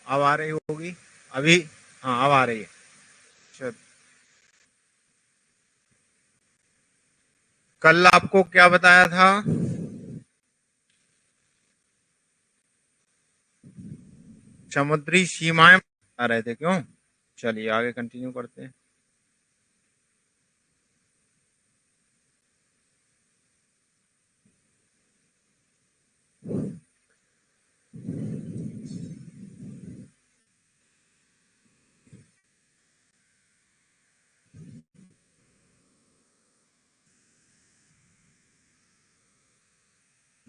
अब आ रही होगी अभी? हाँ, अब आ रही है। चल, कल आपको क्या बताया था? समुद्री सीमाएं बता रहे थे, क्यों? चलिए आगे कंटिन्यू करते हैं।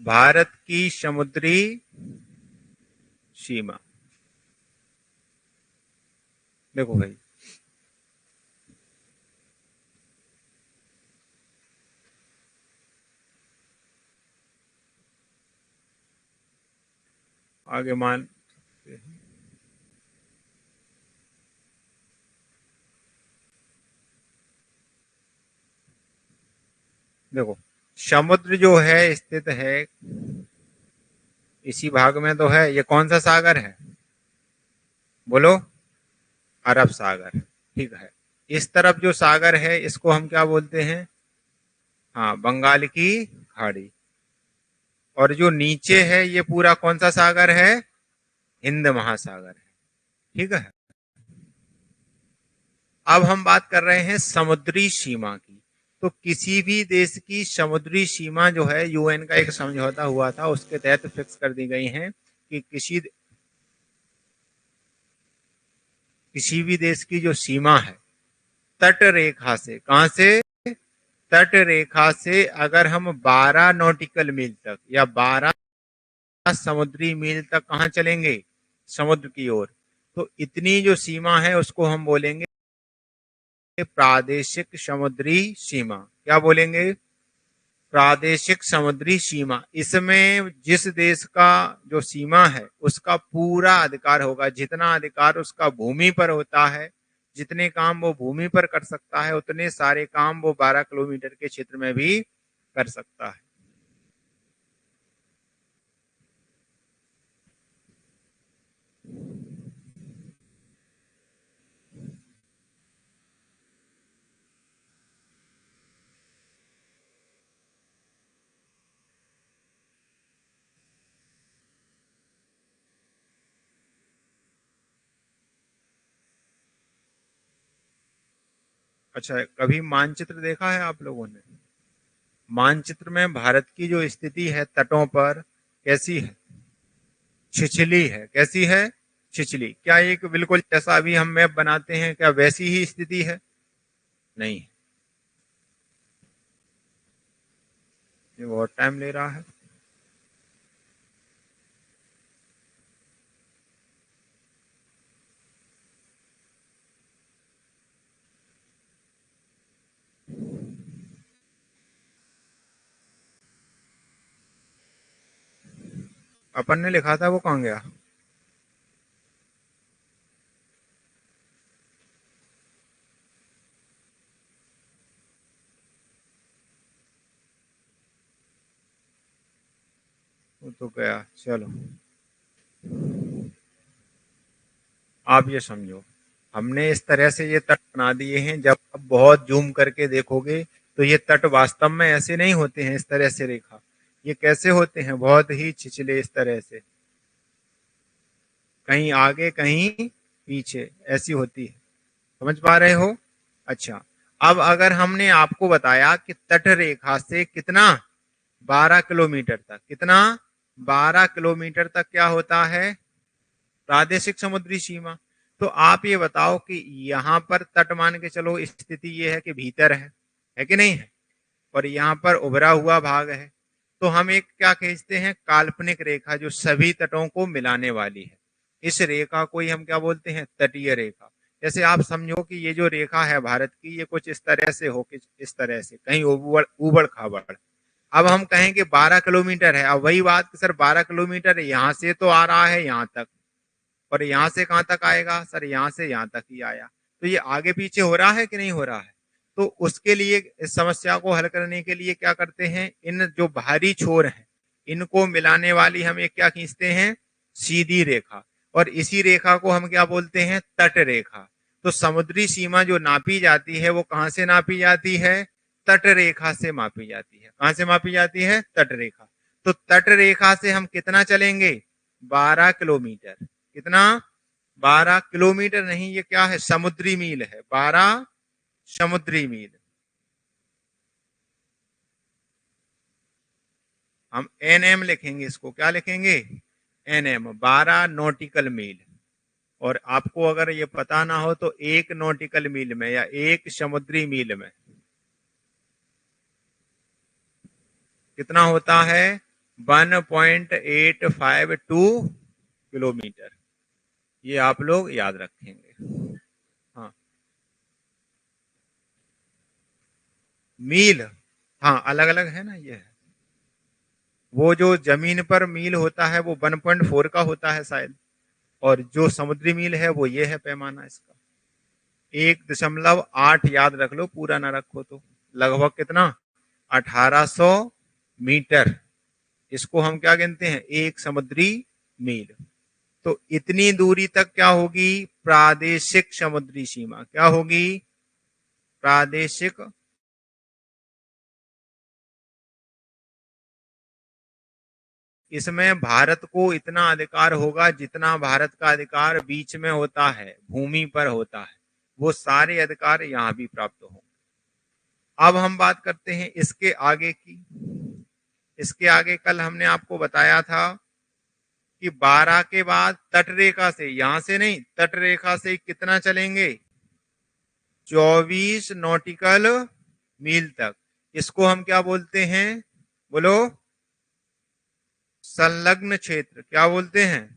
भारत की समुद्री सीमा, देखो भाई, आगे मान, देखो, समुद्र जो है स्थित है इसी भाग में तो है। ये कौन सा सागर है? बोलो। अरब सागर। ठीक है। इस तरफ जो सागर है इसको हम क्या बोलते हैं? हाँ, बंगाल की खाड़ी। और जो नीचे है ये पूरा कौन सा सागर है? हिंद महासागर है। ठीक है। अब हम बात कर रहे हैं समुद्री सीमा की। तो किसी भी देश की समुद्री सीमा जो है यूएन का एक समझौता हुआ था उसके तहत फिक्स कर दी गई है कि किसी भी देश की जो सीमा है तट रेखा से, कहां से? तट रेखा से अगर हम 12 नॉटिकल मील तक या 12 समुद्री मील तक कहां चलेंगे? समुद्र की ओर। तो इतनी जो सीमा है उसको हम बोलेंगे प्रादेशिक समुद्री सीमा। क्या बोलेंगे? प्रादेशिक समुद्री सीमा। इसमें जिस देश का जो सीमा है उसका पूरा अधिकार होगा, जितना अधिकार उसका भूमि पर होता है, जितने काम वो भूमि पर कर सकता है उतने सारे काम वो 12 किलोमीटर के क्षेत्र में भी कर सकता है। अच्छा, कभी मानचित्र देखा है आप लोगों ने? मानचित्र में भारत की जो स्थिति है तटों पर कैसी है? छिछली है। कैसी है? छिछली। क्या एक बिल्कुल जैसा अभी हम मैप बनाते हैं क्या वैसी ही स्थिति है? नहीं। ये बहुत टाइम ले रहा है। अपन ने लिखा था वो कहाँ गया? वो तो गया। चलो, आप ये समझो, हमने इस तरह से ये तट बना दिए हैं। जब आप बहुत जूम करके देखोगे तो ये तट वास्तव में ऐसे नहीं होते हैं इस तरह से रेखा। ये कैसे होते हैं? बहुत ही छिछले इस तरह से, कहीं आगे कहीं पीछे ऐसी होती है। समझ पा रहे हो? अच्छा, अब अगर हमने आपको बताया कि तट रेखा से कितना, 12 किलोमीटर तक, कितना, 12 किलोमीटर तक क्या होता है? प्रादेशिक समुद्री सीमा। तो आप ये बताओ कि यहाँ पर तट मान के चलो स्थिति ये है कि भीतर है कि नहीं है? और यहाँ पर उभरा हुआ भाग है। तो हम एक क्या खींचते हैं? काल्पनिक रेखा जो सभी तटों को मिलाने वाली है। इस रेखा को ही हम क्या बोलते हैं? तटीय रेखा। जैसे आप समझो कि ये जो रेखा है भारत की ये कुछ इस तरह से हो, कि इस तरह से कहीं उबड़ उबड़ खाबड़। अब हम कहें कि 12 किलोमीटर है, अब वही बात कि सर 12 किलोमीटर यहाँ से तो आ रहा है यहाँ तक, और यहाँ से कहाँ तक आएगा? सर यहाँ से यहाँ तक ही आया। तो ये आगे पीछे हो रहा है कि नहीं हो रहा है? तो उसके लिए, इस समस्या को हल करने के लिए क्या करते हैं? इन जो बाहरी छोर हैं इनको मिलाने वाली हम एक क्या खींचते हैं? सीधी रेखा। और इसी रेखा को हम क्या बोलते हैं? तट रेखा। तो समुद्री सीमा जो नापी जाती है वो कहां से नापी जाती है? तट रेखा से मापी जाती है। कहां से मापी जाती है? तट रेखा। तो तट रेखा से हम कितना चलेंगे? 12 किलोमीटर। कितना? 12 किलोमीटर नहीं, ये क्या है? समुद्री मील है। 12 समुद्री मील। हम एनएम लिखेंगे इसको। क्या लिखेंगे? एनएम। 12 नॉटिकल मील। और आपको अगर ये पता ना हो तो एक नॉटिकल मील में या एक समुद्री मील में कितना होता है? 1.852 किलोमीटर। ये आप लोग याद रखेंगे। हाँ, मील। हाँ, अलग अलग है ना। ये है वो जो जमीन पर मील होता है वो 1.4 का होता है शायद, और जो समुद्री मील है वो ये है पैमाना इसका। 1.8 याद रख लो, पूरा ना रखो तो। लगभग कितना? 1800 मीटर। इसको हम क्या गिनते हैं? एक समुद्री मील। तो इतनी दूरी तक क्या होगी? प्रादेशिक समुद्री सीमा। क्या होगी? प्रादेशिक। इसमें भारत को इतना अधिकार होगा जितना भारत का अधिकार बीच में होता है, भूमि पर होता है, वो सारे अधिकार यहां भी प्राप्त होंगे। अब हम बात करते हैं इसके आगे की। इसके आगे कल हमने आपको बताया था कि 12 के बाद तट रेखा से, यहां से नहीं, तट रेखा से कितना चलेंगे? 24 नॉटिकल मील तक। इसको हम क्या बोलते हैं? बोलो। संलग्न क्षेत्र। क्या बोलते हैं?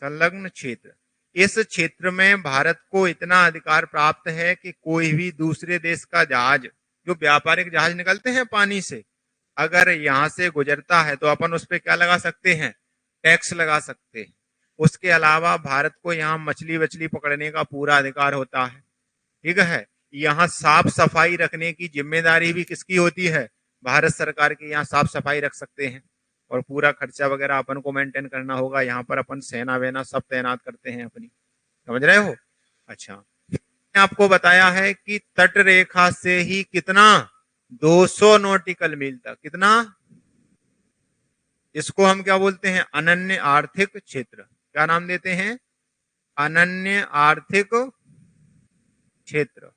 संलग्न क्षेत्र। इस क्षेत्र में भारत को इतना अधिकार प्राप्त है कि कोई भी दूसरे देश का जहाज, जो व्यापारिक जहाज निकलते हैं पानी से, अगर यहां से गुजरता है तो अपन उस पर क्या लगा सकते हैं? टैक्स लगा सकते हैं। उसके अलावा भारत को यहाँ मछली वछली पकड़ने का पूरा अधिकार होता है। ठीक है। यहाँ साफ सफाई रखने की जिम्मेदारी भी किसकी होती है? भारत सरकार की। यहाँ साफ सफाई रख सकते हैं और पूरा खर्चा वगैरह अपन को मेंटेन करना होगा। यहाँ पर अपन सेना वेना सब तैनात करते हैं अपनी। समझ रहे हो? अच्छा, मैंने आपको बताया है कि तट रेखा से ही कितना? 200 नॉटिकल मील तक। कितना? इसको हम क्या बोलते हैं? अनन्य आर्थिक क्षेत्र। क्या नाम देते हैं? अनन्य आर्थिक क्षेत्र।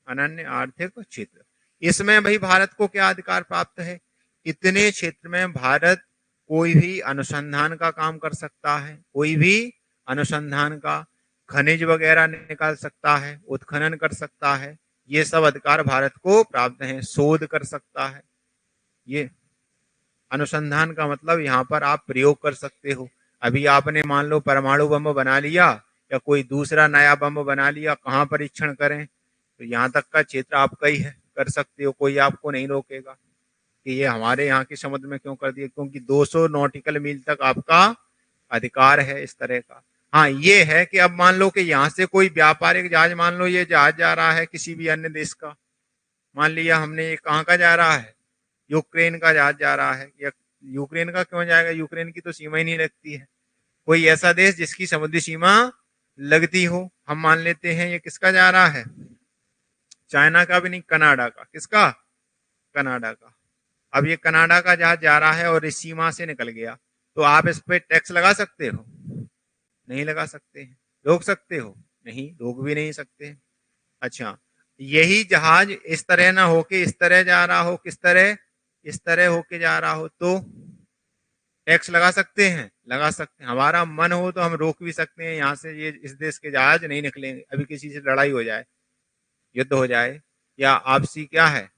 अनन्य आर्थिक क्षेत्र। इसमें भाई भारत को क्या अधिकार प्राप्त है? इतने क्षेत्र में भारत कोई भी अनुसंधान का काम कर सकता है, कोई भी अनुसंधान का, खनिज वगैरह निकाल सकता है, उत्खनन कर सकता है। ये सब अधिकार भारत को प्राप्त है। शोध कर सकता है। ये अनुसंधान का मतलब यहाँ पर आप प्रयोग कर सकते हो। अभी आपने मान लो परमाणु बम बना लिया या कोई दूसरा नया बम बना लिया, कहाँ परीक्षण करें? तो यहाँ तक का क्षेत्र आपका ही है, कर सकते हो, कोई आपको नहीं रोकेगा कि ये हमारे यहाँ के समुद्र में क्यों कर दिया, क्योंकि 200 नॉटिकल मील तक आपका अधिकार है इस तरह का। हाँ, ये है कि अब मान लो कि यहाँ से कोई व्यापारिक जहाज, मान लो ये जहाज जा रहा है किसी भी अन्य देश का, मान लिया हमने, ये कहाँ का जा रहा है? यूक्रेन का जहाज जा रहा है। या यूक्रेन का क्यों जाएगा? यूक्रेन की तो सीमा ही नहीं लगती है। कोई ऐसा देश जिसकी समुद्री सीमा लगती हो, हम मान लेते हैं ये किसका जा रहा है? चाइना का भी नहीं, कनाडा का। किसका? कनाडा का। अब ये कनाडा का जहाज जा रहा है और इस सीमा से निकल गया, तो आप इस पे टैक्स लगा सकते हो? नहीं लगा सकते हैं। रोक सकते हो? नहीं, रोक भी नहीं सकते। अच्छा, यही जहाज इस तरह ना होके इस तरह जा रहा हो, किस तरह? इस तरह होके जा रहा हो, तो टैक्स लगा सकते हैं? लगा सकते हैं। हमारा मन हो तो हम रोक भी सकते हैं, यहाँ से ये इस देश के जहाज नहीं निकलेंगे। अभी किसी से लड़ाई हो जाए, युद्ध हो जाए, या आपसी क्या है,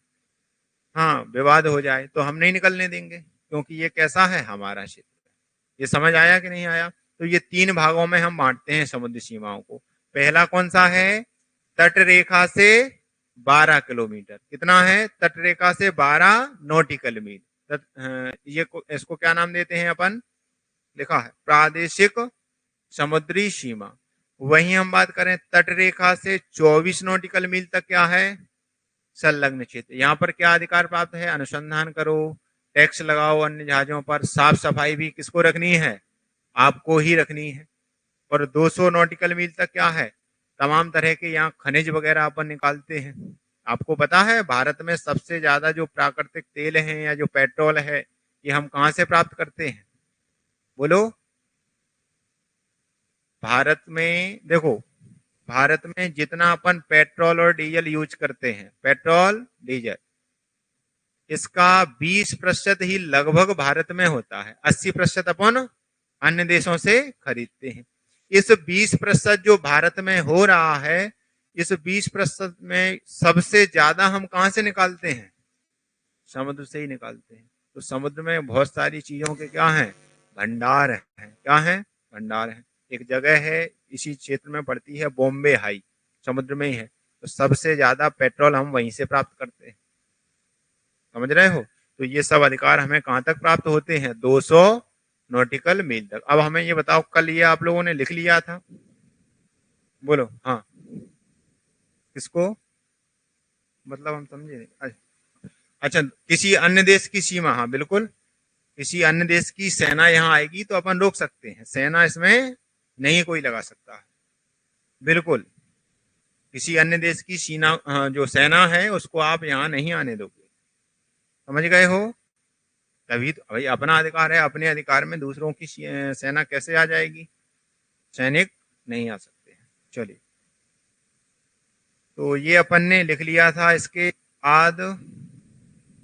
हाँ, विवाद हो जाए, तो हम नहीं निकलने देंगे, क्योंकि ये कैसा है? हमारा क्षेत्र। ये समझ आया कि नहीं आया? तो ये 3 भागों में हम बांटते हैं समुद्री सीमाओं को। पहला कौन सा है? तट रेखा से 12 किलोमीटर। कितना है? तट रेखा से 12 नॉटिकल मील। ये इसको क्या नाम देते हैं अपन? लिखा है प्रादेशिक समुद्री सीमा। वहीं हम बात करें तट रेखा से 24 नॉटिकल मील तक, क्या है? संलग्न क्षेत्र। यहाँ पर क्या अधिकार प्राप्त है? अनुसंधान करो, टैक्स लगाओ अन्य जहाजों पर, साफ सफाई भी किसको रखनी है, आपको ही रखनी है। और 200 नॉटिकल मील तक क्या है, तमाम तरह के यहाँ खनिज वगैरह अपन निकालते हैं। आपको पता है भारत में सबसे ज्यादा जो प्राकृतिक तेल है या जो पेट्रोल है, ये हम कहाँ से प्राप्त करते हैं, बोलो। भारत में देखो, भारत में जितना अपन पेट्रोल और डीजल यूज करते हैं, पेट्रोल डीजल, इसका 20% ही लगभग भारत में होता है। 80% अपन अन्य देशों से खरीदते हैं। इस 20% जो भारत में हो रहा है, इस 20% में सबसे ज्यादा हम कहां से निकालते हैं, समुद्र से ही निकालते हैं। तो समुद्र में बहुत सारी चीजों के क्या हैं, भंडार हैं। क्या है, भंडार है। एक जगह है इसी क्षेत्र में पड़ती है, बॉम्बे हाई, समुद्र में ही है। तो सबसे ज्यादा पेट्रोल हम वहीं से प्राप्त करते हैं, समझ रहे हो। तो ये सब अधिकार हमें कहां तक प्राप्त होते हैं, 200 नॉटिकल मील तक। अब हमें ये बताओ, कल ये आप लोगों ने लिख लिया था, बोलो हाँ, किसको, मतलब हम समझे नहीं। अच्छा, किसी अन्य देश की सीमा, हाँ बिल्कुल, किसी अन्य देश की सेना यहाँ आएगी तो अपन रोक सकते हैं, सेना इसमें नहीं कोई लगा सकता है, बिल्कुल। किसी अन्य देश की सीना, जो सेना है उसको आप यहाँ नहीं आने दोगे, समझ गए हो। तभी तो भाई अपना अधिकार है, अपने अधिकार में दूसरों की सेना कैसे आ जाएगी, सैनिक नहीं आ सकते हैं। चलिए, तो ये अपन ने लिख लिया था। इसके बाद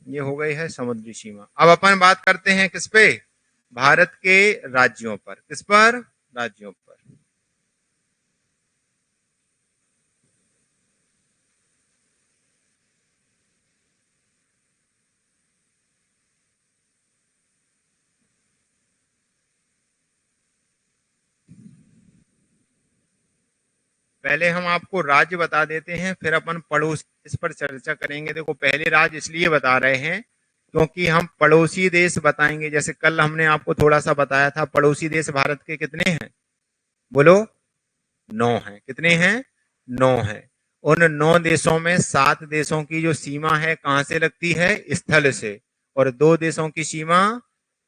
ये हो गई है समुद्री सीमा। अब अपन बात करते हैं किस पे, भारत के राज्यों पर। किस पर, राज्यों पर। पहले हम आपको राज्य बता देते हैं, फिर अपन पड़ोसी देश पर चर्चा करेंगे। देखो, पहले राज्य इसलिए बता रहे हैं क्योंकि हम पड़ोसी देश बताएंगे। जैसे कल हमने आपको थोड़ा सा बताया था, पड़ोसी देश भारत के कितने हैं, बोलो, 9 हैं। कितने हैं, 9 हैं। उन 9 देशों में 7 देशों की जो सीमा है कहां से लगती है, स्थल से, और 2 देशों की सीमा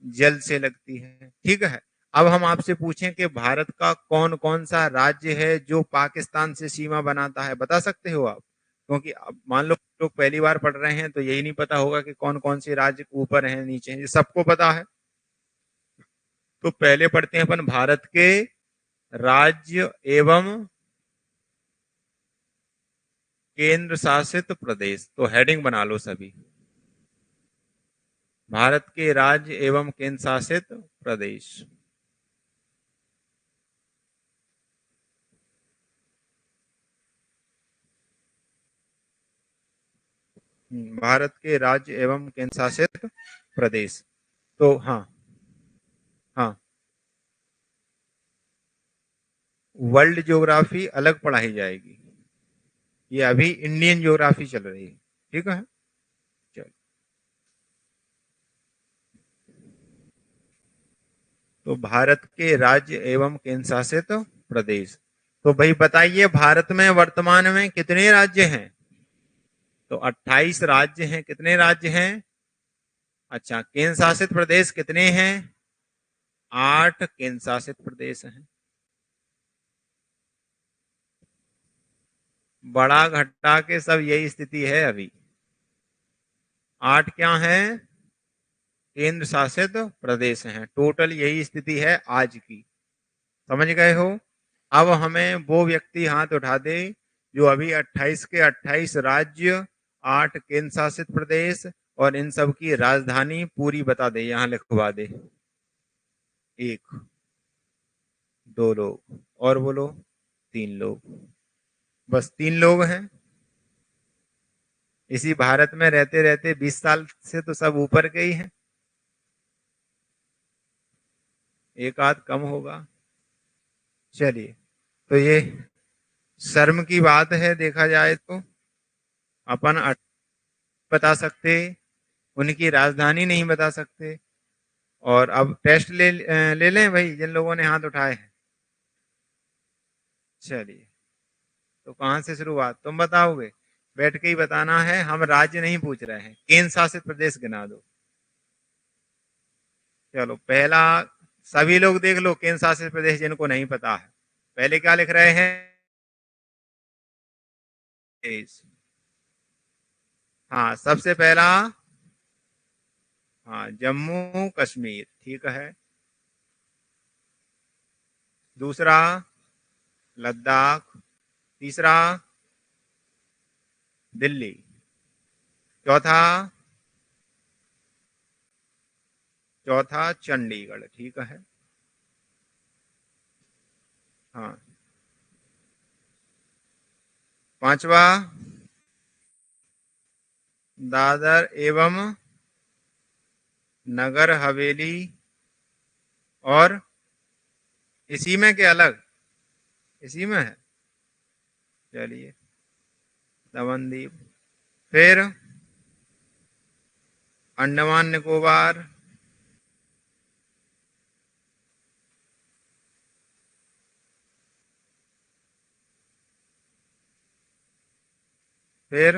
जल से लगती है, ठीक है। अब हम आपसे पूछें कि भारत का कौन कौन सा राज्य है जो पाकिस्तान से सीमा बनाता है, बता सकते हो आप। क्योंकि अब मान लो लोग पहली बार पढ़ रहे हैं तो यही नहीं पता होगा कि कौन कौन से राज्य ऊपर हैं नीचे हैं, ये सबको पता है। तो पहले पढ़ते हैं अपन भारत के राज्य एवं केंद्र शासित प्रदेश। तो हेडिंग बना लो सभी, भारत के राज्य एवं केंद्र शासित प्रदेश। भारत के राज्य एवं केंद्र शासित प्रदेश। तो हाँ, हाँ, वर्ल्ड ज्योग्राफी अलग पढ़ाई जाएगी, ये अभी इंडियन ज्योग्राफी चल रही है, ठीक है। चलो, तो भारत के राज्य एवं केंद्र शासित प्रदेश। तो भाई बताइए, भारत में वर्तमान में कितने राज्य हैं, तो 28 राज्य हैं। कितने राज्य हैं, अच्छा, केंद्र शासित प्रदेश कितने हैं, 8 केंद्र शासित प्रदेश हैं। बड़ा घटा के सब यही स्थिति है अभी, 8 क्या है, केंद्र शासित प्रदेश हैं। टोटल यही स्थिति है आज की, समझ गए हो। अब हमें वो व्यक्ति हाथ उठा दे जो अभी 28 के 28 राज्य, 8 केंद्र शासित प्रदेश और इन सब की राजधानी पूरी बता दे, यहां लिखवा दे। 1, 2 लोग, और बोलो 3 लोग, बस 3 लोग हैं। इसी भारत में रहते रहते 20 साल से तो सब ऊपर के ही हैं, एक आध कम होगा। चलिए, तो ये शर्म की बात है, देखा जाए तो अपन बता सकते, उनकी राजधानी नहीं बता सकते। और अब टेस्ट ले लें भाई, जिन लोगों ने हाथ उठाए हैं। चलिए, तो कहां से शुरुआत, तुम बताओगे, बैठ के ही बताना है, हम राज्य नहीं पूछ रहे हैं, केंद्र शासित प्रदेश गिना दो। चलो पहला, सभी लोग देख लो केंद्र शासित प्रदेश जिनको नहीं पता है, पहले क्या लिख रहे हैं? हाँ, सबसे पहला, हाँ, जम्मू कश्मीर, ठीक है। दूसरा लद्दाख, तीसरा दिल्ली, चौथा, चौथा चंडीगढ़, ठीक है। हाँ, पांचवा दादर एवं नगर हवेली, और इसी में के अलग, इसी में है, चलिए, दमन दीव, फिर अंडमान निकोबार, फिर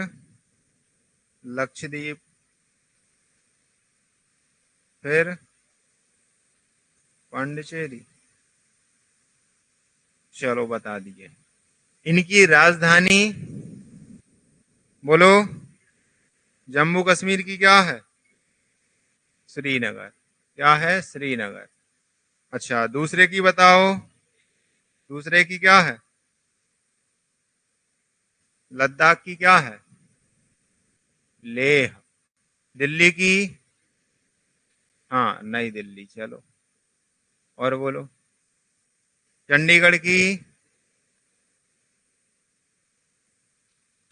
लक्षद्वीप, फिर पांडिचेरी। चलो बता दिए। इनकी राजधानी बोलो। जम्मू कश्मीर की क्या है? श्रीनगर। क्या है? श्रीनगर। अच्छा, दूसरे की बताओ। दूसरे की क्या है? लद्दाख की क्या है? लेह। दिल्ली की? हाँ, नई दिल्ली। चलो और बोलो। चंडीगढ़ की?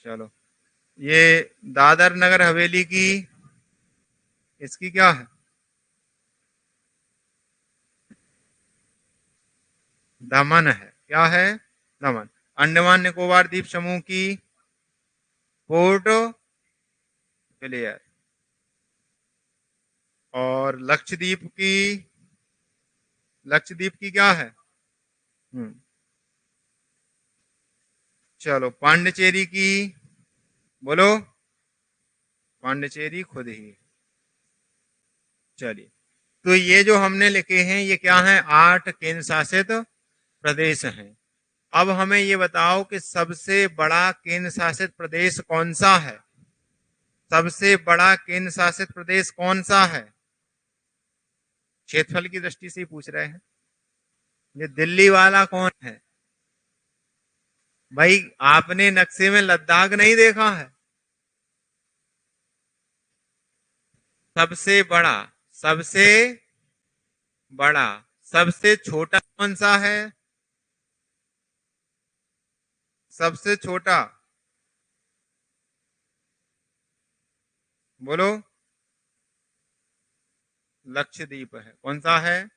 चलो, ये दादर नगर हवेली की, इसकी क्या है? दमन है। क्या है? दमन। अंडमान निकोबार द्वीप समूह की? Port Blair. और लक्षद्वीप की? लक्षद्वीप की क्या है? हम्म। चलो, पांडिचेरी की? बोलो। पांडिचेरी खुद ही। चलिए, तो ये जो हमने लिखे हैं ये क्या है? 8 केंद्र शासित प्रदेश हैं। अब हमें ये बताओ कि सबसे बड़ा केंद्र शासित प्रदेश कौन सा है? सबसे बड़ा केंद्र शासित प्रदेश कौन सा है? क्षेत्रफल की दृष्टि से ही पूछ रहे हैं। ये दिल्ली वाला कौन है? भाई, आपने नक्शे में लद्दाख नहीं देखा है? सबसे बड़ा, सबसे बड़ा, सबसे छोटा कौन सा है? सबसे छोटा बोलो। लक्षद्वीप है। कौन सा है?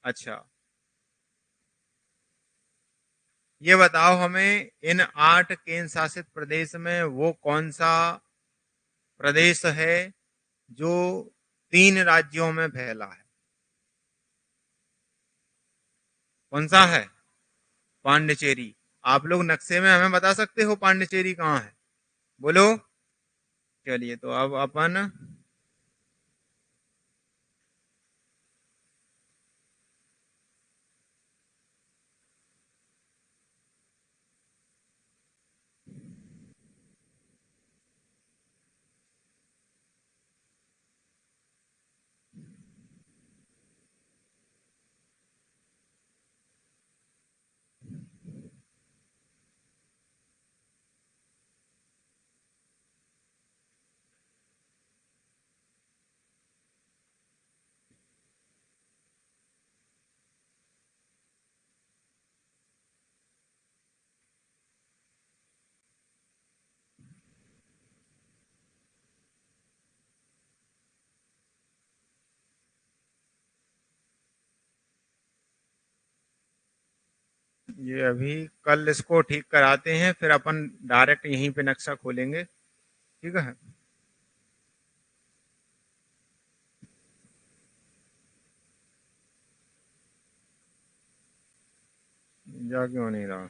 अच्छा, ये बताओ हमें, इन 8 केंद्र शासित प्रदेश में वो कौन सा प्रदेश है जो 3 राज्यों में फैला है? कौन सा है? पांडिचेरी। आप लोग नक्शे में हमें बता सकते हो पांडिचेरी कहाँ है? बोलो। चलिए, तो अब अपन ये अभी कल इसको ठीक कराते हैं, फिर अपन डायरेक्ट यहीं पे नक्शा खोलेंगे, ठीक है। जा क्यों नहीं रहा?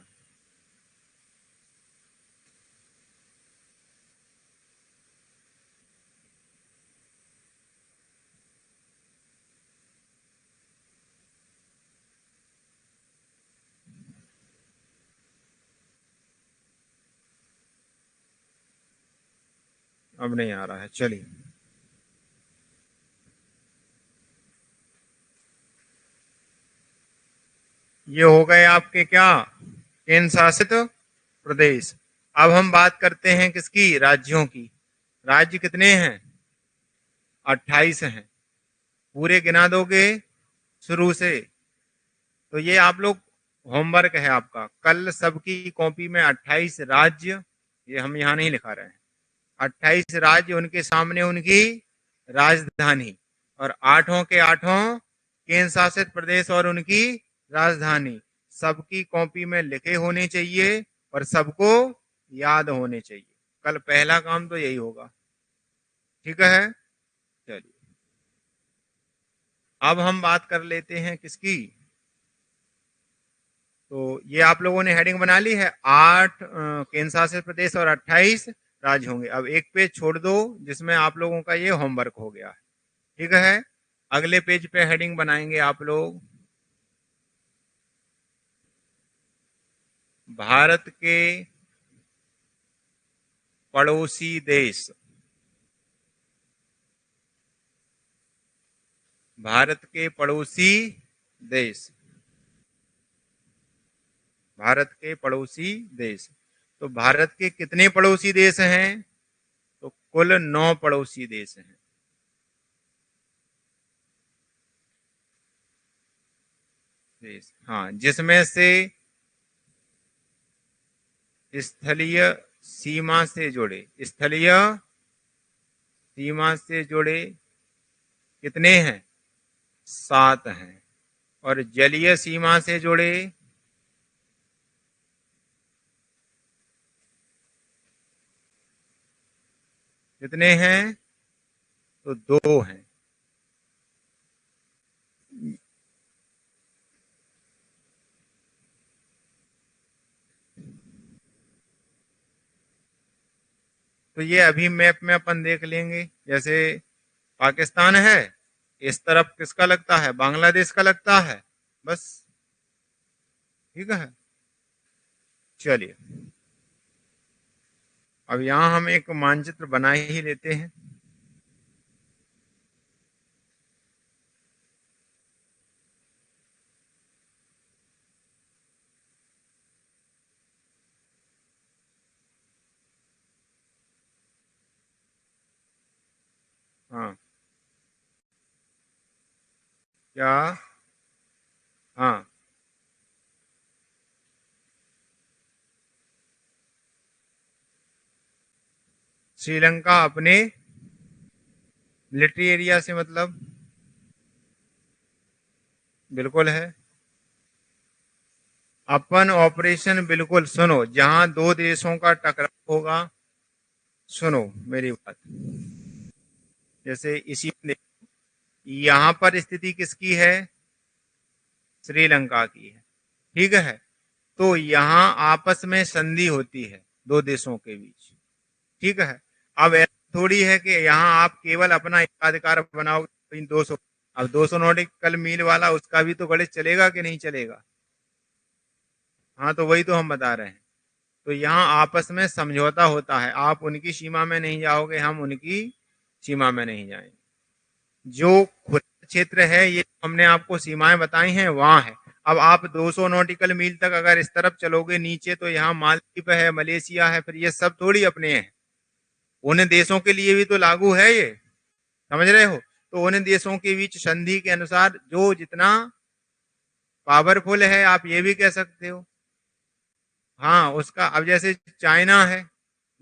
अब नहीं आ रहा है, चलिए। ये हो गए आपके क्या, केंद्र शासित प्रदेश। अब हम बात करते हैं किसकी, राज्यों की। राज्य कितने हैं, 28 हैं। पूरे गिना दोगे शुरू से? तो ये आप लोग, होमवर्क है आपका, कल सबकी कॉपी में 28 राज्य, ये हम यहाँ नहीं लिखा रहे हैं, 28 राज्य, उनके सामने उनकी राजधानी, और आठों के आठों केंद्र शासित प्रदेश और उनकी राजधानी सबकी कॉपी में लिखे होने चाहिए और सबको याद होने चाहिए। कल पहला काम तो यही होगा, ठीक है। चलिए, अब हम बात कर लेते हैं किसकी। तो ये आप लोगों ने हेडिंग बना ली है, 8 केंद्र शासित प्रदेश और 28 राज्य होंगे। अब एक पेज छोड़ दो जिसमें आप लोगों का ये होमवर्क हो गया है, ठीक है। अगले पेज पे हेडिंग बनाएंगे आप लोग, भारत के पड़ोसी देश। भारत के पड़ोसी देश, भारत के पड़ोसी देश। तो भारत के कितने पड़ोसी देश हैं, तो कुल 9 पड़ोसी देश हैं। देश, हाँ, जिसमें से स्थलीय सीमा से जुड़े, स्थलीय सीमा से जुड़े कितने हैं, 7 हैं। और जलीय सीमा से जुड़े कितने हैं, तो 2 हैं। तो ये अभी मैप में अपन देख लेंगे। जैसे पाकिस्तान है, इस तरफ किसका लगता है, बांग्लादेश का लगता है, बस, ठीक है। चलिए, अब यहाँ हम एक मानचित्र बना ही लेते हैं। हाँ, क्या, हाँ, श्रीलंका अपने मिलिट्री एरिया से मतलब, बिल्कुल है। अपन ऑपरेशन, बिल्कुल, सुनो, जहां दो देशों का टकराव होगा, सुनो मेरी बात, जैसे इसी यहाँ पर स्थिति किसकी है, श्रीलंका की है, ठीक है। तो यहाँ आपस में संधि होती है दो देशों के बीच, ठीक है। अब ऐसा थोड़ी है कि यहाँ आप केवल अपना एकाधिकार बनाओगे इन 200, अब 200 नॉटिकल मील वाला उसका भी तो गणित चलेगा कि नहीं चलेगा। हाँ, तो वही तो हम बता रहे हैं। तो यहाँ आपस में समझौता होता है, आप उनकी सीमा में नहीं जाओगे, हम उनकी सीमा में नहीं जाएंगे। जो खुला क्षेत्र है, ये हमने आपको सीमाएं बताई हैं, वहां है। अब आप 200 नॉटिकल मील तक अगर इस तरफ चलोगे नीचे, तो यहाँ मालदीव है, मलेशिया है, फिर ये सब थोड़ी अपने हैं। उन देशों के लिए भी तो लागू है ये, समझ रहे हो। तो उन देशों के बीच संधि के अनुसार जो जितना पावरफुल है, आप ये भी कह सकते हो। हाँ, उसका, अब जैसे चाइना है,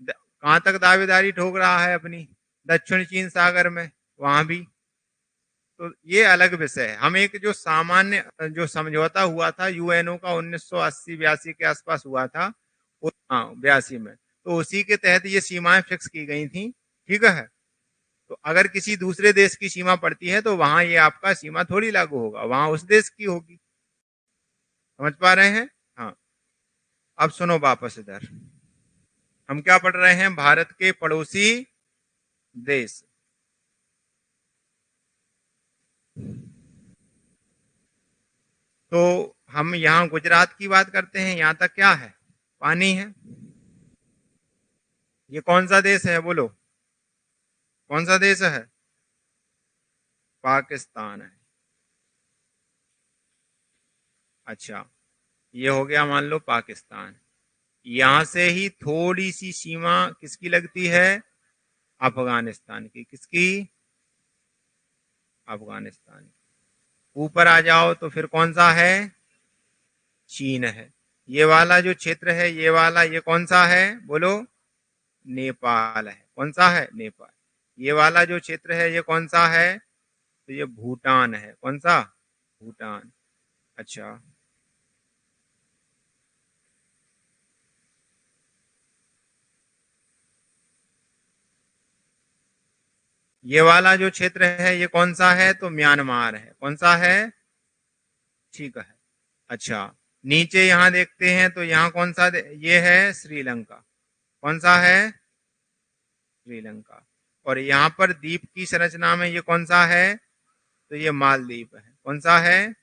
कहाँ तक दावेदारी ठोक रहा है अपनी, दक्षिण चीन सागर में, वहां भी। तो ये अलग विषय है। हम एक जो सामान्य जो समझौता हुआ था यूएनओ का 1980-82 के आसपास हुआ था, हाँ 82 में, तो उसी के तहत ये सीमाएं फिक्स की गई थी, ठीक है। तो अगर किसी दूसरे देश की सीमा पड़ती है, तो वहां ये आपका सीमा थोड़ी लागू होगा, वहां उस देश की होगी। समझ पा रहे हैं, हाँ। अब सुनो वापस इधर, हम क्या पढ़ रहे हैं, भारत के पड़ोसी देश। तो हम यहाँ गुजरात की बात करते हैं, यहाँ तक क्या है, पानी है। ये कौन सा देश है बोलो, कौन सा देश है? पाकिस्तान है। अच्छा, ये हो गया मान लो पाकिस्तान। यहां से ही थोड़ी सी सीमा किसकी लगती है? अफगानिस्तान की। किसकी? अफगानिस्तान की। ऊपर आ जाओ तो फिर कौन सा है? चीन है। ये वाला जो क्षेत्र है, ये वाला, ये कौन सा है बोलो? नेपाल है। कौन सा है? नेपाल। ये वाला जो क्षेत्र है ये कौन सा है? तो ये भूटान है। कौन सा? भूटान। अच्छा, ये वाला जो क्षेत्र है ये कौन सा है? तो म्यांमार है। कौन सा है? ठीक है। अच्छा, नीचे यहाँ देखते हैं तो यहाँ कौन सा ये है? श्रीलंका। कौन सा है? श्रीलंका। और यहाँ पर द्वीप की संरचना में ये कौन सा है? तो ये मालदीव है। कौन सा है?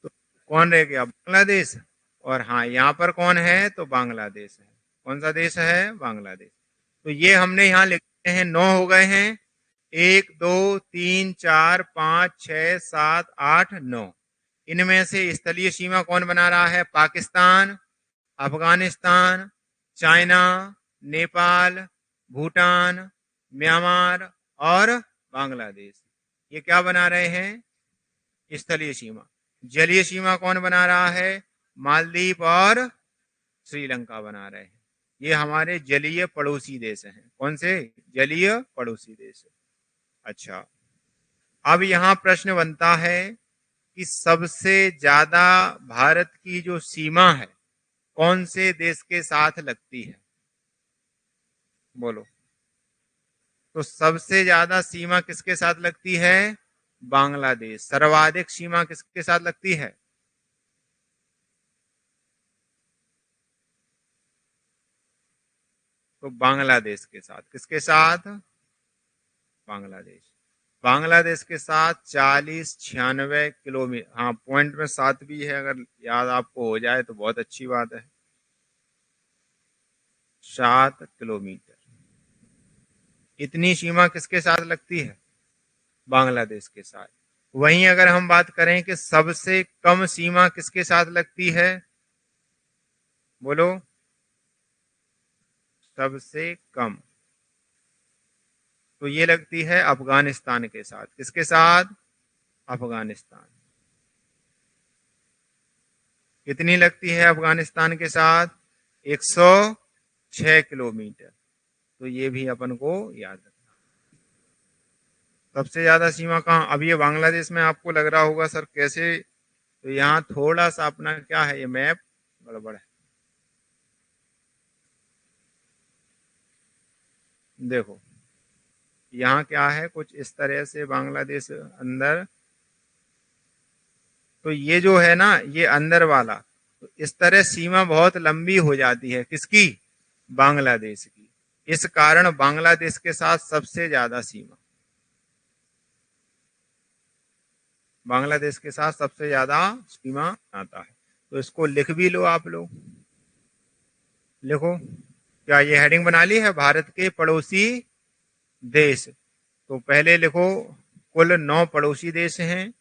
तो कौन रह गया? बांग्लादेश। और हाँ, यहाँ पर कौन है? तो बांग्लादेश है। कौन सा देश है? बांग्लादेश। तो ये हमने यहाँ लिखते हैं, 9 हो गए हैं। 1 2 3 4 5 6 7 8 9। इनमें से स्थलीय सीमा कौन बना रहा है? पाकिस्तान, अफगानिस्तान, चाइना, नेपाल, भूटान, म्यांमार और बांग्लादेश। ये क्या बना रहे हैं? स्थलीय सीमा। जलीय सीमा कौन बना रहा है? मालदीव और श्रीलंका बना रहे हैं। ये हमारे जलीय पड़ोसी देश हैं। कौन से? जलीय पड़ोसी देश। अच्छा, अब यहाँ प्रश्न बनता है कि सबसे ज्यादा भारत की जो सीमा है कौन से देश के साथ लगती है? बोलो। तो सबसे ज्यादा सीमा किसके साथ लगती है? बांग्लादेश। सर्वाधिक सीमा किसके साथ लगती है? तो बांग्लादेश के साथ। किसके साथ? बांग्लादेश। बांग्लादेश के साथ 40-96 किलोमीटर, हाँ पॉइंट में 7 भी है, अगर याद आपको हो जाए तो बहुत अच्छी बात है। 7 किलोमीटर। इतनी सीमा किसके साथ लगती है? बांग्लादेश के साथ। वहीं अगर हम बात करें कि सबसे कम सीमा किसके साथ लगती है? बोलो। सबसे कम तो ये लगती है अफगानिस्तान के साथ। किसके साथ? अफगानिस्तान। कितनी लगती है अफगानिस्तान के साथ? 106 किलोमीटर। तो ये भी अपन को याद रखना। सबसे ज्यादा सीमा कहाँ? अब ये बांग्लादेश में आपको लग रहा होगा सर कैसे, तो यहाँ थोड़ा सा अपना क्या है, ये मैप गड़बड़ है। देखो, यहाँ क्या है, कुछ इस तरह से बांग्लादेश अंदर, तो ये जो है ना ये अंदर वाला, तो इस तरह सीमा बहुत लंबी हो जाती है। किसकी? बांग्लादेश की। इस कारण बांग्लादेश के साथ सबसे ज्यादा सीमा, बांग्लादेश के साथ सबसे ज्यादा सीमा आता है। तो इसको लिख भी लो आप लोग। लिखो। क्या ये हेडिंग बना ली है? भारत के पड़ोसी देश। तो पहले लिखो, कुल 9 पड़ोसी देश हैं।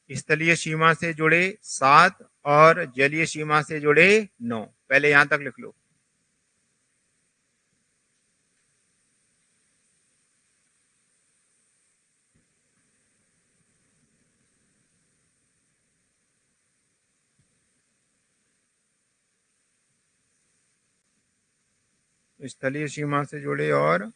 स्थलीय सीमा से जुड़े 7 और जलीय सीमा से जुड़े 9। पहले यहां तक लिख लो। स्थलीय सीमा से जुड़े और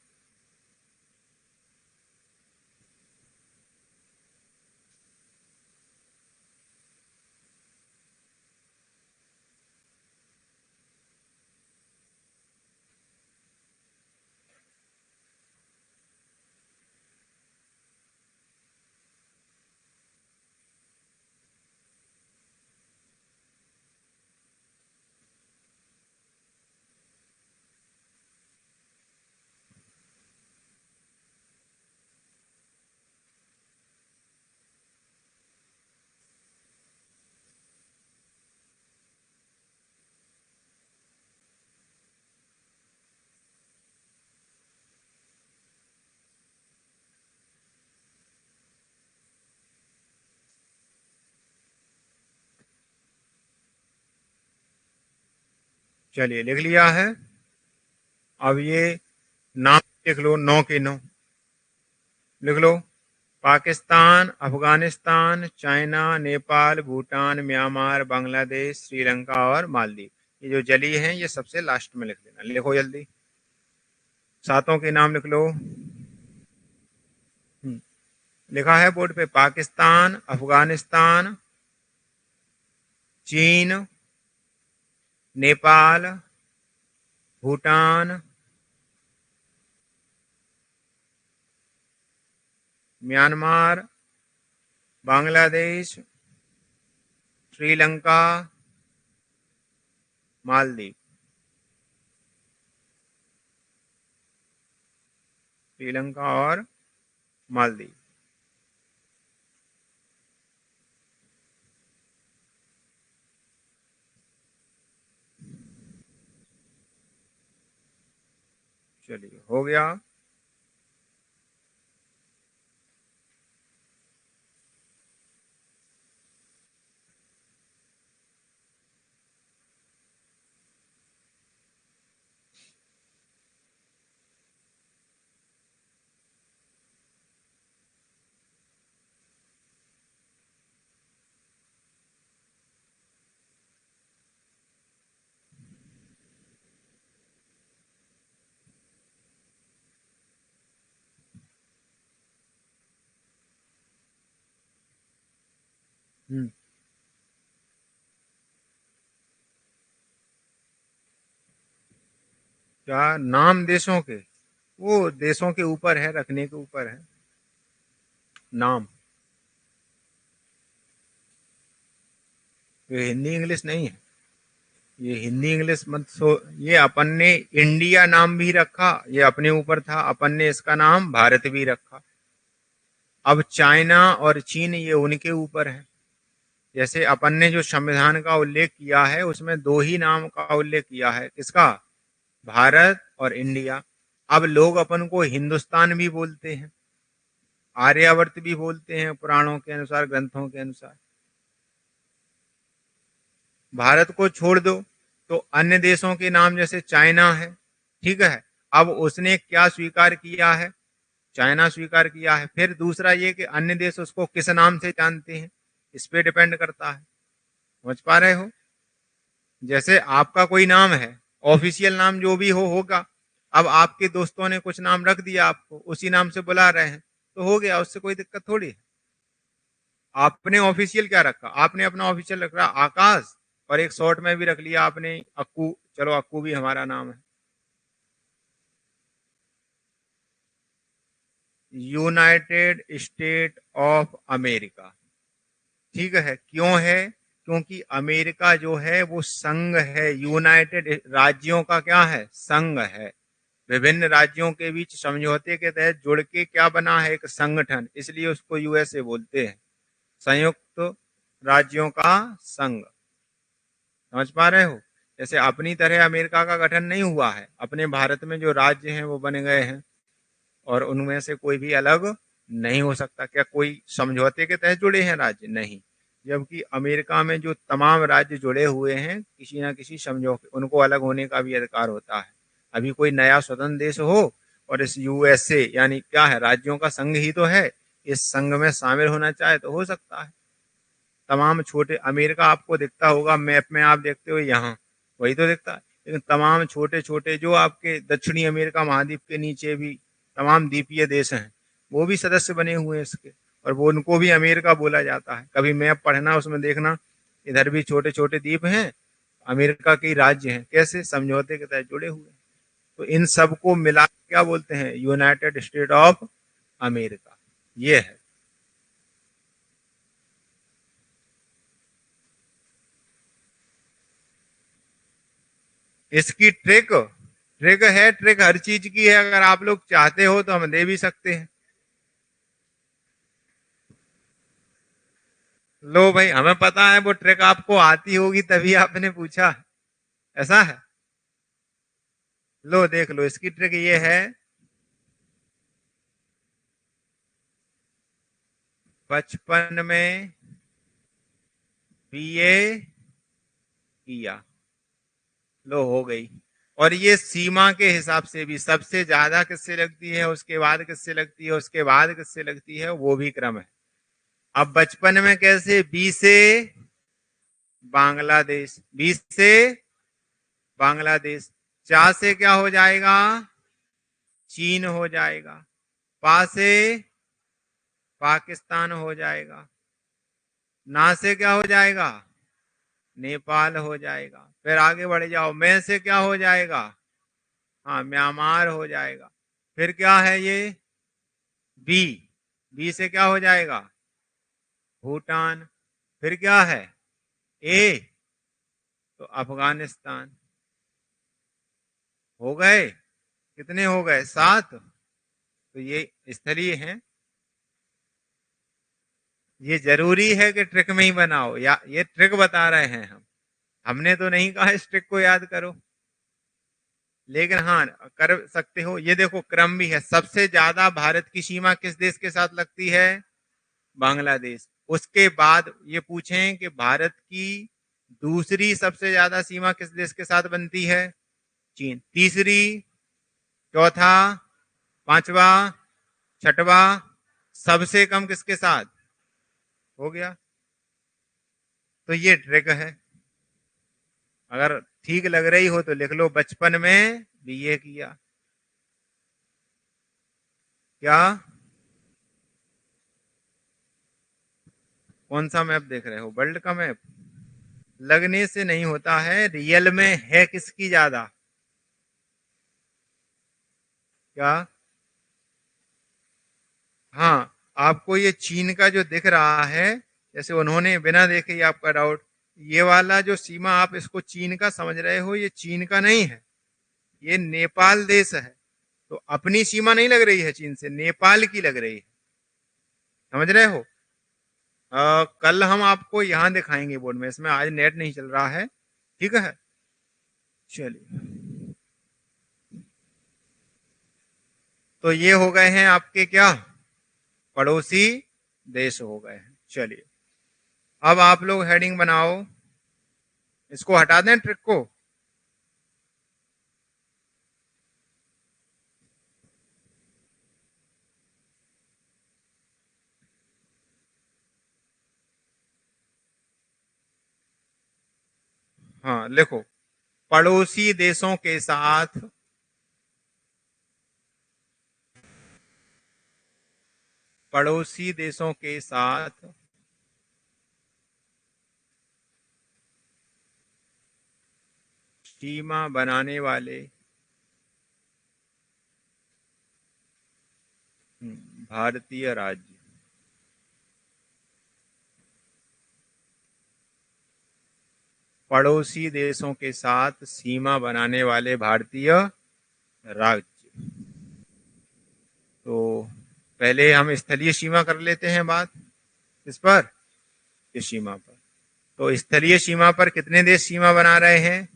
चलिए लिख लिया है। अब ये नाम लिख लो, 9 के 9 लिख लो। पाकिस्तान, अफगानिस्तान, चाइना, नेपाल, भूटान, म्यांमार, बांग्लादेश, श्रीलंका और मालदीव। ये जो जली हैं ये सबसे लास्ट में लिख देना। लिखो जल्दी, सातों के नाम लिख लो। लिखा है बोर्ड पे, पाकिस्तान, अफगानिस्तान, चीन, नेपाल, भूटान, म्यांमार, बांग्लादेश, श्रीलंका, मालदीव। श्रीलंका और मालदीव। चलिए हो गया। हम्म, क्या नाम देशों के? वो देशों के ऊपर है, रखने के ऊपर है नाम। ये हिंदी इंग्लिश नहीं है। ये हिंदी इंग्लिश मत सो। ये अपन ने इंडिया नाम भी रखा, ये अपने ऊपर था, अपन ने इसका नाम भारत भी रखा। अब चाइना और चीन ये उनके ऊपर है। जैसे अपन ने जो संविधान का उल्लेख किया है उसमें दो ही नाम का उल्लेख किया है, किसका? भारत और इंडिया। अब लोग अपन को हिंदुस्तान भी बोलते हैं, आर्यावर्त भी बोलते हैं पुराणों के अनुसार, ग्रंथों के अनुसार। भारत को छोड़ दो तो अन्य देशों के नाम जैसे चाइना है, ठीक है। अब उसने क्या स्वीकार किया है? चाइना स्वीकार किया है। फिर दूसरा ये कि अन्य देश उसको किस नाम से जानते हैं, इस पे डिपेंड करता है। समझ पा रहे हो? जैसे आपका कोई नाम है, ऑफिशियल नाम जो भी हो होगा। अब आपके दोस्तों ने कुछ नाम रख दिया, आपको उसी नाम से बुला रहे हैं, तो हो गया, उससे कोई दिक्कत थोड़ी है। आपने ऑफिशियल क्या रखा? आपने अपना ऑफिशियल रख रहा आकाश, और एक शॉर्ट में भी रख लिया आपने अक्कू। चलो अक्कू भी हमारा नाम है। यूनाइटेड स्टेट ऑफ अमेरिका, ठीक है। क्यों है? क्योंकि अमेरिका जो है वो संघ है, यूनाइटेड राज्यों का क्या है? संघ है। विभिन्न राज्यों के बीच समझौते के तहत जुड़ के क्या बना है? एक संगठन, इसलिए उसको यूएसए बोलते हैं, संयुक्त राज्यों का संघ। समझ पा रहे हो? जैसे अपनी तरह अमेरिका का गठन नहीं हुआ है, अपने भारत में जो राज्य हैं वो बन गए हैं, और उनमें से कोई भी अलग नहीं हो सकता। क्या कोई समझौते के तहत जुड़े हैं राज्य? नहीं। जबकि अमेरिका में जो तमाम राज्य जुड़े हुए हैं किसी ना किसी समझौते, उनको अलग होने का भी अधिकार होता है। अभी कोई नया स्वतंत्र देश हो और इस यूएसए यानी क्या है, राज्यों का संघ ही तो है, इस संघ में शामिल होना चाहे तो हो सकता है। तमाम छोटे, अमेरिका आपको दिखता होगा मैप में, आप देखते हो यहाँ, वही तो दिखता है। लेकिन तमाम छोटे छोटे जो आपके दक्षिणी अमेरिका महाद्वीप के नीचे भी तमाम द्वीपीय देश हैं, वो भी सदस्य बने हुए हैं इसके, और वो उनको भी अमेरिका बोला जाता है। कभी मैप पढ़ना, उसमें देखना, इधर भी छोटे छोटे द्वीप हैं, अमेरिका के राज्य हैं, कैसे? समझौते के तहत जुड़े हुए हैं। तो इन सबको मिला के क्या बोलते हैं? United state of America. ये है। इसकी ट्रिक, ट्रिक है, ट्रिक हर चीज की है। अगर आप लोग चाहते हो तो हम दे भी सकते हैं। लो भाई, हमें पता है वो ट्रिक आपको आती होगी तभी आपने पूछा, ऐसा है। लो देख लो, इसकी ट्रिक ये है, 55 में बीए किया, लो हो गई। और ये सीमा के हिसाब से भी सबसे ज्यादा किससे लगती है, उसके बाद किससे लगती है, उसके बाद किससे लगती है, वो भी क्रम है। अब बचपन में कैसे, बी से बांग्लादेश, बी से बांग्लादेश, चा से क्या हो जाएगा, चीन हो जाएगा, पा से पाकिस्तान हो जाएगा, ना से क्या हो जाएगा, नेपाल हो जाएगा। फिर आगे बढ़ जाओ, मैं से क्या हो जाएगा, हाँ म्यांमार हो जाएगा। फिर क्या है ये, बी, बी से क्या हो जाएगा, भूटान। फिर क्या है, ए, तो अफगानिस्तान। हो गए, कितने हो गए, 7। तो ये स्थलीय हैं। ये जरूरी है कि ट्रिक में ही बनाओ, या ये ट्रिक बता रहे हैं हम, हमने तो नहीं कहा इस ट्रिक को याद करो, लेकिन हाँ कर सकते हो। ये देखो क्रम भी है, सबसे ज्यादा भारत की सीमा किस देश के साथ लगती है, बांग्लादेश। उसके बाद ये पूछें कि भारत की दूसरी सबसे ज्यादा सीमा किस देश के साथ बनती है, चीन। तीसरी, चौथा, पांचवा, छठवा, सबसे कम किसके साथ, हो गया। तो ये ट्रिक है, अगर ठीक लग रही हो तो लिख लो, बचपन में भी ये किया। क्या, कौन सा मैप देख रहे हो, वर्ल्ड का मैप। लगने से नहीं होता है, रियल में है किसकी ज्यादा, क्या, हाँ आपको ये चीन का जो दिख रहा है, जैसे उन्होंने बिना देखे ही आपका डाउट, ये वाला जो सीमा आप इसको चीन का समझ रहे हो, ये चीन का नहीं है, ये नेपाल देश है। तो अपनी सीमा नहीं लग रही है चीन से, नेपाल की लग रही है, समझ रहे हो। कल हम आपको यहाँ दिखाएंगे बोर्ड में, इसमें आज नेट नहीं चल रहा है, ठीक है। चलिए, तो ये हो गए हैं आपके क्या, पड़ोसी देश हो गए हैं। चलिए, अब आप लोग हेडिंग बनाओ, इसको हटा दें ट्रिक को। हाँ लिखो, पड़ोसी देशों के साथ पड़ोसी देशों के साथ सीमा बनाने वाले भारतीय राज्य, पड़ोसी देशों के साथ सीमा बनाने वाले भारतीय राज्य। तो पहले हम स्थलीय सीमा कर लेते हैं बात, इस पर, इस सीमा पर। तो स्थलीय सीमा पर कितने देश सीमा बना रहे हैं,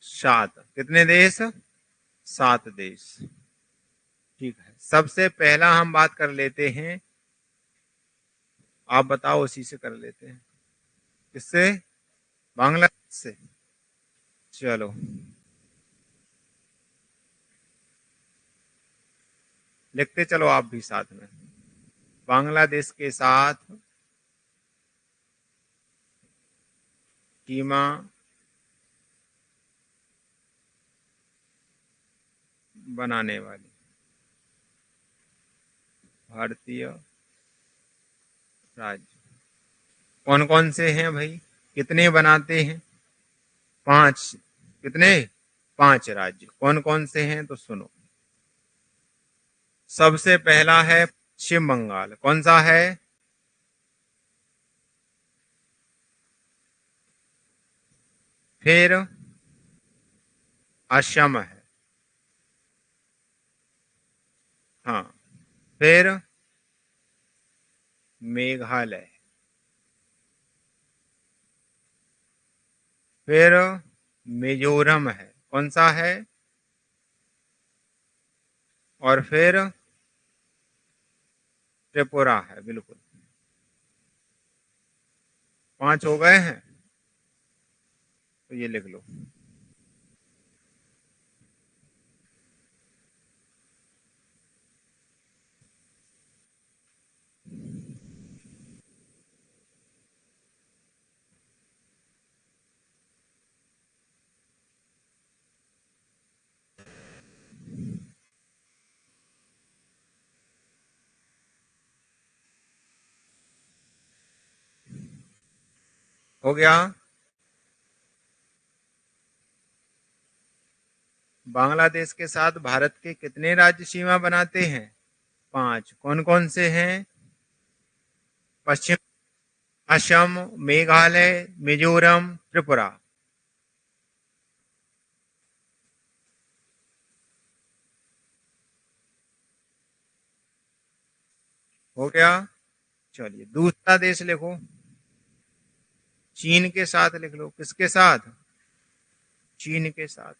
7। कितने देश, 7 देश, ठीक है। सबसे पहला हम बात कर लेते हैं, आप बताओ, उसी से कर लेते हैं, किससे, बांग्लादेश से। चलो लिखते चलो आप भी साथ में, बांग्लादेश के साथ सीमा बनाने वाली भारतीय राज्य कौन कौन से हैं भाई, कितने बनाते हैं, 5। कितने, 5 राज्य। कौन कौन से हैं तो सुनो, सबसे पहला है पश्चिम बंगाल, कौन सा है, फिर असम है, हाँ, फिर मेघालय, फिर मिजोरम है, कौन सा है, और फिर त्रिपुरा है, बिल्कुल। 5 हो गए हैं, तो ये लिख लो। हो गया। बांग्लादेश के साथ भारत के कितने राज्य सीमा बनाते हैं? 5। कौन कौन से हैं? पश्चिम, असम, मेघालय, मिजोरम, त्रिपुरा। हो गया। चलिए दूसरा देश लिखो। चीन के साथ लिख लो। किसके साथ? चीन के साथ।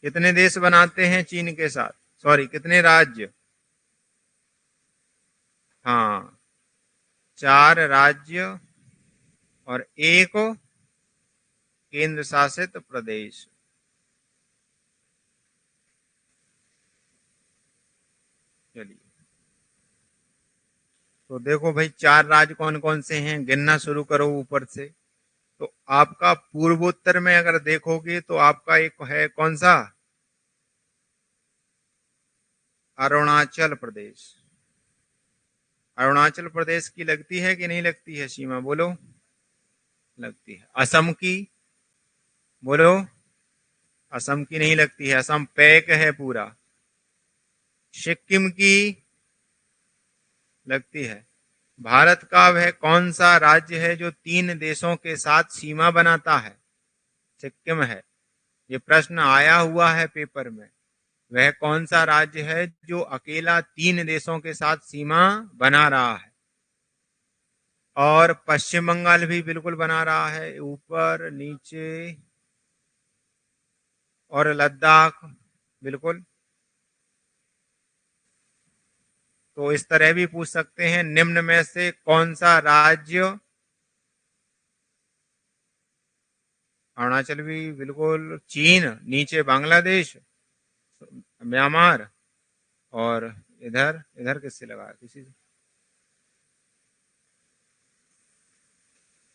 कितने देश बनाते हैं चीन के साथ? सॉरी, कितने राज्य? हाँ, 4 राज्य और 1 केंद्र शासित प्रदेश। चलिए, तो देखो भाई 4 राज्य कौन कौन से हैं, गिनना शुरू करो ऊपर से। तो आपका पूर्वोत्तर में अगर देखोगे तो आपका एक है कौन सा? अरुणाचल प्रदेश। अरुणाचल प्रदेश की लगती है कि नहीं लगती है सीमा, बोलो? लगती है। असम की? बोलो? असम की नहीं लगती है, असम पैक है पूरा। सिक्किम की? लगती है। भारत का वह कौन सा राज्य है जो 3 देशों के साथ सीमा बनाता है? सिक्किम है। ये प्रश्न आया हुआ है पेपर में। वह कौन सा राज्य है जो अकेला 3 देशों के साथ सीमा बना रहा है? और पश्चिम बंगाल भी बिल्कुल बना रहा है, ऊपर नीचे, और लद्दाख, बिल्कुल। तो इस तरह भी पूछ सकते हैं, निम्न में से कौन सा राज्य? अरुणाचल भी बिल्कुल, चीन, नीचे बांग्लादेश, म्यांमार, और इधर इधर किससे लगा, किसी से?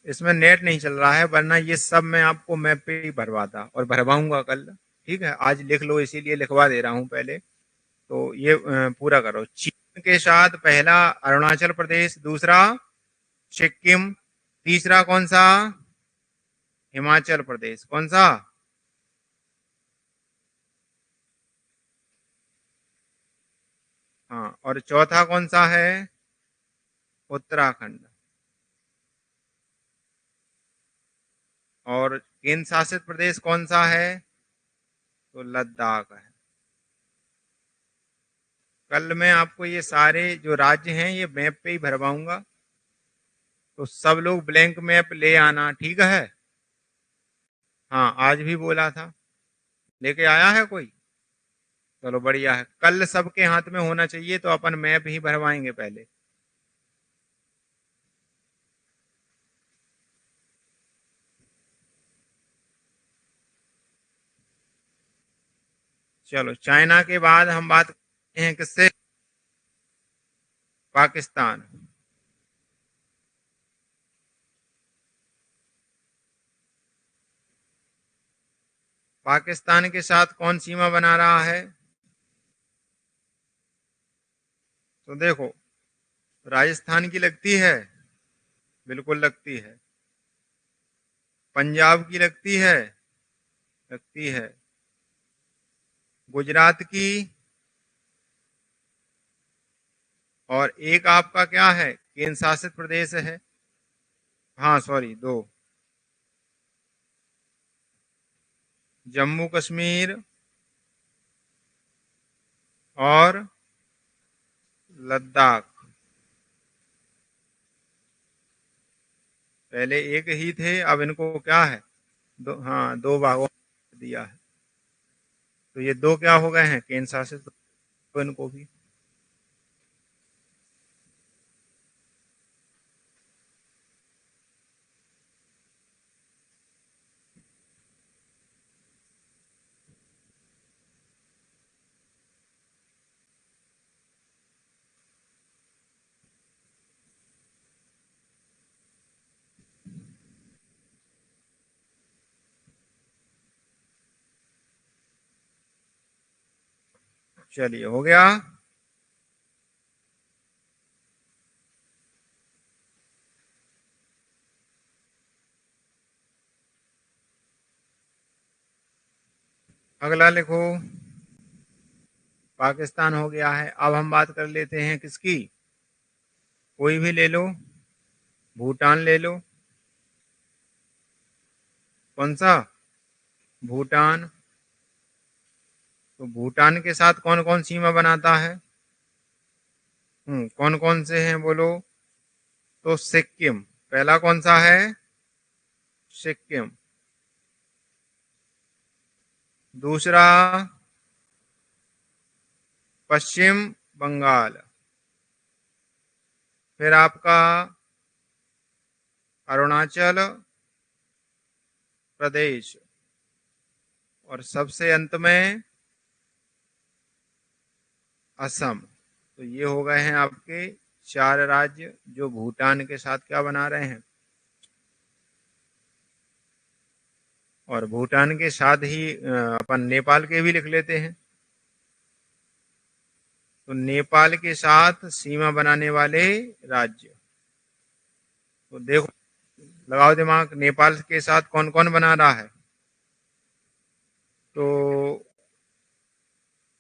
इसमें नेट नहीं चल रहा है, वरना ये सब मैं आपको मैप पे ही भरवाता और भरवाऊंगा कल। ठीक है, आज लिख लो, इसीलिए लिखवा दे रहा हूँ पहले। तो ये पूरा करो। चीन के साथ पहला अरुणाचल प्रदेश, दूसरा सिक्किम, तीसरा कौन सा? हिमाचल प्रदेश। कौन सा? हाँ, और चौथा कौन सा है? उत्तराखंड। और केंद्र शासित प्रदेश कौन सा है? तो लद्दाख है। कल मैं आपको ये सारे जो राज्य हैं ये मैप पे ही भरवाऊंगा, तो सब लोग ब्लैंक मैप ले आना, ठीक है? हाँ, आज भी बोला था। लेके आया है कोई? चलो बढ़िया है, कल सबके हाथ में होना चाहिए, तो अपन मैप ही भरवाएंगे पहले। चलो, चाइना के बाद हम बात करते हैं किससे? पाकिस्तान। पाकिस्तान के साथ कौन सीमा बना रहा है? तो देखो, राजस्थान की लगती है, बिल्कुल लगती है। पंजाब की लगती है, लगती है। गुजरात की, और एक आपका क्या है, केंद्र शासित प्रदेश है। हाँ सॉरी, 2। जम्मू कश्मीर और लद्दाख। पहले एक ही थे, अब इनको क्या है, हाँ, 2 भागों में दिया है। तो ये 2 क्या हो गए हैं, केंद्र शासित प्रदेश, तो इनको भी। चलिए हो गया। अगला लिखो, पाकिस्तान हो गया है। अब हम बात कर लेते हैं किसकी, कोई भी ले लो, भूटान ले लो। कौन सा, भूटान। तो भूटान के साथ कौन कौन सीमा बनाता है, कौन कौन से हैं बोलो। तो सिक्किम, पहला कौन सा है, सिक्किम। दूसरा पश्चिम बंगाल। फिर आपका अरुणाचल प्रदेश, और सबसे अंत में असम। तो ये हो गए हैं आपके 4 राज्य जो भूटान के साथ क्या बना रहे हैं। और भूटान के साथ ही अपन नेपाल के भी लिख लेते हैं। तो नेपाल के साथ सीमा बनाने वाले राज्य, तो देखो, लगाओ दिमाग, नेपाल के साथ कौन कौन बना रहा है। तो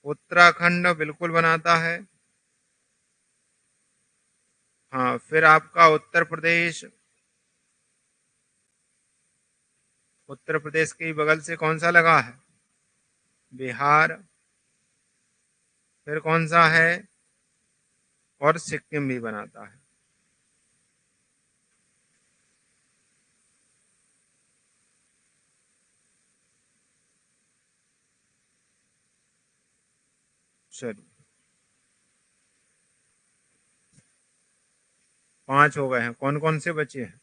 उत्तराखंड बिल्कुल बनाता है। हाँ, फिर आपका उत्तर प्रदेश, उत्तर प्रदेश के बगल से कौन सा लगा है, बिहार। फिर कौन सा है, और सिक्किम भी बनाता है। चलिए 5 हो गए हैं। कौन कौन से बचे हैं,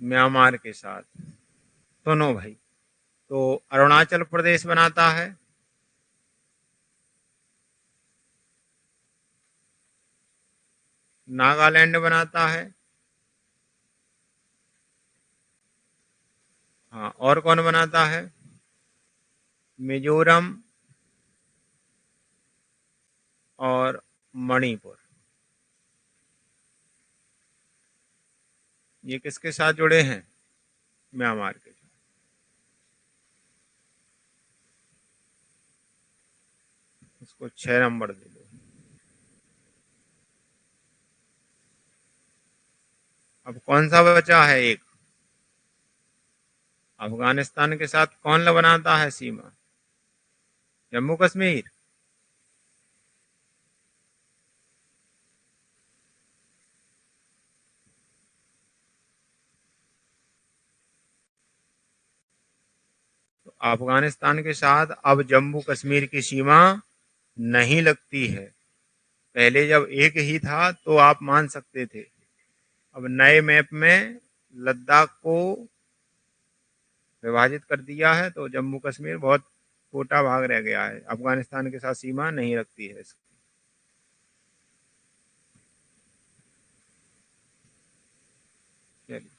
म्यांमार के साथ। सुनो भाई, तो अरुणाचल प्रदेश बनाता है, नागालैंड बनाता है। हाँ, और कौन बनाता है, मिजोरम और मणिपुर। ये किसके साथ जुड़े हैं, म्यांमार के साथ। इसको 6 नंबर दे दो। अब कौन सा बचा है एक, अफगानिस्तान के साथ कौन बनाता है सीमा, जम्मू कश्मीर। तो अफगानिस्तान के साथ अब जम्मू कश्मीर की सीमा नहीं लगती है। पहले जब एक ही था तो आप मान सकते थे, अब नए मैप में लद्दाख को विभाजित कर दिया है, तो जम्मू कश्मीर बहुत छोटा भाग रह गया है, अफगानिस्तान के साथ सीमा नहीं रखती है इसकी। चलिए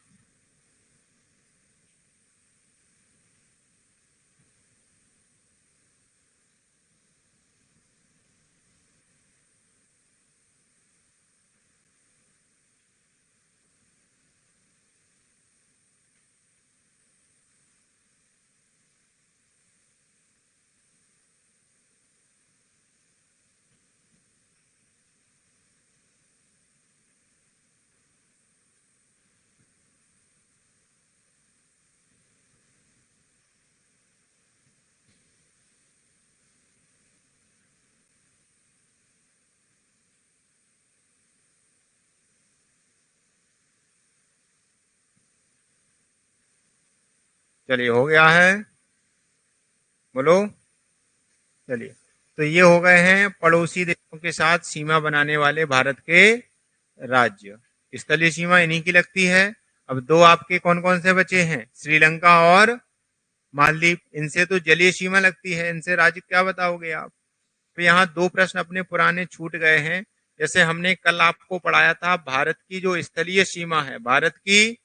चलिए हो गया है, बोलो। चलिए, तो ये हो गए हैं पड़ोसी देशों के साथ सीमा बनाने वाले भारत के राज्य। स्थलीय सीमा इन्हीं की लगती है। अब दो आपके कौन कौन से बचे हैं, श्रीलंका और मालदीव। इनसे तो जलीय सीमा लगती है, इनसे राज्य क्या बताओगे आप। तो यहाँ 2 प्रश्न अपने पुराने छूट गए हैं, जैसे हमने कल आपको पढ़ाया था भारत की जो स्थलीय सीमा है, भारत की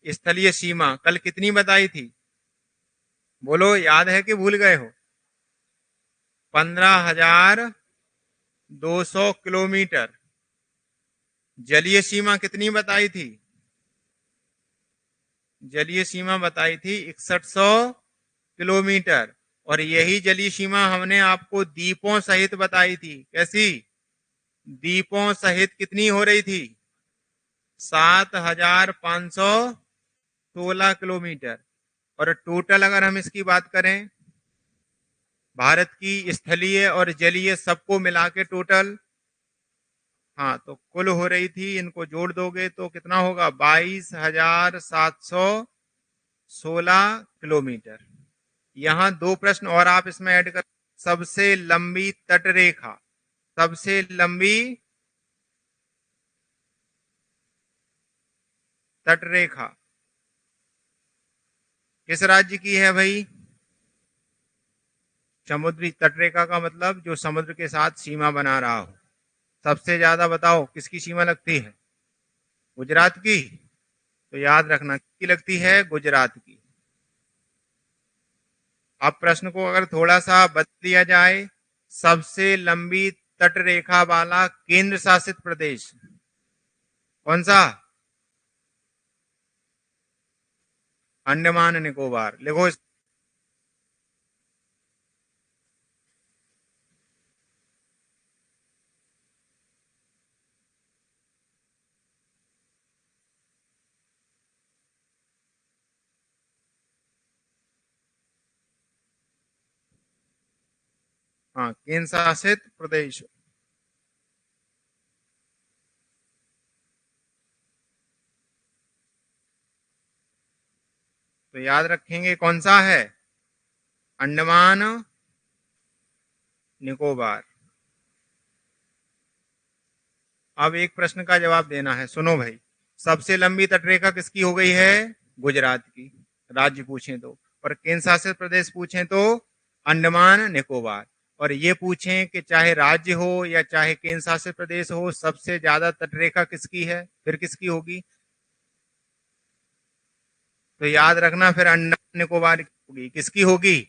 स्थलीय सीमा कल कितनी बताई थी? बोलो, याद है कि भूल गए हो? 15,200 किलोमीटर। जलीय सीमा कितनी बताई थी? जलीय सीमा बताई थी 6100 किलोमीटर। और यही जलीय सीमा हमने आपको द्वीपों सहित बताई थी। कैसी? द्वीपों सहित कितनी हो रही थी? 7,516 किलोमीटर। और टोटल अगर हम इसकी बात करें, भारत की स्थलीय और जलीय सबको मिला के टोटल, हाँ, तो कुल हो रही थी, इनको जोड़ दोगे तो कितना होगा? 22,716 किलोमीटर। यहाँ दो प्रश्न और आप इसमें ऐड कर, सबसे लंबी तटरेखा, सबसे लंबी तटरेखा किस राज्य की है भाई? समुद्री तटरेखा का मतलब जो समुद्र के साथ सीमा बना रहा हो। सबसे ज्यादा बताओ किसकी सीमा लगती है? गुजरात की। तो याद रखना किसकी लगती है? गुजरात की। अब प्रश्न को अगर थोड़ा सा बदल दिया जाए, सबसे लंबी तटरेखा वाला केंद्र शासित प्रदेश कौन सा? अंडमान निकोबार। लिखो। हाँ, केंद्र शासित प्रदेश। तो याद रखेंगे कौन सा है? अंडमान निकोबार। अब एक प्रश्न का जवाब देना है, सुनो भाई। सबसे लंबी तटरेखा किसकी हो गई है? गुजरात की। राज्य पूछें तो। और केंद्र शासित प्रदेश पूछें तो अंडमान निकोबार। और ये पूछें कि चाहे राज्य हो या चाहे केंद्र शासित प्रदेश हो, सबसे ज्यादा तटरेखा किसकी है, फिर किसकी होगी? तो याद रखना, फिर अंडमान निकोबार की होगी। किसकी होगी?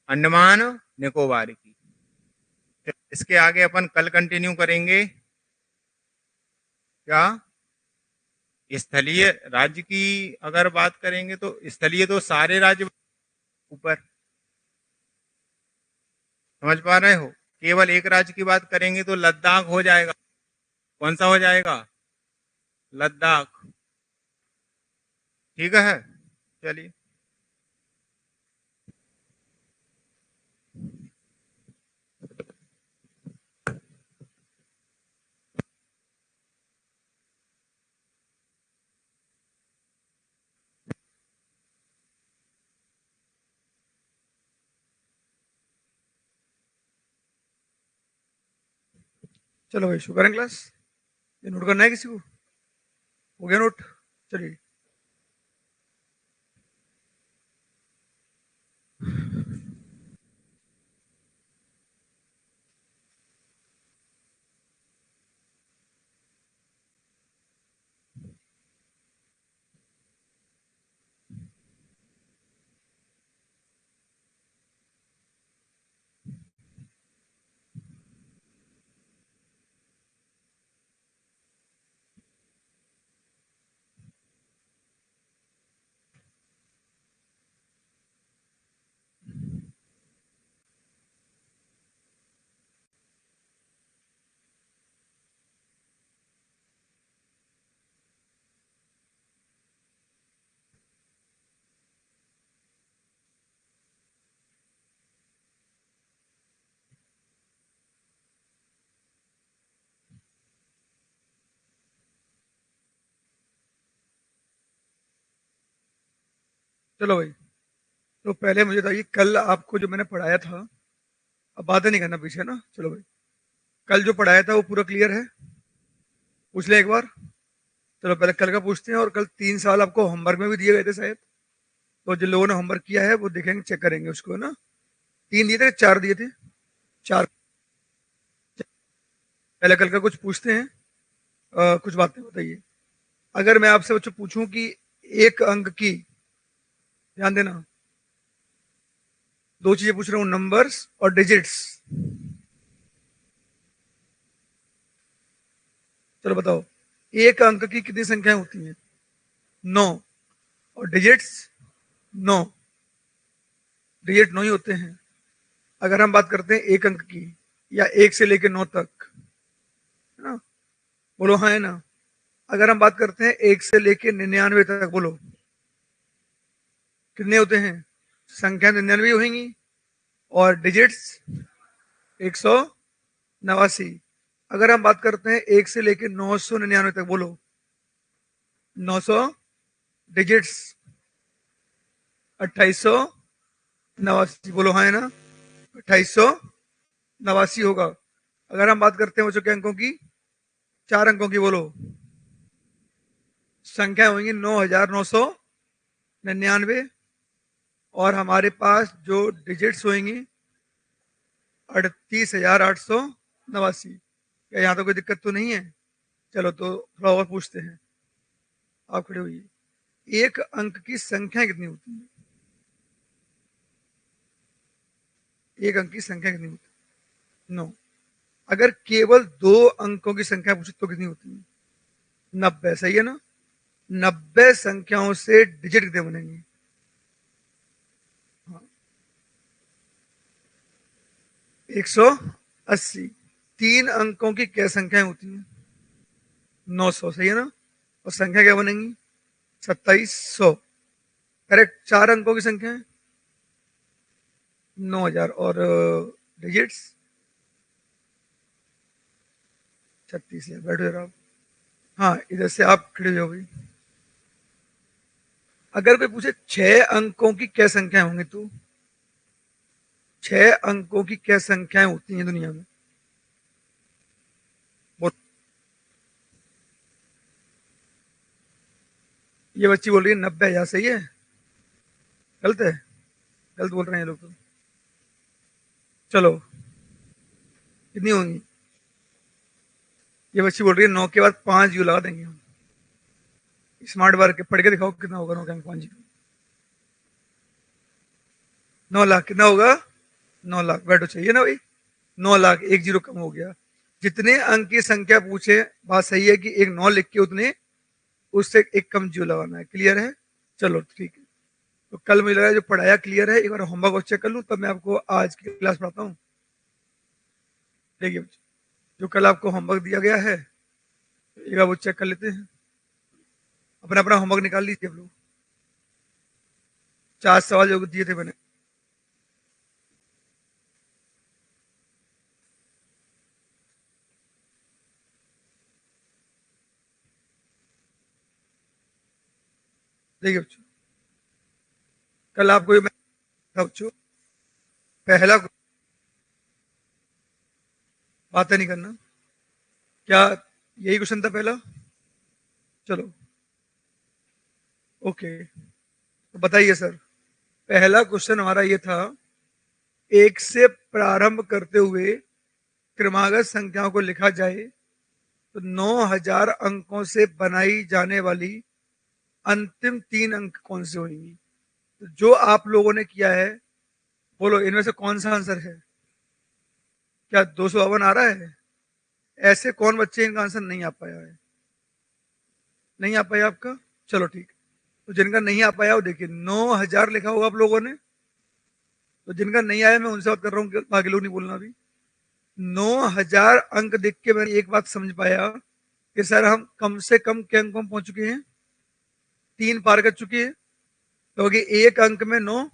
अंडमान निकोबार की। तो इसके आगे अपन कल कंटिन्यू करेंगे। क्या? स्थलीय राज्य की अगर बात करेंगे तो स्थलीय तो सारे राज्य ऊपर, समझ पा रहे हो? केवल एक राज्य की बात करेंगे तो लद्दाख हो जाएगा। कौन सा हो जाएगा? लद्दाख। ठीक है, चलिए। चलो भाई, शुरू करें क्लास। ये नोट करना है किसी को? हो गया नोट? चलिए। चलो भाई, तो पहले मुझे बताइए, कल आपको जो मैंने पढ़ाया था, अब बातें नहीं करना पीछे ना। चलो भाई, कल जो पढ़ाया था वो पूरा क्लियर है? पूछ ले एक बार। चलो पहले कल का पूछते हैं। और कल 3 सवाल आपको होमवर्क में भी दिए गए थे शायद, तो जिन लोगों ने होमवर्क किया है वो देखेंगे, चेक करेंगे उसको ना। 3 दिए थे, 4 दिए थे? 4। पहले कल का कुछ पूछते हैं, कुछ बातें बताइए। अगर मैं आपसे बच्चों पूछूं कि एक अंक की, ध्यान देना, दो चीजें पूछ रहा हूं, नंबर्स और डिजिट्स। चलो बताओ, एक अंक की कितनी संख्याएं होती हैं? 9। और डिजिट्स 9, डिजिट 9 ही होते हैं। अगर हम बात करते हैं एक अंक की, या 1 से लेकर 9 तक, है ना, बोलो हाँ है ना। अगर हम बात करते हैं 1 से लेकर 99 तक, बोलो कितने होते हैं? संख्या 99 होंगी, और डिजिट्स 189। अगर हम बात करते हैं 1 से लेकर 999 तक, बोलो 900, डिजिट्स 2889, बोलो हाँ है ना, 2889 होगा। अगर हम बात करते हैं बच्चों के अंकों की, 4 अंकों की, बोलो संख्या होंगी 9999, और हमारे पास जो डिजिट्स होंगी 38,889। क्या यहाँ तो कोई दिक्कत तो नहीं है? चलो तो थोड़ा और पूछते हैं, आप खड़े होइए। एक अंक की संख्या कितनी होती है? एक अंक की संख्या कितनी होती है? 9। अगर केवल 2 अंकों की संख्या पूछे तो कितनी होती है? 90। सही है ना? 90 संख्याओं से डिजिट कितने बनेंगे? हाँ, 180। 3 अंकों की क्या संख्याएं होती हैं? 900। सही है ना? और संख्या क्या बनेंगी? 2700। करेक्ट। 4 अंकों की संख्या है 9000, और डिजिट्स 36,000। बैठो जरा आप। हाँ, इधर से आप खड़े हो जाओ भाई। अगर कोई पूछे 6 अंकों की क्या संख्याएं होंगी, तो 6 अंकों की क्या संख्याएं होती हैं दुनिया में? वो, ये बच्ची बोल रही है 90,000। सही है? गलत है? गलत बोल रहे हैं ये लोग तो। चलो, कितनी होंगी? ये बच्ची बोल रही है 9 के बाद 5 जीरो लगा देंगे हम। स्मार्ट वर्क पढ़ के दिखाओ कितना होगा 9 के बाद 5 जीरो। 9 लाख कितना होगा? 9 लाख। बैठो, चाहिए ना भाई? 9 लाख, एक जीरो कम हो गया। जितने अंक की संख्या पूछे, बात सही है कि एक 9 लिख के उतने, उससे एक कम जीरो लगाना है। क्लियर है? चलो ठीक है। तो कल मुझे लगा जो पढ़ाया क्लियर है। एक बार होमवर्क चेक कर लूँ, तब मैं आपको आज की क्लास पढ़ाता हूँ। देखिए बच्चे, जो कल आपको होमवर्क दिया गया है, एक बार वो चेक कर लेते हैं। अपना अपना होमवर्क निकाल लीजिए आप लोग। 4 सवाल जो दिए थे मैंने। देखिए बच्चों, कल आपको ये बच्चों, पहला, बातें नहीं करना, क्या यही क्वेश्चन था पहला? चलो ओके, तो बताइए सर। पहला क्वेश्चन हमारा ये था, एक से प्रारंभ करते हुए क्रमागत संख्याओं को लिखा जाए तो 9000 अंकों से बनाई जाने वाली अंतिम 3 अंक कौन से होंगी? तो जो आप लोगों ने किया है, बोलो इनमें से कौन सा आंसर है? क्या 252 आ रहा है? ऐसे कौन बच्चे इनका आंसर नहीं आ पाया है? नहीं आ पाया आपका? चलो ठीक। तो जिनका नहीं आ पाया वो देखिए, 9000 लिखा होगा आप लोगों ने। तो जिनका नहीं आया, मैं उनसे बात कर रहा हूँ, बाकी लोग नहीं बोलना अभी। 9000 अंक देख के मैंने एक बात समझ पाया कि सर हम कम से कम के अंकों में पहुंच चुके हैं? 3 पार कर चुके हैं। क्योंकि एक अंक में 9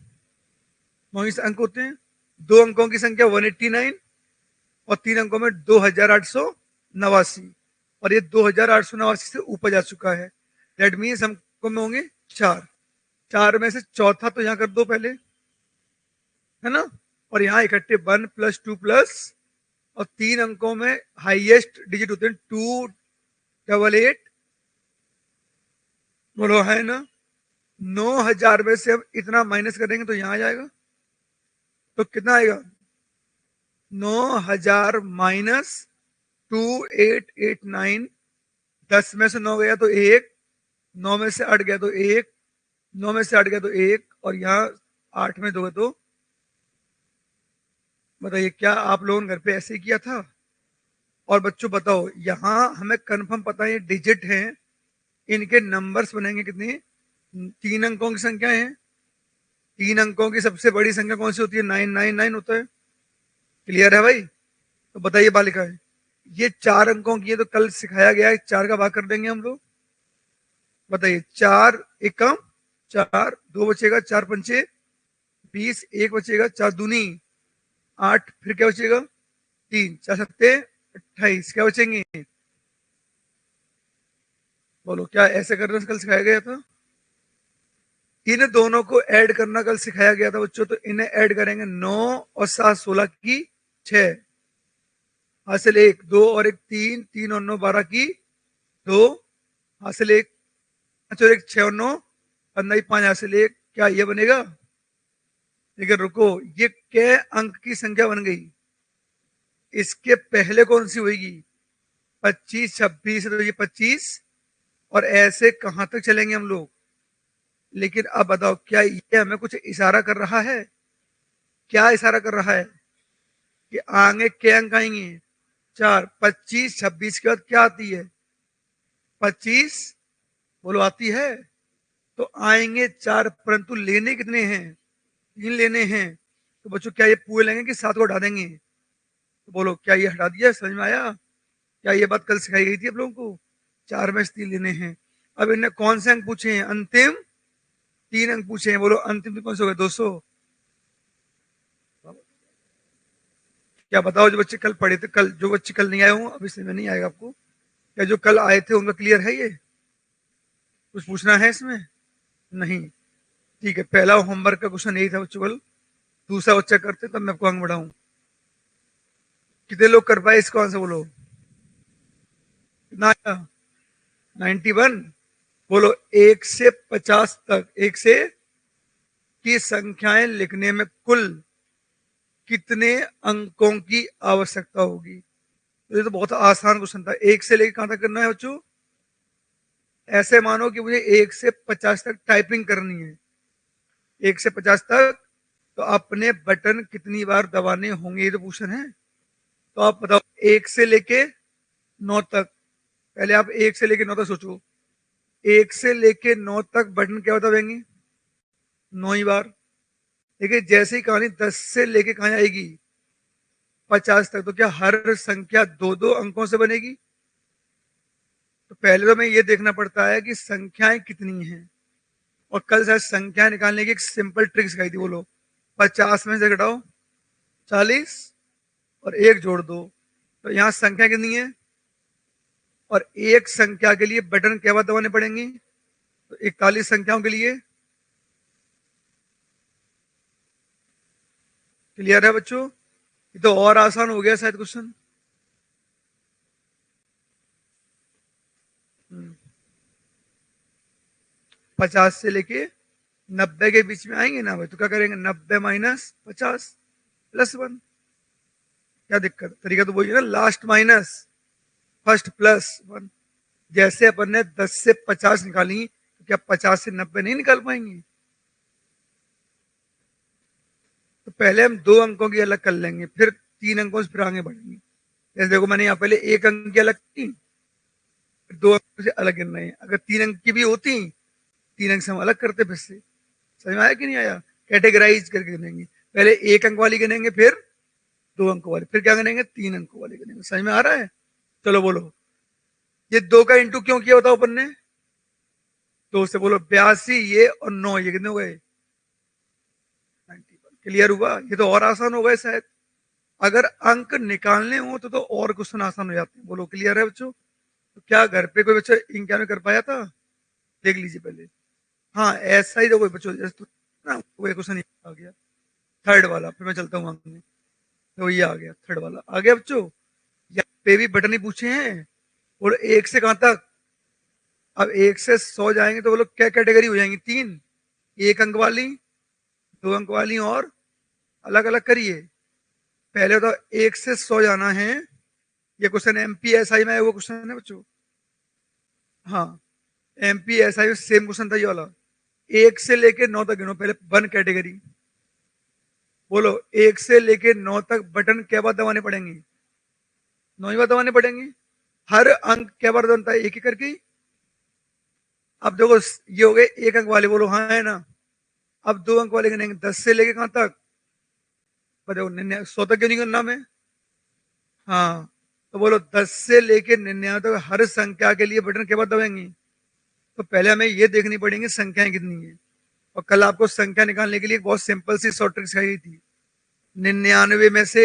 ही अंक होते हैं। 2 अंकों की संख्या 189, और 3 अंकों में 2889, और ये 2889 से ऊपर जा चुका है। दैट मीन्स हमको में होंगे 4। 4 में से चौथा तो यहाँ कर दो पहले, है ना, और यहाँ इकट्ठे 1 + 2 प्लस, और 3 अंकों में हाईएस्ट डिजिट होते हैं 288। बोलो है ना? 9000 में से हम इतना माइनस करेंगे तो यहाँ आ जाएगा। तो कितना आएगा? 9000 माइनस 2889, 10 में से 9 गया तो 1, 9 में से 8 गया तो 1, 9 में से 8 गया तो 1, और यहाँ 8 में 2 है तो बताइए क्या आप लोगों ने घर पे ऐसे ही किया था? और बच्चों बताओ, यहाँ हमें कंफर्म पता है ये डिजिट हैं, इनके नंबर्स बनेंगे कितने? 3 अंकों की संख्या है। 3 अंकों की सबसे बड़ी संख्या कौन सी होती है? 999 होता है। क्लियर है भाई? तो बताइए बालिकाएं, ये 4 अंकों की है तो कल सिखाया गया है 4 का भाग कर देंगे हम लोग। बताइए 4 एकम 4, 2 बचेगा, 4 पंचे 20, 1 बचेगा, 4 दूनी 8, फिर क्या बचेगा? 3, 4 सत्ते 28, क्या बचेंगे? बोलो, क्या ऐसे करना कल सिखाया गया था? इन दोनों को ऐड करना कल सिखाया गया था बच्चों, तो इन्हें ऐड करेंगे 9 और 7 16 की 6, हासिल 1, 2 और 1 3, 3 और 9 12 की 2, हासिल 1, 5 और 1 6 और 9 15 5 हासिल 1, क्या ये बनेगा? लेकिन रुको, ये क्या अंक की संख्या बन गई? इसके पहले कौन सी होगी? 25 26, तो ये 25, और ऐसे कहां तक चलेंगे हम लोग? लेकिन अब बताओ, क्या ये हमें कुछ इशारा कर रहा है? क्या इशारा कर रहा है कि आगे क्या अंक आएंगे? 4, 25 26 के बाद क्या आती है? 25, बोलो आती है। तो आएंगे 4, परंतु लेने कितने हैं? 3 लेने हैं। तो बच्चों क्या ये पूरे लेंगे कि 7 को हटा देंगे? तो बोलो, क्या ये हटा दिया? समझ में आया? क्या ये बात कल सिखाई गई थी आप लोगों को? 4 में से 3 लेने हैं। अब इन्हें कौन से अंक पूछे हैं? अंतिम 3 अंक पूछे हैं। बोलो अंतिम तो कौन से हो गए? 200। क्या बताओ, जो बच्चे कल पढ़े थे, कल जो बच्चे कल नहीं आए हों, अभी समझ में नहीं आएगा आपको? क्या जो कल आए थे उनका क्लियर है? ये कुछ पूछना है इसमें? नहीं? ठीक है, पहला होमवर्क का क्वेश्चन यही था बच्चों कल। दूसरा बच्चा करते तब मैं आपको अंक बढ़ाऊं। कितने लोग कर पाए इसको आंसर? बोलो कितना आया? 91। बोलो 1 से 50 तक, 1 से की संख्याएं लिखने में कुल कितने अंकों की आवश्यकता होगी? तो ये तो बहुत आसान क्वेश्चन था। 1 से लेकर कहां तक करना है बच्चों? ऐसे मानो कि मुझे 1 से 50 तक टाइपिंग करनी है। 1 से 50 तक तो अपने बटन कितनी बार दबाने होंगे, ये तो क्वेश्चन है। तो आप बताओ 1 से लेके 9 तक, पहले आप 1 से लेके 9 तक सोचो। 1 से लेके 9 तक बटन क्या दबाएंगे? 9 ही बार। देखिए जैसे ही कहानी 10 से लेके कहां आएगी? 50 तक, तो क्या हर संख्या 2-2 अंकों से बनेगी? तो पहले तो हमें ये देखना पड़ता है कि संख्याएं कितनी हैं। और कल शायद संख्या निकालने की एक सिंपल ट्रिक सिखाई थी। बोलो 50 में से घटाओ 40 और 1 जोड़ दो, तो यहां संख्या कितनी है? और एक संख्या के लिए बटन क्या बात दबाने पड़ेंगे? तो 41 संख्याओं के लिए। क्लियर है बच्चों? ये तो और आसान हो गया शायद क्वेश्चन। 50 से लेके 90 के बीच में आएंगे ना भाई, तो क्या करेंगे? 90 माइनस 50 प्लस 1। क्या दिक्कत? तरीका तो वही है ना, लास्ट माइनस फर्स्ट प्लस 1। जैसे अपन ने 10 से 50 निकाली, तो क्या 50 से 90 नहीं निकाल पाएंगे? तो पहले हम 2 अंकों की अलग कर लेंगे, फिर 3 अंकों से फिर आगे बढ़ेंगे। जैसे देखो, मैंने यहाँ पहले 1 अंक की अलग की, फिर 2 अंक से अलग गिन रहे हैं। अगर 3 अंक की भी होती, 3 अंक से हम अलग करते फिर से। समझ में आया कि नहीं आया? कैटेगराइज करके गिनेंगे। पहले 1 अंक वाली गिनेंगे, फिर 2 अंक वाली, फिर क्या गिनेंगे? 3 अंक वाली गिनेंगे। समझ में आ रहा है? चलो बोलो, ये 2 का इंटू क्यों किया बताओ अपन ने? 2 से बोलो 82, ये और 9, ये कितने हो गए? 91। क्लियर हुआ? ये तो और आसान हो गए शायद। अगर अंक निकालने हो तो और क्वेश्चन आसान हो जाते हैं। बोलो क्लियर है बच्चों? तो क्या घर पे कोई बच्चा इंक में कर पाया था? देख लीजिए पहले। हाँ ऐसा ही तो कोई बच्चों जैसे ना, कोई क्वेश्चन आ गया थर्ड वाला, फिर मैं चलता हूँ आगे। तो ये आ गया थर्ड वाला, आ गया बच्चों। यहाँ पे भी बटन ही पूछे हैं। और 1 से कहां तक? अब 1 से 100 जाएंगे तो बोलो क्या कैटेगरी हो जाएंगी? 3, 1 अंक वाली, 2 अंक वाली, और अलग अलग करिए। पहले तो 1 से 100 जाना है, ये क्वेश्चन एमपीएसआई में है, वो क्वेश्चन है बच्चों। हाँ, एमपीएसआई में सेम क्वेश्चन था ये वाला। 1 से लेके 9 तक गिनो पहले, 1 कैटेगरी। बोलो 1 से लेके 9 तक बटन क्या बार दबाने पड़ेंगे? 9 ही बार दबाने पड़ेंगे। हर अंक क्या बार बनता है? एक ही करके ही। अब देखो ये हो गए 1 अंक वाले, बोलो हाँ है ना। अब 2 अंक वाले गिनेंगे, 10 से लेके कहां तक? देखो 100 तक क्यों नहीं करना मैं? हाँ, तो बोलो 10 से लेके 99 तक हर संख्या के लिए बटन क्या बार दबाएंगे? तो पहले हमें ये देखनी पड़ेगी संख्याएं कितनी है। और कल आपको संख्या निकालने के लिए एक बहुत सिंपल सी शॉर्ट ट्रिक सिखाई थी। 99 में से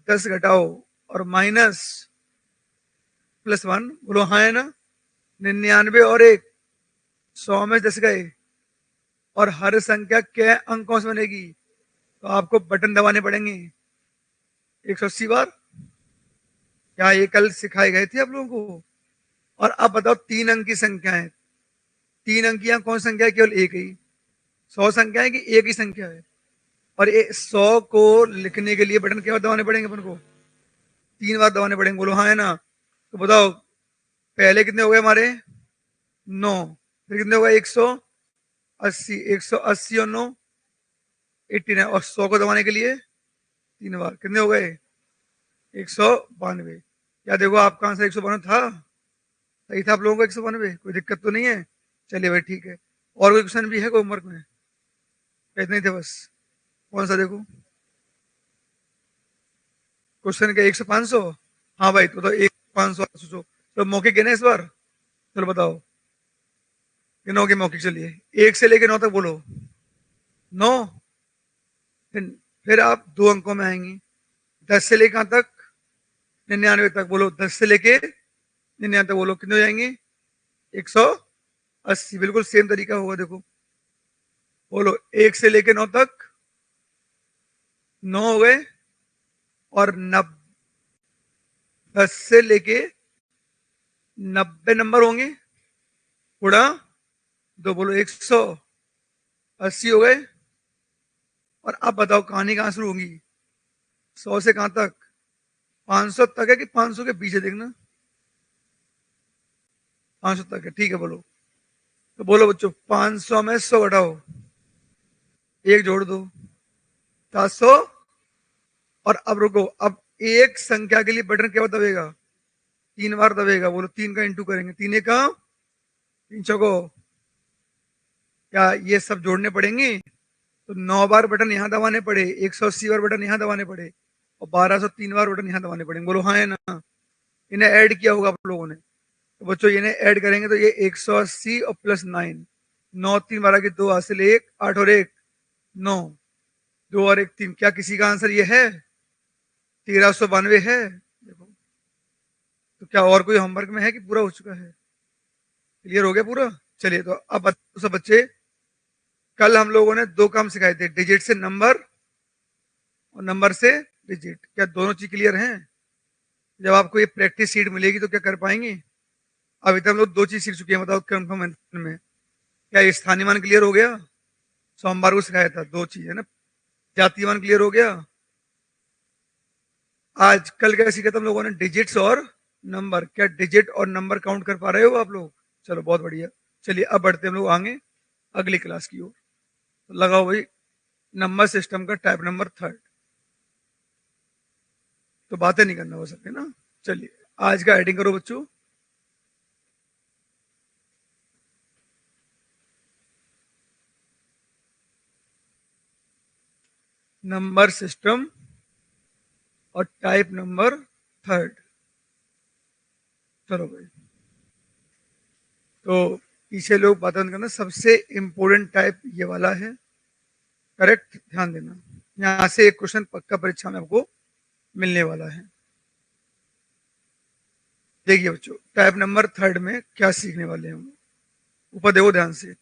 10 घटाओ और माइनस +1, बोलो हाँ है ना। 99 और 1, 100 में 10 गए। और हर संख्या के अंकों से बनेगी, तो आपको बटन दबाने पड़ेंगे 180 बार। क्या ये कल सिखाए गए थे आप लोगों को? और अब बताओ 3 अंक की संख्या है, 3 अंकियां कौन संख्या है? केवल एक ही। 100 संख्या है कि एक ही संख्या है? और 100 को लिखने के लिए बटन क्या दबाने पड़ेंगे अपन को? 3 बार दबाने पड़ेंगे, बोलो हाँ है ना। तो बताओ पहले कितने हो गए हमारे? 9। फिर कितने हो गए? 180। 180 और 9 89। और 100 को दबाने के लिए 3 बार, कितने हो गए? 192। क्या देखो आपका आंसर 192 था? सही था आप लोगों को 192? कोई दिक्कत तो नहीं है? चलिए भाई ठीक है। और कोई क्वेश्चन भी है कोई होमवर्क में? इतने ही थे बस? कौन सा देखो क्वेश्चन के 100 500? हाँ भाई, तो 1 500 सोचो। तो मौके गिने इस बार? चलो बताओ गिनोगे मौके? चलिए 1 से लेके 9 तक बोलो। 9। फिर आप 2 अंकों में आएंगी। 10 से लेके कहां तक? 99 तक। बोलो 10 से लेके 99 तक, बोलो कितने हो जाएंगे? 180। बिल्कुल सेम तरीका होगा देखो। बोलो 1 से लेके 9 तक, 9 हो गए। और 10 से लेके 90 नंबर होंगे, गुणा 2, बोलो 180 हो गए। और अब बताओ कहानी कहां शुरू होगी? 100 से कहां तक? 500 तक है कि 500 के पीछे? देखना 500 तक है, ठीक है। बोलो तो बोलो बच्चों 500 में 100 घटाओ, 1 जोड़ दो, 700। और अब रुको, अब एक संख्या के लिए बटन क्या दबेगा? 3 बार दबेगा। बोलो 3 का इंटू करेंगे, 3 का 3 चौको। क्या ये सब जोड़ने पड़ेंगे? तो 9 बार बटन यहां दबाने पड़े, 180 बार बटन यहां दबाने पड़े, और 1203 बार बटन यहां दबाने पड़ेंगे। बोलो हाँ है ना। इन्हें ऐड किया होगा आप लोगों ने। तो बच्चों इन्हें ऐड करेंगे तो ये 180 और +9, 9 3 12 की 2 हासिल 1, 8 और 1 9, 2 और 1 3। क्या किसी का आंसर ये है? 1392 है। देखो तो क्या और कोई होमवर्क में है कि पूरा हो चुका है? क्लियर हो गया पूरा? चलिए तो अब सब बच्चे, कल हम लोगों ने 2 काम सिखाए थे, डिजिट से नंबर और नंबर से डिजिट। क्या दोनों चीज क्लियर हैं? जब आपको ये प्रैक्टिस शीट मिलेगी तो क्या कर पाएंगे? अभी तक हम लोग 2 चीज सीख चुके हैं, बताओ कंफर्म में। क्या स्थानीय मान क्लियर हो गया? सोमवार को सिखाया था 2 चीज है ना। जातीय मान क्लियर हो गया। आज कल क्या सीखा था हम लोगों ने? डिजिट्स और नंबर। क्या डिजिट और नंबर काउंट कर पा रहे हो आप लोग? चलो बहुत बढ़िया। चलिए अब बढ़ते हम लोग आगे अगली क्लास की ओर। तो लगाओ भाई नंबर सिस्टम का टाइप नंबर 3। तो बातें नहीं करना हो सकती ना। चलिए आज का हेडिंग करो बच्चों। नंबर सिस्टम और टाइप नंबर 3। चलो भाई, तो पीछे लोग बात करना, सबसे इंपोर्टेंट टाइप ये वाला है। करेक्ट, ध्यान देना। यहां से एक क्वेश्चन पक्का परीक्षा में आपको मिलने वाला है। देखिए बच्चों टाइप नंबर 3 में क्या सीखने वाले हैं हम। ऊपर देखो ध्यान से।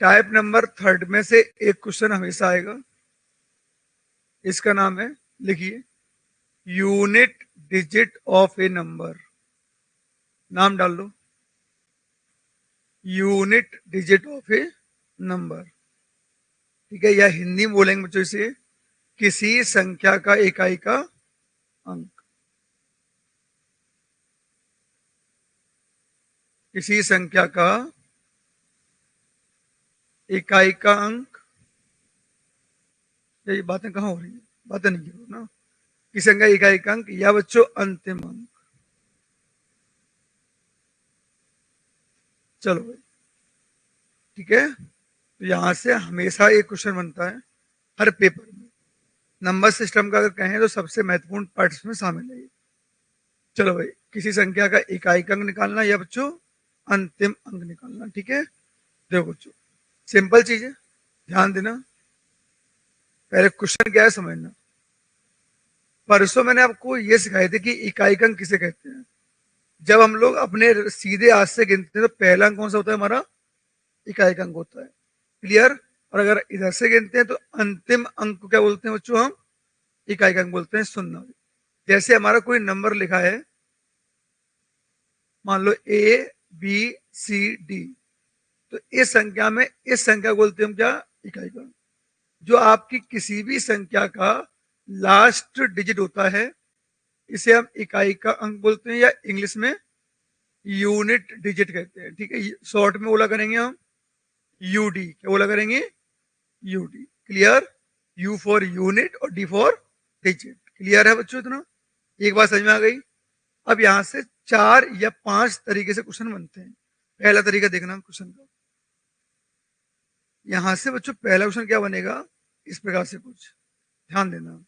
टाइप नंबर 3 में से एक क्वेश्चन हमेशा आएगा। इसका नाम है, लिखिए, unit digit of A number. नाम डाल दो, unit digit of A number. ठीक है, या हिंदी में बोलेंगे बच्चों इसे किसी संख्या का इकाई का अंक, किसी संख्या का इकाई का अंक, ये बातें कहाँ हो रही है, बातें नहीं करो ना। किसी संख्या इकाई का अंक या बच्चों अंतिम अंक। चलो भाई ठीक है, तो यहां से हमेशा एक क्वेश्चन बनता है हर पेपर में। नंबर सिस्टम का अगर कहें तो सबसे महत्वपूर्ण पार्ट इसमें शामिल है। चलो भाई, किसी संख्या का इकाई का अंक निकालना या बच्चों अंतिम अंक निकालना। ठीक है, देखो बच्चों सिंपल चीज है, ध्यान देना। पहले क्वेश्चन क्या है समझना। परसों मैंने आपको ये सिखाए थे कि इकाई का अंक किसे कहते हैं। जब हम लोग अपने सीधे हाथ से गिनते हैं तो पहला अंक कौन सा होता है हमारा, इकाई का अंक होता है। क्लियर। और अगर इधर से गिनते हैं तो अंतिम अंक को क्या बोलते हैं बच्चों, हम इकाई का अंक बोलते हैं। सुनना, जैसे हमारा कोई नंबर लिखा है, मान लो ABCD, तो इस संख्या में इस संख्या को बोलते हैं हम क्या, इकाई का अंक। जो आपकी किसी भी संख्या का लास्ट डिजिट होता है इसे हम इकाई का अंक बोलते हैं, या इंग्लिश में यूनिट डिजिट कहते हैं। ठीक है, शॉर्ट में बोला करेंगे हम यूडी। क्या बोला करेंगे, UD. Clear, U for unit और डी फॉर डिजिट। क्लियर है बच्चों इतना, एक बात समझ में आ गई। अब यहां से 4 या 5 तरीके से क्वेश्चन बनते हैं। पहला तरीका देखना क्वेश्चन का, यहां से बच्चों पहला क्वेश्चन क्या बनेगा, इस प्रकार से कुछ ध्यान देना।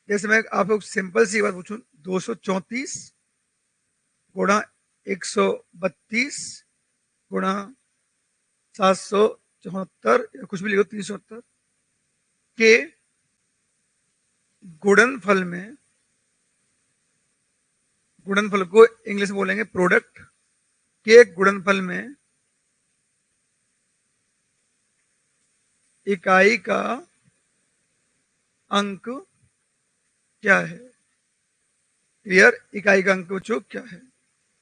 जैसे मैं आप लोग सिंपल सी बात पूछूं, 234 गुणा 132 गुणा 774 या कुछ भी लिखो 370 के गुणनफल में, गुणनफल को इंग्लिश में बोलेंगे प्रोडक्ट, के गुणनफल में इकाई का अंक क्या है। क्लियर, इकाई का अंक बच्चों क्या है,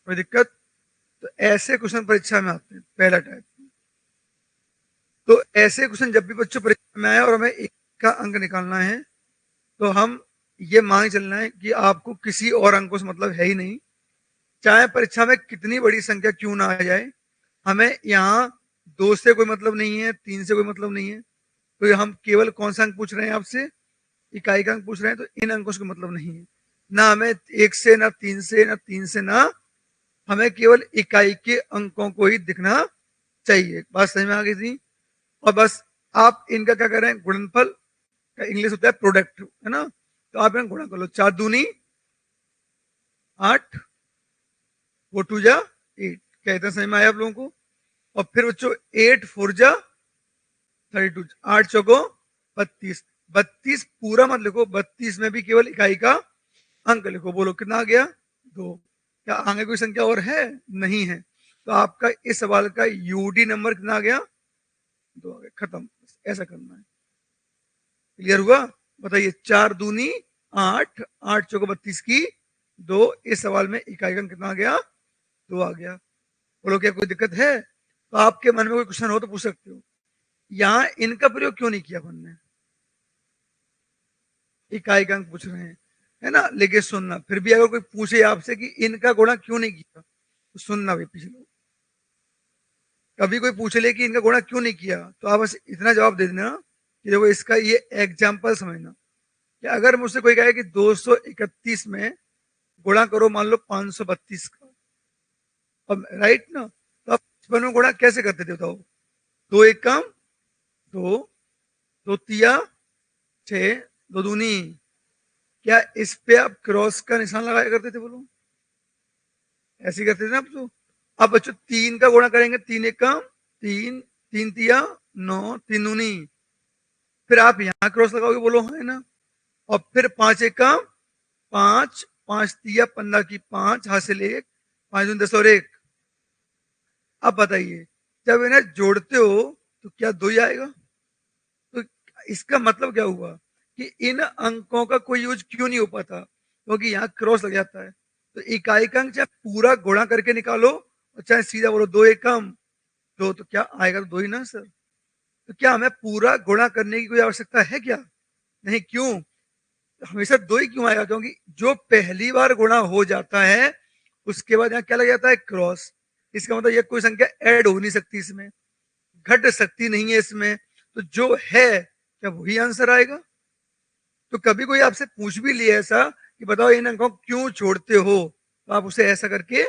कोई दिक्कत। तो ऐसे क्वेश्चन परीक्षा में आते हैं, पहला टाइप। तो ऐसे क्वेश्चन जब भी बच्चों परीक्षा में आए और हमें एक का अंक निकालना है तो हम ये मान चलना है कि आपको किसी और अंकों से मतलब है ही नहीं, चाहे परीक्षा में कितनी बड़ी संख्या क्यों ना आ जाए। हमें यहाँ 2 से कोई मतलब नहीं है, 3 से कोई मतलब नहीं है, तो हम केवल कौन सा अंक पूछ रहे हैं आपसे, इकाई का अंक पूछ रहे हैं। तो इन अंकों से मतलब नहीं है, ना हमें 1 से, ना 3 से, ना 3 से, ना, हमें केवल इकाई के अंकों को ही दिखना चाहिए। बात समझ में आ गई थी। और बस आप इनका क्या करें, गुणनफल का इंग्लिश होता है प्रोडक्ट, है ना। तो आप इन्हें गुणा कर लो, 4 दूनी 8, वो 2 जा 8। क्या इतना समझ में आया आप लोगों को। और फिर बच्चों 8 4 जा 32, 8 चौको 32। 32 पूरा मत लिखो, 32 में भी केवल इकाई का अंक लिखो। बोलो कितना आ गया, 2। क्या आगे कोई संख्या और है, नहीं है। तो आपका इस सवाल का यूडी नंबर कितना आ गया, 2 आ गया, खत्म। ऐसा करना है। क्लियर हुआ, बताइए। 4 दूनी 8, 8 चौको 32 की 2। इस सवाल में इकाई का अंक कितना आ गया, 2 आ गया। बोलो क्या कोई दिक्कत है। तो आपके मन में कोई क्वेश्चन हो तो पूछ सकते हो। यहां इनका प्रयोग क्यों नहीं किया अपन ने, इकाई का अंक पूछ रहे हैं, है ना। लेकिन सुनना, फिर भी अगर कोई पूछे आपसे कि इनका गुणा क्यों नहीं किया, तो सुनना भाई पिछले, कभी कोई पूछ ले कि इनका गुणा क्यों नहीं किया, तो आप बस इतना जवाब दे देना कि देखो इसका ये एग्जाम्पल समझना कि अगर मुझसे कोई कहे कि 231 में गुणा करो मान लो 532 का, अब राइट ना, तो आप बचपन में गुणा कैसे करते थे बताओ, 2 एक कम 2, 2 तिया 6, 2 दूनी, क्या इस पे आप क्रॉस का निशान लगाया करते थे, बोलो ऐसे करते थे ना आप। तो अब बच्चों 3 का गुणा करेंगे, 3 एक कम 3, 3 तिया 9, 3 दूनी, फिर आप यहां क्रॉस लगाओगे, बोलो है ना। और फिर 5 एक कम 5, 5 तिया 15 की 5, हासिल 1, 5 दूनी 10 और 1। अब बताइए जब इन्हें जोड़ते हो तो क्या 2 ही आएगा। तो इसका मतलब क्या हुआ कि इन अंकों का कोई यूज क्यों नहीं हो पाता, क्योंकि यहाँ क्रॉस लग जाता है। तो इकाई का अंक चाहे पूरा गुणा करके निकालो और चाहे सीधा बोलो 2 एक कम 2, तो क्या आएगा, तो 2 ही ना सर। तो क्या हमें पूरा गुणा करने की कोई आवश्यकता है क्या, नहीं, क्यों? हमेशा 2 ही क्यों आएगा? क्योंकि जो पहली बार गुणा हो जाता है, उसके बाद यहाँ क्या लग जाता है? क्रॉस। इसका मतलब ये कोई संख्या ऐड हो नहीं सकती इसमें, घट सकती नहीं है इसमें, तो जो है क्या वही आंसर आएगा? तो कभी कोई आपसे पूछ भी लिया ऐसा कि बताओ इन अंकों को क्यों छोड़ते हो, तो आप उसे ऐसा करके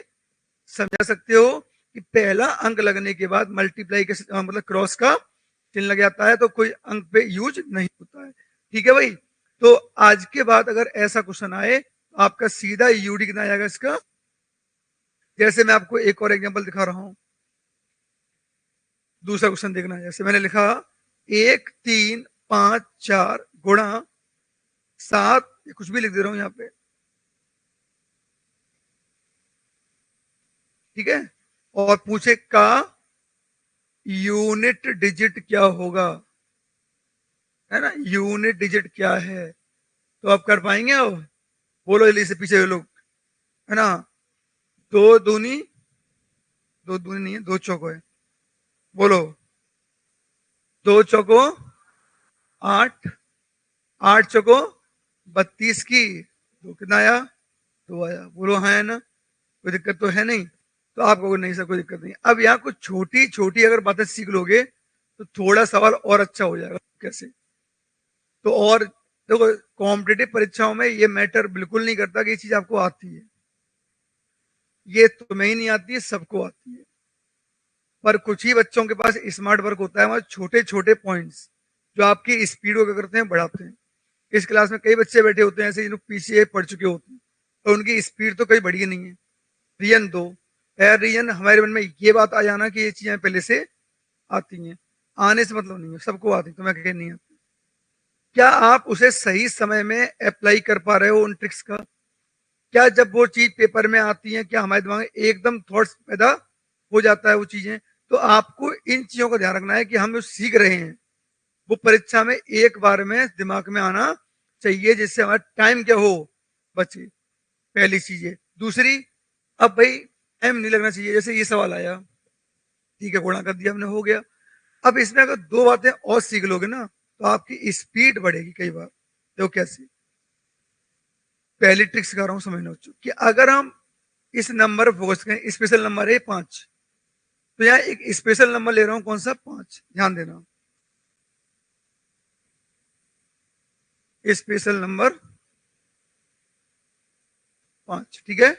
समझा सकते हो कि पहला अंक लगने के बाद मल्टीप्लाई के मतलब क्रॉस का चिन्ह लग जाता है, तो कोई अंक पे यूज नहीं होता है। ठीक है भाई, तो आज के बाद अगर ऐसा क्वेश्चन आए तो आपका सीधा यूडी कितना आएगा इसका? जैसे मैं आपको एक और एग्जांपल दिखा रहा हूं, दूसरा क्वेश्चन देखना है। जैसे मैंने लिखा 1 3 5 4 गुणा 7, कुछ भी लिख दे रहा हूं यहाँ पे, ठीक है, और पूछे का यूनिट डिजिट क्या होगा, है ना, यूनिट डिजिट क्या है, तो आप कर पाएंगे? अब बोलो जल्दी से, पीछे लोग, है ना, दो दूनी, दो दूनी नहीं है, दो चौको है, बोलो, दो चौको 8, 8 चौको 32 की, दो कितना आया? 2 आया। बोलो हाँ है ना, कोई दिक्कत तो है नहीं? तो आप कहोगे नहीं सर कोई दिक्कत नहीं। अब यहाँ कुछ छोटी छोटी अगर बातें सीख लोगे तो थोड़ा सवाल और अच्छा हो जाएगा। कैसे? तो और देखो, कॉम्पिटिटिव परीक्षाओं में ये मैटर बिल्कुल नहीं करता कि ये चीज आपको आती है, ये तुम्हें ही नहीं आती है, सबको आती है, पर कुछ ही बच्चों के पास स्मार्ट वर्क होता है, मतलब छोटे छोटे पॉइंट्स जो आपकी स्पीड को क्या करते हैं? बढ़ाते हैं। इस क्लास में कई बच्चे बैठे होते हैं ऐसे जिन्होंने पीसीए पढ़ चुके होते हैं, और उनकी स्पीड तो कहीं बढ़ी नहीं है। रीजन दो, रीजन हमारे मन में ये बात आ जाना कि ये चीजें पहले से आती हैं, आने से मतलब नहीं है, सबको आती, तो मैं कह नहीं आती। क्या आप उसे सही समय में अप्लाई कर पा रहे हो उन ट्रिक्स का? क्या जब वो चीज पेपर में आती है, क्या हमारे दिमाग में एकदम थॉट्स पैदा हो जाता है वो चीजें? तो आपको इन चीजों का ध्यान रखना है कि हम जो सीख रहे हैं वो परीक्षा में एक बार में दिमाग में आना चाहिए, जिससे हमारा टाइम क्या हो? बचे। पहली चीज है। दूसरी, अब भाई टाइम नहीं लगना चाहिए। जैसे ये सवाल आया, ठीक है, गुणा कर दिया हमने, हो गया। अब इसमें अगर 2 बातें और सीख लोगे ना तो आपकी स्पीड बढ़ेगी कई बार। देखो कैसे, पहली ट्रिक सिखा रहा हूं, समझना बच्चों, कि अगर हम इस नंबर पर फोकस करें, स्पेशल नंबर है 5, तो यहाँ एक स्पेशल नंबर ले रहा हूं, कौन सा? 5, ध्यान देना, स्पेशल नंबर 5, ठीक है।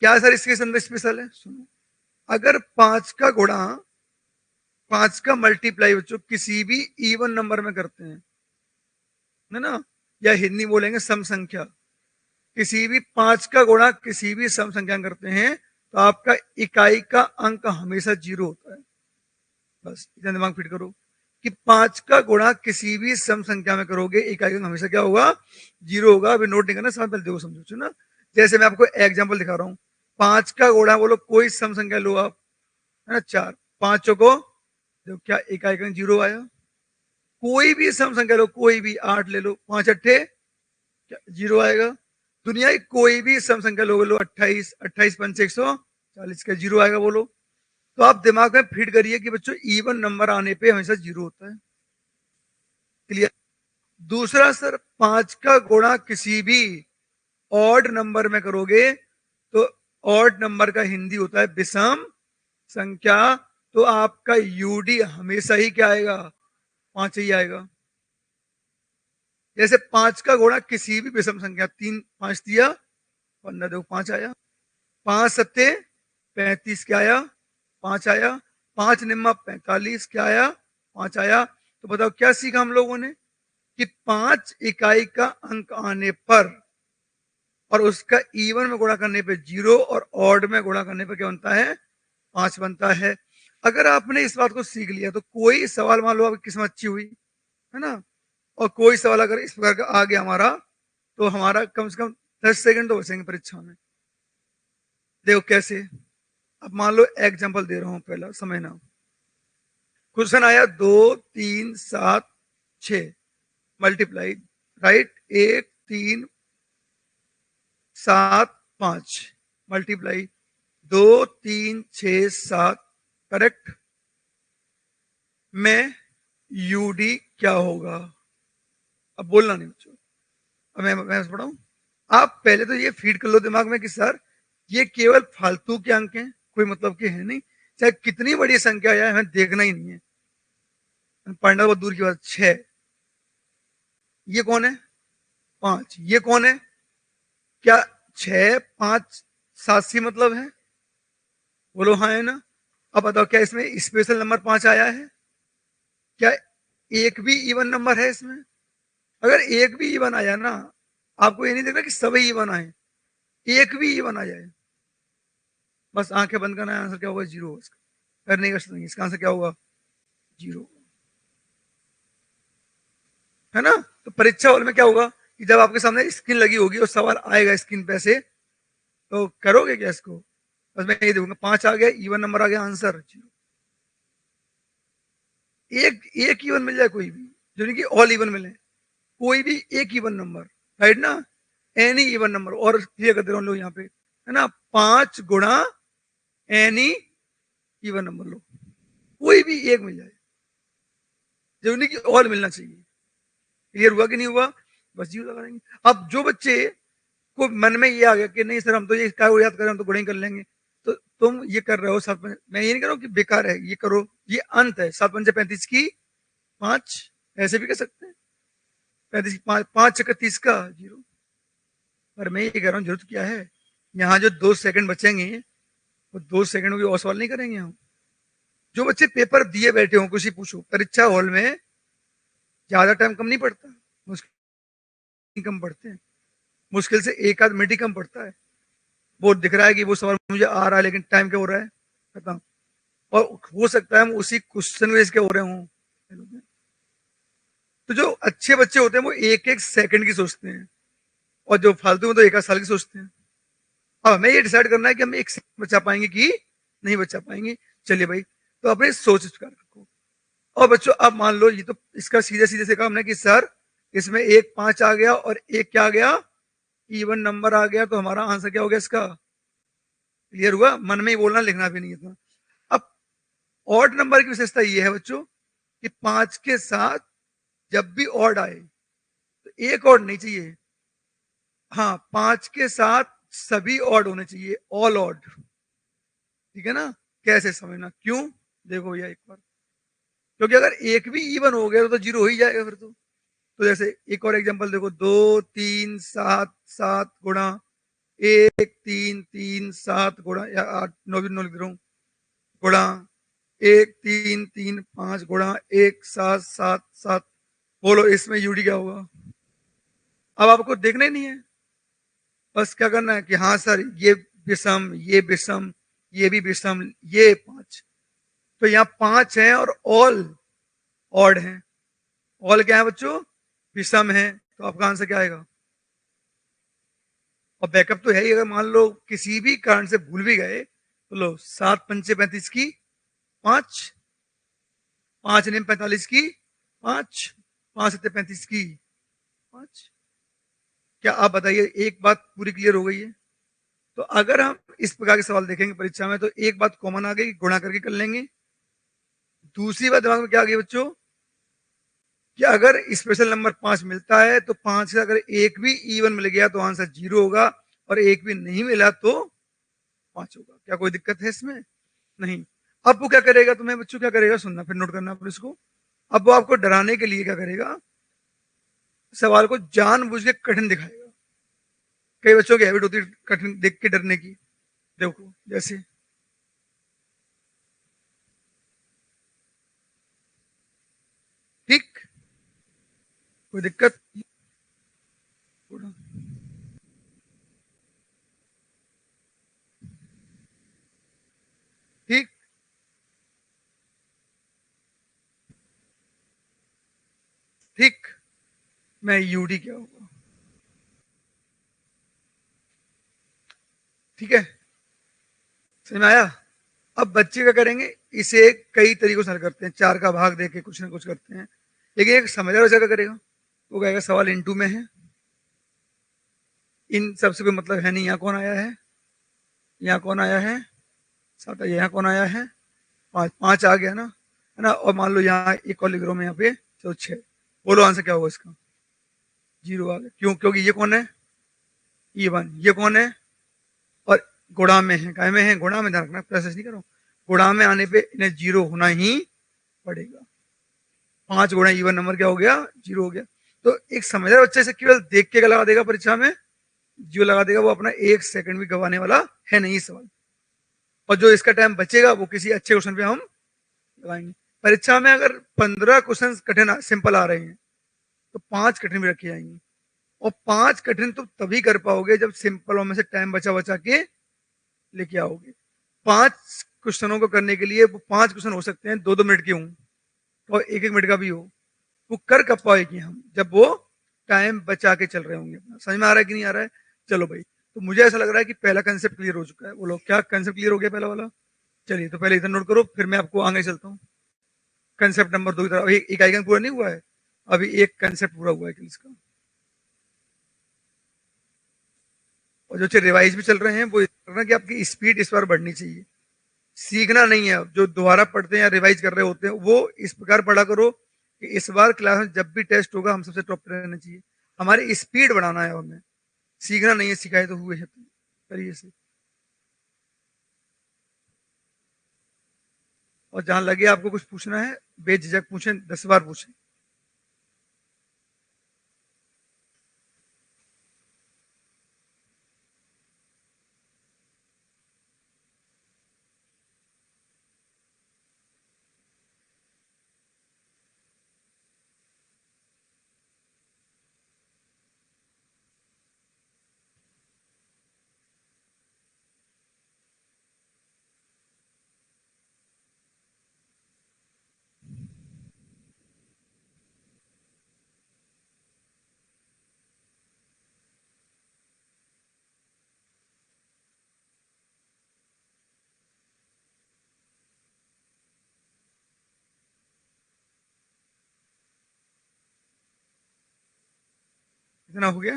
क्या सर इसके अंदर स्पेशल है? सुनो, अगर 5 का गुणा, 5 का मल्टीप्लाई बच्चों किसी भी इवन नंबर में करते हैं, है ना, या हिंदी बोलेंगे सम संख्या, किसी भी 5 का गुणा किसी भी सम संख्या करते हैं तो आपका इकाई का अंक हमेशा 0 होता है। बस इतना दिमाग फिट करो कि 5 का गुणा किसी भी सम संख्या में करोगे, इकाई का अंक हमेशा क्या होगा? 0 होगा। अभी नोट नहीं करना, समझ पहले देखो, समझो ना। जैसे मैं आपको एग्जाम्पल दिखा रहा हूँ, 5 का गुणा, बोलो कोई सम संख्या लो आप, है ना, 4, 5 को देखो क्या इकाई का अंक 0 आया। कोई भी सम संख्या लो, कोई भी, 8 ले लो, 5 अट्ठे 0 आएगा। दुनिया की कोई भी सम संख्या लोग लो, 28, 28 पंच 140 का 0 आएगा। बोलो, तो आप दिमाग में फिट करिए कि बच्चों इवन नंबर आने पे हमेशा 0 होता है। क्लियर? दूसरा सर, 5 का गुणा किसी भी ऑड नंबर में करोगे तो ऑड नंबर का हिंदी होता है विषम संख्या, तो आपका यूडी हमेशा ही क्या आएगा? 5 ही आएगा। जैसे 5 का गुणा किसी भी विषम संख्या, 3 5 दिया 15, देखो 5 आया। 5 सत्ते 35, क्या आया? 5 आया। 5 निम्मा 45, क्या आया? 5 आया। तो बताओ क्या सीखा हम लोगों ने? कि 5 इकाई का अंक आने पर और उसका इवन में गुणा करने पे 0 और ऑड में गुणा करने पे क्या बनता है? 5 बनता है। अगर आपने इस बात को सीख लिया तो कोई सवाल, मान लो आपकी किस्मत अच्छी हुई, है ना, और कोई सवाल अगर इस प्रकार का आ गया हमारा, तो हमारा कम से कम 10 सेकंड तो बचेंगे परीक्षा में। देखो कैसे, अब मान लो एग्जांपल दे रहा हूं, पहला समझना। क्वेश्चन आया 2 3 7 6 मल्टीप्लाई, राइट, 1 3 7 5 मल्टीप्लाई 2 3 6 7, करेक्ट, में यूडी क्या होगा? अब बोलना नहीं बच्चों। अब मैं पढ़ाऊं। आप पहले तो ये फीड कर लो दिमाग में कि सर ये केवल फालतू के अंक हैं, कोई मतलब के हैं नहीं, चाहे कितनी बड़ी संख्या आए हमें देखना ही नहीं है, पढ़ना बहुत दूर की बात। 6, ये कौन है? 5, ये कौन है? क्या 6, 5, 7 से मतलब है? बोलो हाँ है ना। अब बताओ क्या इसमें स्पेशल नंबर 5 आया है? क्या एक भी इवन नंबर है इसमें? अगर एक भी इवन आया ना, आपको ये नहीं देखना कि सभी इवन आए, एक भी इवन आ जाए, बस आंखें बंद करना है, आंसर क्या होगा? 0। इसका करने का इसका आंसर क्या होगा? 0, है ना। तो परीक्षा हॉल में क्या होगा कि जब आपके सामने स्क्रीन लगी होगी और सवाल आएगा स्क्रीन पे से, तो करोगे क्या इसको? बस मैं ये दूंगा 5 आ गया, इवन नंबर आ गया, आंसर 0। एक इवन मिल जाए कोई भी, जो नहीं कि ऑल इवन मिले, कोई भी एक इवन नंबर, राइट ना, एनी इवन नंबर। और क्लियर कर दे रहा हूँ लोग यहाँ पे, है ना, 5 गुणा एनी इवन नंबर लो, कोई भी एक मिल जाए, जो नहीं कि ऑल मिलना चाहिए। क्लियर हुआ कि नहीं हुआ? बस 0 लगा देंगे। अब जो बच्चे को मन में ये आ गया कि नहीं सर हम तो ये क्या याद करें, हम तो गुणा ही कर लेंगे, तो तुम ये कर रहे हो 7, मैं ये नहीं कर रहा हूँ कि बेकार है, ये करो, ये अंत है। 7 पंचे 35 की 5, ऐसे भी कर सकते हैं, 35 5, 5 छक्के 30 का 0। पर मैं ये कह रहा हूँ जरूरत क्या है, यहाँ जो 2 सेकंड बचेंगे वो 2 सेकंड भी और सवाल नहीं करेंगे हम। जो बच्चे पेपर दिए बैठे हों, कुछ ही पूछो, परीक्षा हॉल में ज्यादा टाइम कम नहीं पड़ता, मुश्किल कम पड़ते हैं, मुश्किल से एक आध मिनट ही कम पड़ता है। वो दिख रहा है कि वो सवाल मुझे आ रहा है, लेकिन टाइम क्या हो रहा है? खत्म। और हो सकता है हम उसी क्वेश्चन में इसके हो रहे हों। तो जो अच्छे बच्चे होते हैं वो एक एक सेकंड की सोचते हैं, और जो फालतू में तो एक आध साल की सोचते हैं। अब हमें ये डिसाइड करना है कि हम एक सेकंड बचा पाएंगे कि नहीं बचा पाएंगे। चलिए भाई, तो अपने सोच स्वीकार रखो। और बच्चों अब मान लो ये तो इसका सीधे सीधे से काम हमने कि सर इसमें एक 5 आ गया और एक क्या आ गया? इवन नंबर आ गया, तो हमारा आंसर क्या हो गया इसका? क्लियर हुआ? मन में ही बोलना, लिखना भी नहीं है इतना। अब ऑड नंबर की विशेषता ये है बच्चों कि 5 के साथ जब भी ऑड आए तो एक ऑड नहीं चाहिए, हाँ 5 के साथ सभी ऑड होने चाहिए, ऑल ऑड। ठीक है ना? कैसे समझना क्यों? देखो भैया एक बार, क्योंकि अगर एक भी इवन हो गया तो 0 हो ही जाएगा फिर तो जैसे एक और एग्जांपल देखो, 2 3 7 7 गुणा 1 3 3 7 गुणा या 8 9 भी 9 लिख रहा हूँ, गुणा 1 3 3 5 गुणा 1 7 7 7। बोलो इसमें यूडी क्या होगा? अब आपको देखना ही नहीं है, बस क्या करना है कि हाँ सर ये विषम, ये विषम, ये भी विषम, ये 5, तो यहाँ 5 है और ऑल ऑड है। ऑल क्या है बच्चों? विषम है, तो आपका आंसर क्या आएगा? और बैकअप तो है ही, अगर मान लो किसी भी कारण से भूल भी गए तो लो 7 पंचे 35 की 5, 5 निम 45 की 5, 5 सत्ते 35 की 5। क्या आप बताइए, एक बात पूरी क्लियर हो गई है? तो अगर हम इस प्रकार के सवाल देखेंगे परीक्षा में तो एक बात कॉमन आ गई, गुणा करके कर लेंगे। दूसरी बात दिमाग में क्या आ गई बच्चों कि अगर स्पेशल नंबर 5 मिलता है तो 5 से अगर एक भी इवन मिल गया तो आंसर 0 होगा, और एक भी नहीं मिला तो 5 होगा। क्या कोई दिक्कत है इसमें? नहीं। अब वो क्या करेगा, तुम्हें बच्चों क्या करेगा, सुनना फिर नोट करना पर इसको। अब वो आपको डराने के लिए क्या करेगा, सवाल को जानबूझ के कठिन दिखाएगा। कई बच्चों की हैबिट होती है कठिन देख के डरने की। देखो जैसे ठीक, कोई दिक्कत? ठीक, ठीक, मैं यूडी क्या होगा? ठीक है, समझ में आया? अब बच्चे क्या करेंगे, इसे कई तरीकों से हल करते हैं, 4 का भाग देके कुछ ना कुछ करते हैं, लेकिन एक समझदार बच्चा क्या करेगा, वो कहेगा सवाल इनटू में है, इन सबसे कोई मतलब है नहीं, यहाँ कौन आया है, यहाँ कौन आया है, 7 यहाँ कौन आया है, 5 5 आ गया ना, है ना। और मान लो यहाँ एक और लिख रहा हूँ मैं यहाँ पे, तो 6। बोलो आंसर क्या होगा इसका? जीरो आ गया। क्यों? क्योंकि ये कौन है? E1। ये कौन है? और गुणा में है, काय में है? गुणा में। ध्यान रखना, प्रोसेस नहीं करो। गुणा में आने पे इन्हें जीरो होना ही पड़ेगा। 5 गुणा E1 नंबर क्या हो गया? जीरो हो गया। तो एक समझदार बच्चे से केवल देख के लगा देगा परीक्षा में, जो लगा देगा वो अपना 1 सेकंड भी गंवाने वाला है नहीं सवाल। और जो इसका टाइम बचेगा वो किसी अच्छे क्वेश्चन पे हम लगाएंगे। परीक्षा में अगर 15 क्वेश्चन कठिन सिंपल आ रहे हैं तो 5 कठिन भी रखे जाएंगे। और 5 कठिन तो तभी कर पाओगे जब सिंपलों में से टाइम बचा बचा के लेके आओगे। 5 क्वेश्चनों को करने के लिए वो 5 क्वेश्चन हो सकते हैं 2-2 मिनट के हों और 1-1 मिनट का भी हो। वो कर कब पाएगी हम? जब वो टाइम बचा के चल रहे होंगे। अपना समझ में आ रहा है कि नहीं आ रहा है? चलो भाई, तो मुझे ऐसा लग रहा है कि पहला कंसेप्ट क्लियर हो चुका है। बोलो, क्या कंसेप्ट क्लियर हो गया पहला वाला? चलिए, तो पहले इधर नोट करो, फिर मैं आपको आगे चलता हूँ। कंसेप्ट नंबर 2 की तरफ। एक आइकन पूरा नहीं हुआ है, अभी एक कंसेप्ट पूरा हुआ है इसका। और जो रिवाइज भी चल रहे हैं वो करना कि आपकी स्पीड इस बार बढ़नी चाहिए। सीखना नहीं है। जो दोबारा पढ़ते हैं या रिवाइज कर रहे होते हैं वो इस प्रकार पढ़ा करो कि इस बार क्लास में जब भी टेस्ट होगा हम सबसे टॉप पे रहना चाहिए। हमारी स्पीड बढ़ाना है हमें, सीखना नहीं है। सिखाए तो हुए है, तो करिए से। और जहां लगे आपको कुछ पूछना है बेझिझक पूछें, 10 बार पूछें। इतना हो गया।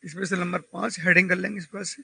इसमें से नंबर 5 हेडिंग कर लेंगे इस बार से।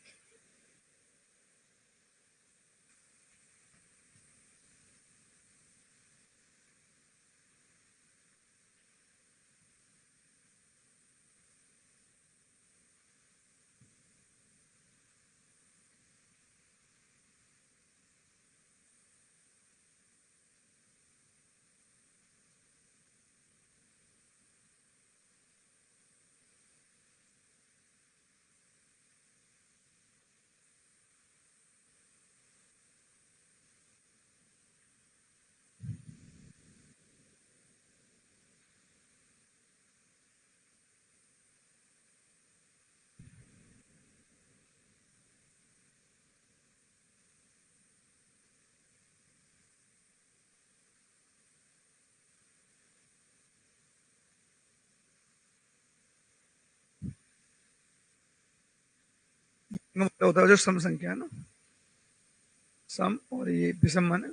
मतलब होता है जो सम संख्या है ना, सम, और ये विषम मान है।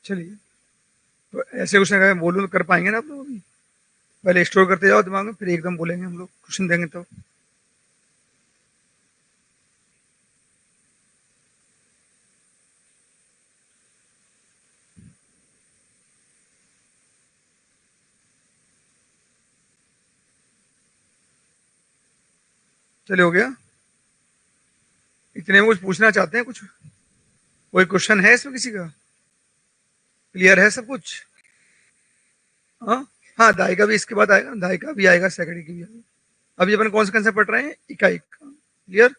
चलिए, तो ऐसे क्वेश्चन अगर मैं बोलूँ तो कर पाएंगे ना आप लोग? अभी पहले स्टोर करते जाओ दिमाग में, फिर एकदम बोलेंगे हम लोग, क्वेश्चन देंगे तो। चलिए, हो गया। इतने में कुछ पूछना चाहते हैं? कुछ कोई क्वेश्चन है इसमें किसी का? क्लियर है सब कुछ? हाँ हाँ, दाई का भी इसके बाद आएगा, दाई का भी आएगा, सेकंड की भी आएगा। अभी अपन कौन सा कंसेप्ट पढ़ रहे हैं? इकाई का। क्लियर?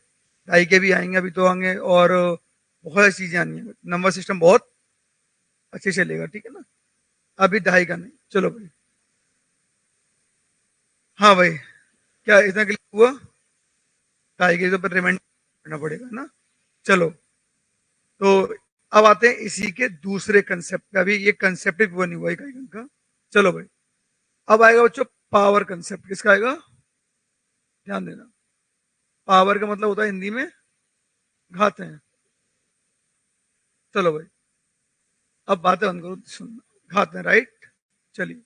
दाई के भी आएंगे अभी तो आएंगे, और बहुत सारी चीजें आनी है। नंबर सिस्टम बहुत अच्छे से चलेगा, ठीक है ना? अभी दहाई का नहीं। चलो भाई। हाँ भाई, क्या इतना क्लियर हुआ? दहाई के ऊपर रिमाइंड करना पड़ेगा ना। चलो, तो अब आते हैं इसी के दूसरे कंसेप्ट का। अभी ये कंसेप्ट भी बनी हुआ है इकाई का। चलो भाई, अब आएगा बच्चों पावर कंसेप्ट। किसका आएगा? ध्यान देना। पावर का मतलब होता है हिंदी में घात है। चलो भाई, अब बातें बंद करो, सुनना। घात है, राइट। चलिए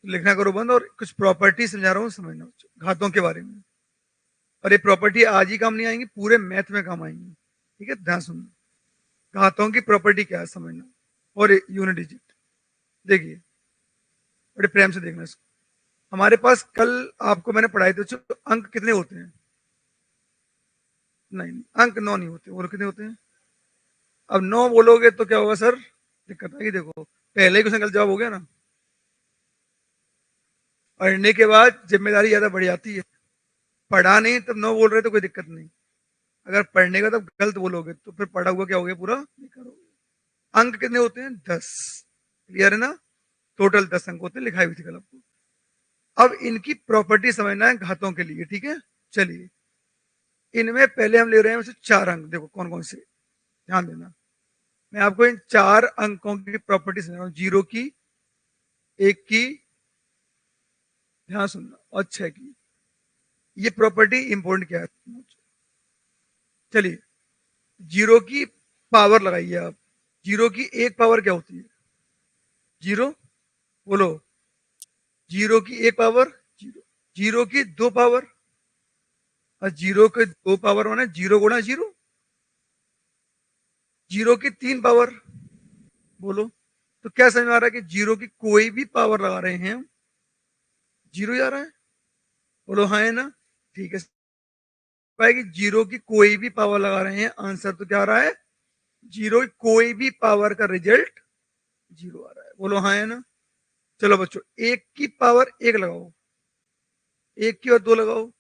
लिखना करो बंद, और कुछ प्रॉपर्टी समझा रहा हूँ, समझना बच्चों, घातों के बारे में। और ये प्रॉपर्टी आज ही काम नहीं आएंगी, पूरे मैथ में काम आएंगी, ठीक है, ध्यान सुनना। घातों की प्रॉपर्टी क्या है समझना, और यूनिट डिजिट। देखिए बड़े प्रेम से देखना इसको। हमारे पास कल आपको मैंने पढ़ाई थी बच्चों, अंक कितने होते हैं? नहीं, अंक 9 नहीं होते। बोलो कितने होते हैं? अब 9 बोलोगे तो क्या होगा सर, दिक्कत आएगी। देखो पहले ही क्वेश्चन गलत जवाब हो गया ना। पढ़ने के बाद जिम्मेदारी ज्यादा बढ़ जाती है। पढ़ा नहीं तब 9 बोल रहे तो कोई दिक्कत नहीं, अगर पढ़ने का तब गलत बोलोगे तो फिर पढ़ा हुआ क्या हो गया, पूरा बेकार हो गया। अंक कितने होते हैं? 10। क्लियर है ना? टोटल 10 अंक होते हैं, लिखाई हुई थी कल आपको। अब इनकी प्रॉपर्टी समझना है घातों के लिए, ठीक है। चलिए इनमें पहले हम ले रहे हैं वैसे 4 अंक, देखो कौन कौन से, ध्यान देना। मैं आपको इन 4 अंकों की प्रॉपर्टी समझा रहा हूँ, 0 की, 1 की, ध्यान सुनना, और 6 की। ये प्रॉपर्टी इंपॉर्टेंट क्या है? चलिए 0 की पावर लगाइए आप। 0 की 1 पावर क्या होती है? 0, बोलो। 0 की 1 पावर 0, 0 की 2 पावर, और 0 के 2 पावर माने 0 गुणा 0, 0 की 3 पावर, बोलो। तो क्या समझ में आ रहा है कि 0 की कोई भी पावर लगा रहे हैं, 0 ही आ रहा है। बोलो हाँ है ना? ठीक है, पाएगी 0 की कोई भी पावर लगा रहे हैं, आंसर तो क्या आ रहा है? 0 की कोई भी पावर का रिजल्ट 0 आ रहा है। बोलो हाँ है ना? चलो बच्चों, 1 की पावर 1 लगाओ, 1 की और 2 लगाओ,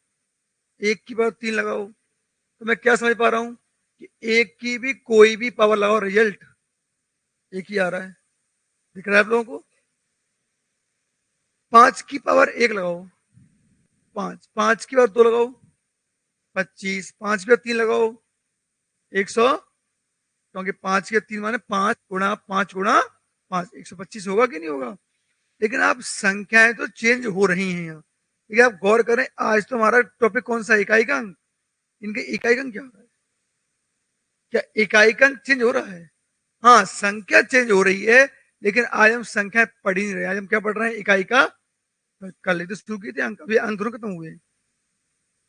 1 की पावर 3 लगाओ, तो मैं क्या समझ पा रहा हूं कि 1 की भी कोई भी पावर लगाओ, रिजल्ट 1 ही आ रहा है। दिख रहा है आप लोगों को? 5 की पावर 1 लगाओ, 5, 5 की पावर 2 लगाओ, 25, 5 की पावर 3 लगाओ, 100, क्योंकि 5 के 3 माने 5 गुणा 5 गुणा 5, 125 होगा कि नहीं होगा? लेकिन आप संख्याएं तो चेंज हो रही हैं यहाँ। लेकिन आप गौर करें, आज तो हमारा टॉपिक कौन सा, इकाई का अंक। इनके इकाई का अंक क्या हो रहा है? क्या इकाई का अंक चेंज हो रहा है? हाँ, संख्या चेंज हो रही है, लेकिन आज हम संख्या पढ़ ही नहीं रहे, आज हम क्या पढ़ रहे हैं, इकाई का। कल ही तो शुरू किए थे अंक, अभी अंक दोनों खत्म हुए।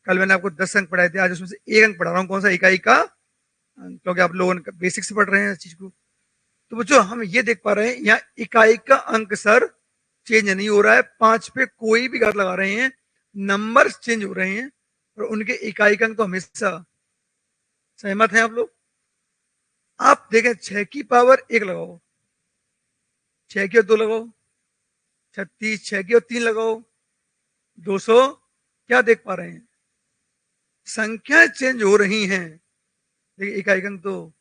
कल मैंने आपको 10 अंक पढ़ाए थे, आज उसमें से 1 अंक पढ़ा रहा हूँ, कौन सा, इकाई का अंक, क्योंकि आप लोगों ने बेसिक से पढ़ रहे हैं इस चीज को। तो बच्चों हम ये देख पा रहे हैं यहाँ इकाई का अंक सर चेंज नहीं हो रहा है, 5 पे कोई भी घात लगा रहे हैं, नंबर चेंज हो रहे हैं, और उनके इकाई का अंक तो हमेशा। सहमत हैं आप लोग? आप देखें 6 की पावर 1 लगाओ, 6 की और 2 लगाओ, 36, 6 की और 3 लगाओ, 200। क्या देख पा रहे हैं? संख्या चेंज हो रही हैं, लेकिन इकाई का अंक तो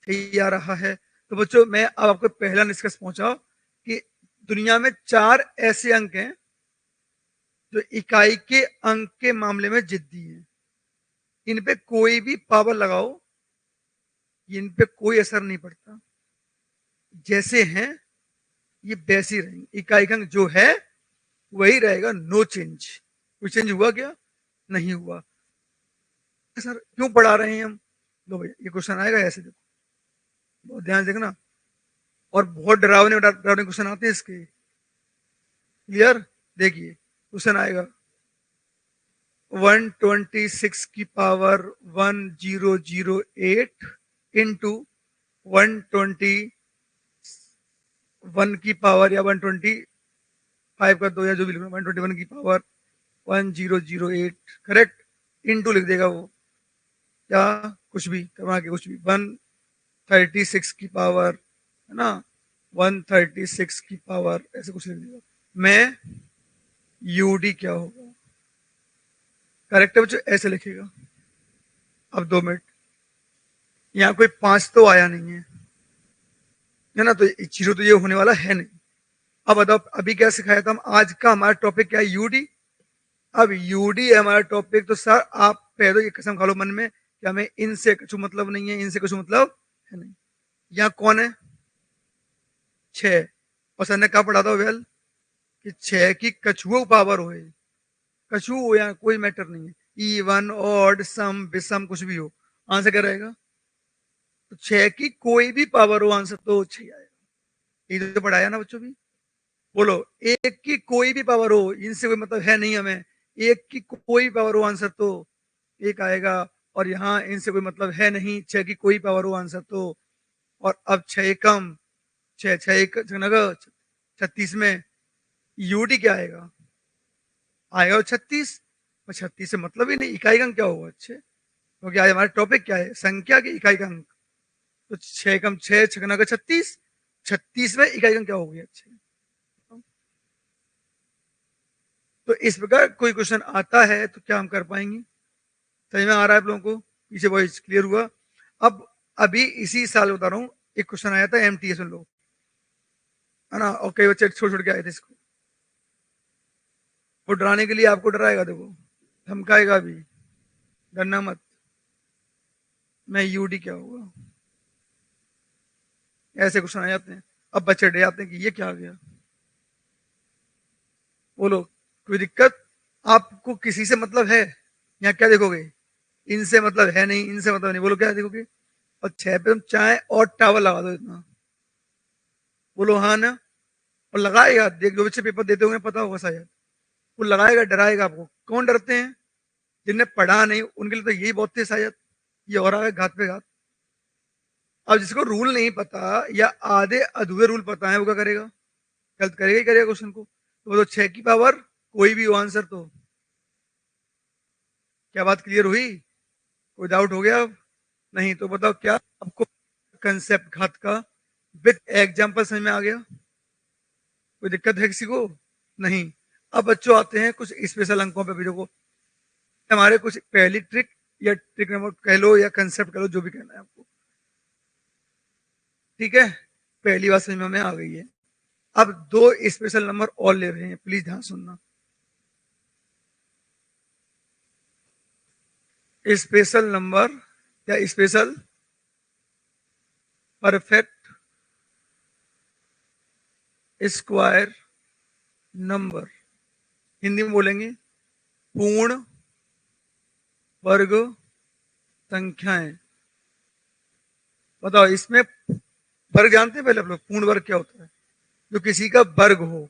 सही आ रहा है। तो बच्चों मैं अब आपको पहला निष्कर्ष पहुंचा कि दुनिया में 4 ऐसे अंक हैं जो इकाई के अंक के मामले में जिद्दी है। इन पे कोई भी पावर लगाओ, इन पे कोई असर नहीं पड़ता, जैसे हैं ये वैसे ही रहेंगे। इकाई का अंक जो है वही रहेगा, नो चेंज। कोई चेंज हुआ क्या? नहीं हुआ। सर क्यों पढ़ा रहे हैं हम? लो भैया ये क्वेश्चन आएगा ऐसे, देखो बहुत ध्यान से देखना, और बहुत डरावने डरावने क्वेश्चन आते हैं इसके। क्लियर? देखिए क्वेश्चन आएगा 126 की पावर 1008 इंटू 121 की पावर, या 125 का 2, या जो भी लिखना, 121 की पावर 1008, करेक्ट। इंटू लिख देगा वो, या कुछ भी करवा के, कुछ भी 136 की पावर, है ना, 136 की पावर, ऐसे कुछ लिख देगा। मैं यूडी क्या होगा? करेक्ट है बच्चों, ऐसे लिखेगा। अब 2 मिनट, यहाँ कोई 5 तो आया नहीं है ना, तो जीरो तो ये होने वाला है नहीं। अब बताओ अभी क्या सिखाया था हम, आज का हमारा टॉपिक क्या है, यूडी। अब यूडी है हमारा टॉपिक, तो सर आप पहले ये कसम खा लो मन में कि हमें इनसे कुछ मतलब नहीं है, इनसे कुछ मतलब है नहीं। यहाँ कौन है? 6। और सर ने कहा पढ़ा था वेल कि 6 की कछुओं पावर हो, कछुओ हो, यहाँ कोई मैटर नहीं है, इवन ऑड सम विषम कुछ भी हो, आंसर क्या रहेगा? तो 6 की कोई भी पावर हो आंसर तो 6 आएगा। ये तो पढ़ाया ना बच्चों भी। बोलो, 1 की कोई भी पावर हो, इनसे कोई मतलब है नहीं हमें, 1 की कोई भी पावर हो आंसर तो 1 आएगा। और यहाँ इनसे कोई मतलब है नहीं, 6 की कोई पावर हो आंसर तो। और अब 6 एकम, 6 6 एक 36 में यूडी क्या आएगा? आएगा 36। और 36 से मतलब ही नहीं, इकाई का अंक क्या होगा? अच्छे, क्योंकि आज हमारा टॉपिक क्या है? संख्या की इकाई का अंक। तो 6 कम 6 छगना का 36, 36 में इकाई का अंक क्या हो गया? अच्छे। तो इस प्रकार कोई क्वेश्चन आता है तो क्या हम कर पाएंगे? समझ में आ रहा है आप लोगों को? पीछे वॉइस क्लियर हुआ? अब अभी इसी साल बता रहा हूँ, एक क्वेश्चन आया था एमटीएस में, लोग है ना, और कई बच्चे छोड़ छोड़ के आए थे इसको। वो डराने के लिए आपको डराएगा, देखो धमकाएगा भी, डरना मत, मैं यूडी क्या होगा, ऐसे क्वेश्चन आ जाते हैं। अब बच्चे डर जाते हैं कि ये क्या आ गया। बोलो, कोई दिक्कत? आपको किसी से मतलब है? यहाँ क्या देखोगे? इनसे मतलब है नहीं, इनसे मतलब नहीं, बोलो क्या देखोगे? और 6 पे तुम चाहे और टावर लगा दो इतना, बोलो हाँ ना। और लगाएगा, देख जो बच्चे पेपर देते होंगे पता होगा शायद, वो लगाएगा, डराएगा आपको। कौन डरते हैं? जिनने पढ़ा नहीं उनके लिए तो यही बहुत थे शायद, ये हो रहा है घात पे घात। अब जिसको रूल नहीं पता या आधे अधूरे रूल पता है वो क्या करेगा? गलत करेगा ही करेगा क्वेश्चन को। तो वो तो 6 की पावर कोई भी हो आंसर तो। क्या बात क्लियर हुई? कोई डाउट हो गया? अब नहीं तो बताओ क्या आपको कंसेप्ट घात का विद एग्जांपल समझ में आ गया? कोई दिक्कत है किसी को? नहीं। अब बच्चों आते हैं कुछ स्पेशल अंकों पे भी। देखो, हमारे कुछ पहली ट्रिक या ट्रिक नंबर कह लो या कंसेप्ट कह लो, जो भी कहना है आपको, ठीक है? पहली बात समझ में आ गई है। अब 2 स्पेशल नंबर और ले रहे हैं, प्लीज ध्यान सुनना। स्पेशल नंबर या special perfect square number, Hindi में बोलेंगे पूर्ण वर्ग संख्याएं। बताओ, इसमें वर्ग जानते हैं पहले आप लोग? पूर्ण वर्ग क्या होता है? जो किसी का वर्ग हो।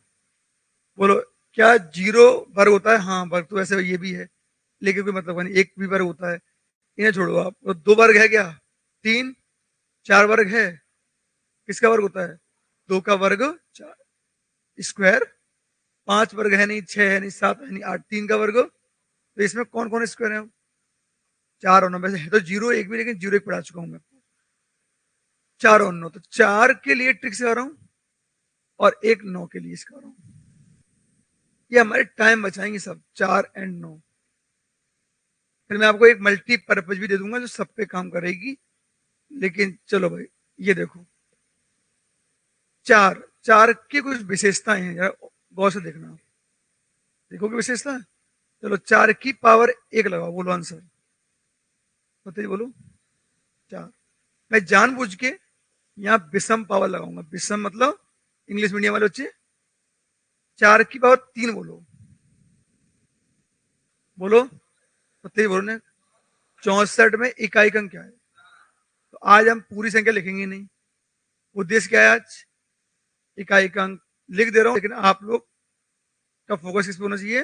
बोलो, क्या 0 वर्ग होता है? हाँ, वर्ग तो वैसे ये भी है, लेकिन कोई मतलब नहीं, एक भी वर्ग होता है। इन्हें छोड़ो आप। तो 2 वर्ग है क्या? 3, 4 वर्ग है? किसका वर्ग होता है? 2 का वर्ग 4 स्क्वायर। 5 वर्ग है नहीं, 6 है नहीं, 7 है नहीं, 8, 3 का वर्ग। तो इसमें कौन कौन स्क्वायर है? 4 और 9 में से है तो 0 एक भी, लेकिन 0 एक पढ़ा चुका हूं मैं। 4 और 9, तो 4 के लिए ट्रिक सिखा रहा हूं और एक 9 के लिए सिखा रहा हूं। ये हमारे टाइम बचाएंगे सब, 4 एंड 9। फिर मैं आपको एक मल्टीपर्पज भी दे दूंगा जो सब पे काम करेगी। लेकिन चलो भाई, ये देखो, 4 4 की कुछ विशेषताएं हैं, जरा गौर से देखना। देखोगे विशेषता? चलो, 4 की पावर 1 लगाओ, बोलो आंसर, बताइए बोलो। 4। मैं जानबूझ के यहाँ विषम पावर लगाऊंगा। विषम मतलब इंग्लिश मीडियम वाले बच्चे, 4 की पावर 3 बोलो, बोलो बताइए, बोलो ने। 64 में इकाई का अंक क्या है? तो आज हम पूरी संख्या लिखेंगे नहीं। उद्देश्य क्या है आज? इकाई का अंक लिख दे रहा हूं, लेकिन आप लोग का फोकस किस पे होना चाहिए?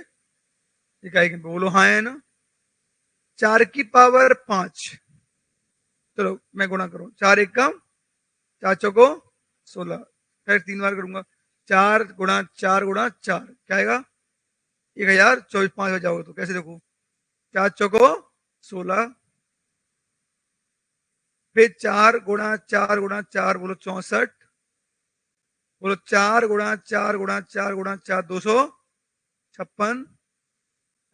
इकाई के अंक पे। बोलो हाँ है ना। 4 की पावर 5, चलो मैं गुणा करूं, 4 एक कम, 4 चौको 16, फिर 3 बार करूंगा। 4 गुणा 4 गुणा 4 क्या आएगा? 1000। 24 5 हो जाओगे तो कैसे देखो? 4 चौको 16, फिर 4 गुणा 4 गुणा 4, बोलो 64, बोलो 4 गुणा 4 गुणा 4 गुणा 4 256,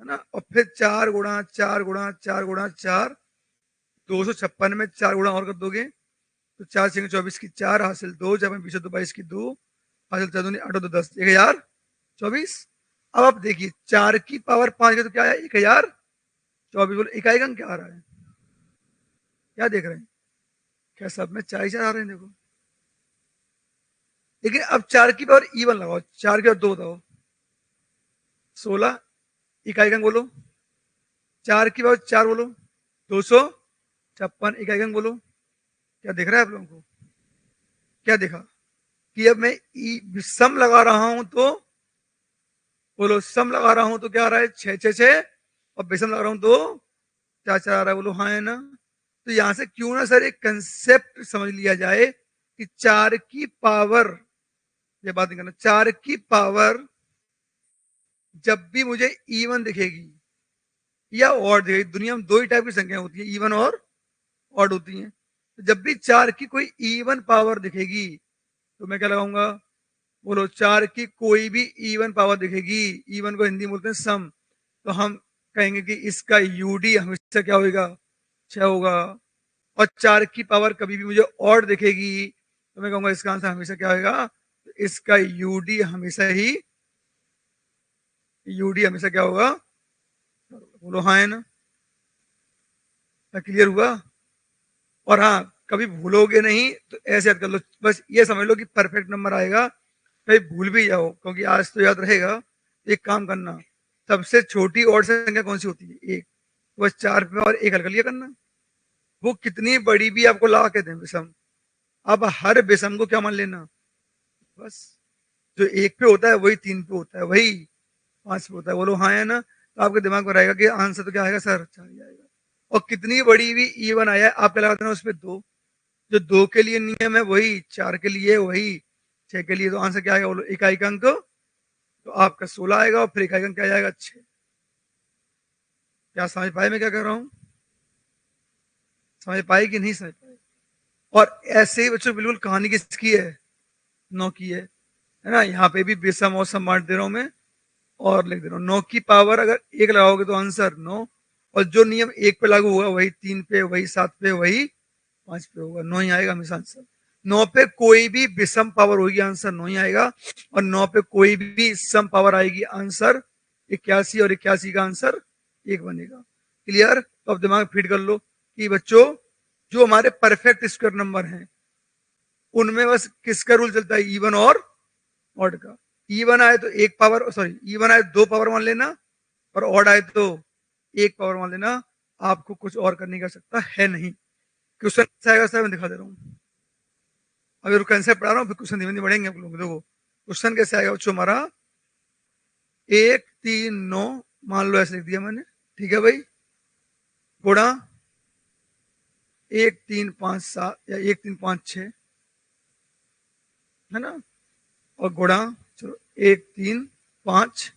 है ना। और फिर 4 गुणा 4 गुणा 4 गुणा 4, 256 में 4 गुणा और कर दोगे तो 4 6 24 की 4 हासिल 2, जब 20 तो 22 की 2 हासिल 4 8 2 10, 1024। अब आप देखिए, 4 की पावर 5 तो क्या है? 1024। बोलो इकाई का अंक क्या आ रहा है? क्या देख रहे हैं? क्या सब में 4 ही 4 आ रहे हैं? देखो, लेकिन अब 4 की पावर इवन लगाओ, 4 की पावर 2 बताओ, 16। इकाई का अंक बोलो, 4 की पावर 4 बोलो, 256 इकाई अंक बोलो। क्या दिख रहा है आप लोगों को? क्या दिखा कि अब मैं सम लगा रहा हूं तो बोलो, सम लगा रहा हूं तो क्या आ रहा है? 6 6 6, और विषम लगा रहा हूं तो 4 4 आ रहा है। बोलो हाँ है ना? तो यहां से क्यों ना सर एक कंसेप्ट समझ लिया जाए कि 4 की पावर, ये बात नहीं करना, 4 की पावर जब भी मुझे इवन दिखेगी या ऑड दिखेगी, दुनिया में दो ही टाइप की संख्या होती है, इवन और ऑड होती हैं। तो जब भी 4 की कोई इवन पावर दिखेगी तो मैं क्या लगाऊंगा? बोलो 4 की कोई भी इवन पावर दिखेगी, इवन को हिंदी में बोलते हैं सम, तो हम कहेंगे कि इसका यूडी हमेशा क्या होगा? 6 होगा। और 4 की पावर कभी भी मुझे ऑड दिखेगी तो मैं कहूंगा इसका आंसर हमेशा क्या होगा? इसका यूडी हमेशा ही, यूडी हमेशा क्या होगा? बोलो हाँ है ना? क्लियर हुआ? और हाँ, कभी भूलोगे नहीं तो ऐसे याद कर लो, बस ये समझ लो कि परफेक्ट नंबर आएगा। कभी भूल भी जाओ क्योंकि आज तो याद रहेगा। एक काम करना, सबसे छोटी और संख्या कौन सी होती है? एक। बस 4 पे और एक हल कर लिया करना, वो कितनी बड़ी भी आपको ला के दें विषम, अब हर विषम को क्या मान लेना? बस जो 1 पे होता है वही 3 पे होता है, वही 5 पे होता है। बोलो हाँ है ना? तो आपके दिमाग में रहेगा कि आंसर तो क्या आएगा सर? 4 ही आएगा। और कितनी बड़ी भी इवन आया है आप क्या लगा देना उस पर? 2। जो 2 के लिए नियम है वही 4 के लिए वही 6 के लिए, तो आंसर क्या आएगा? बोलो इकाई का अंक तो आपका 16 आएगा, और फिर इकाई का अंक क्या जाएगा? 6। क्या समझ पाए मैं क्या कर रहा हूं? समझ पाए कि नहीं समझ पाए? और ऐसे ही बच्चों बिल्कुल कहानी किसकी है? 9 की है ना? यहाँ पे भी बेसम और सम बांट दे रहा हूं मैं, और लिख दे रहा हूँ 9 की पावर अगर 1 लगाओगे तो आंसर 9, और जो नियम 1 पे लागू हुआ वही 3 पे, वही 7 पे, वही 5 पे होगा। 9 ही आएगा हमेशा आंसर। 9 पे कोई भी विषम पावर होगी आंसर 9 ही आएगा, और 9 पे कोई भी सम पावर आएगी आंसर 81, और 81 का आंसर 1 बनेगा। क्लियर? तो अब दिमाग फीड कर लो कि बच्चों जो हमारे परफेक्ट स्क्वायर नंबर हैं उनमें बस किसका रूल चलता है? इवन और ऑड का। इवन आए तो एक पावर, सॉरी, इवन आए 2 पावर मान लेना, और ऑड आए तो 1 पावर मान लेना। आपको कुछ और करने की आवश्यकता है नहीं। क्वेश्चन कैसा आएगा सर? मैं दिखा दे रहा हूँ। अगर कंसेप्ट पढ़ा रहा हूँ फिर क्वेश्चन धीमे धीमे बढ़ेंगे आप लोग। देखो क्वेश्चन कैसे आएगा बच्चों हमारा? 1 3 9 मान लो, ऐसे लिख दिया मैंने, ठीक है भाई, गुणा 1 3 5 7 या 1 3 5 6, है ना? और गुणा, चलो 1 3 5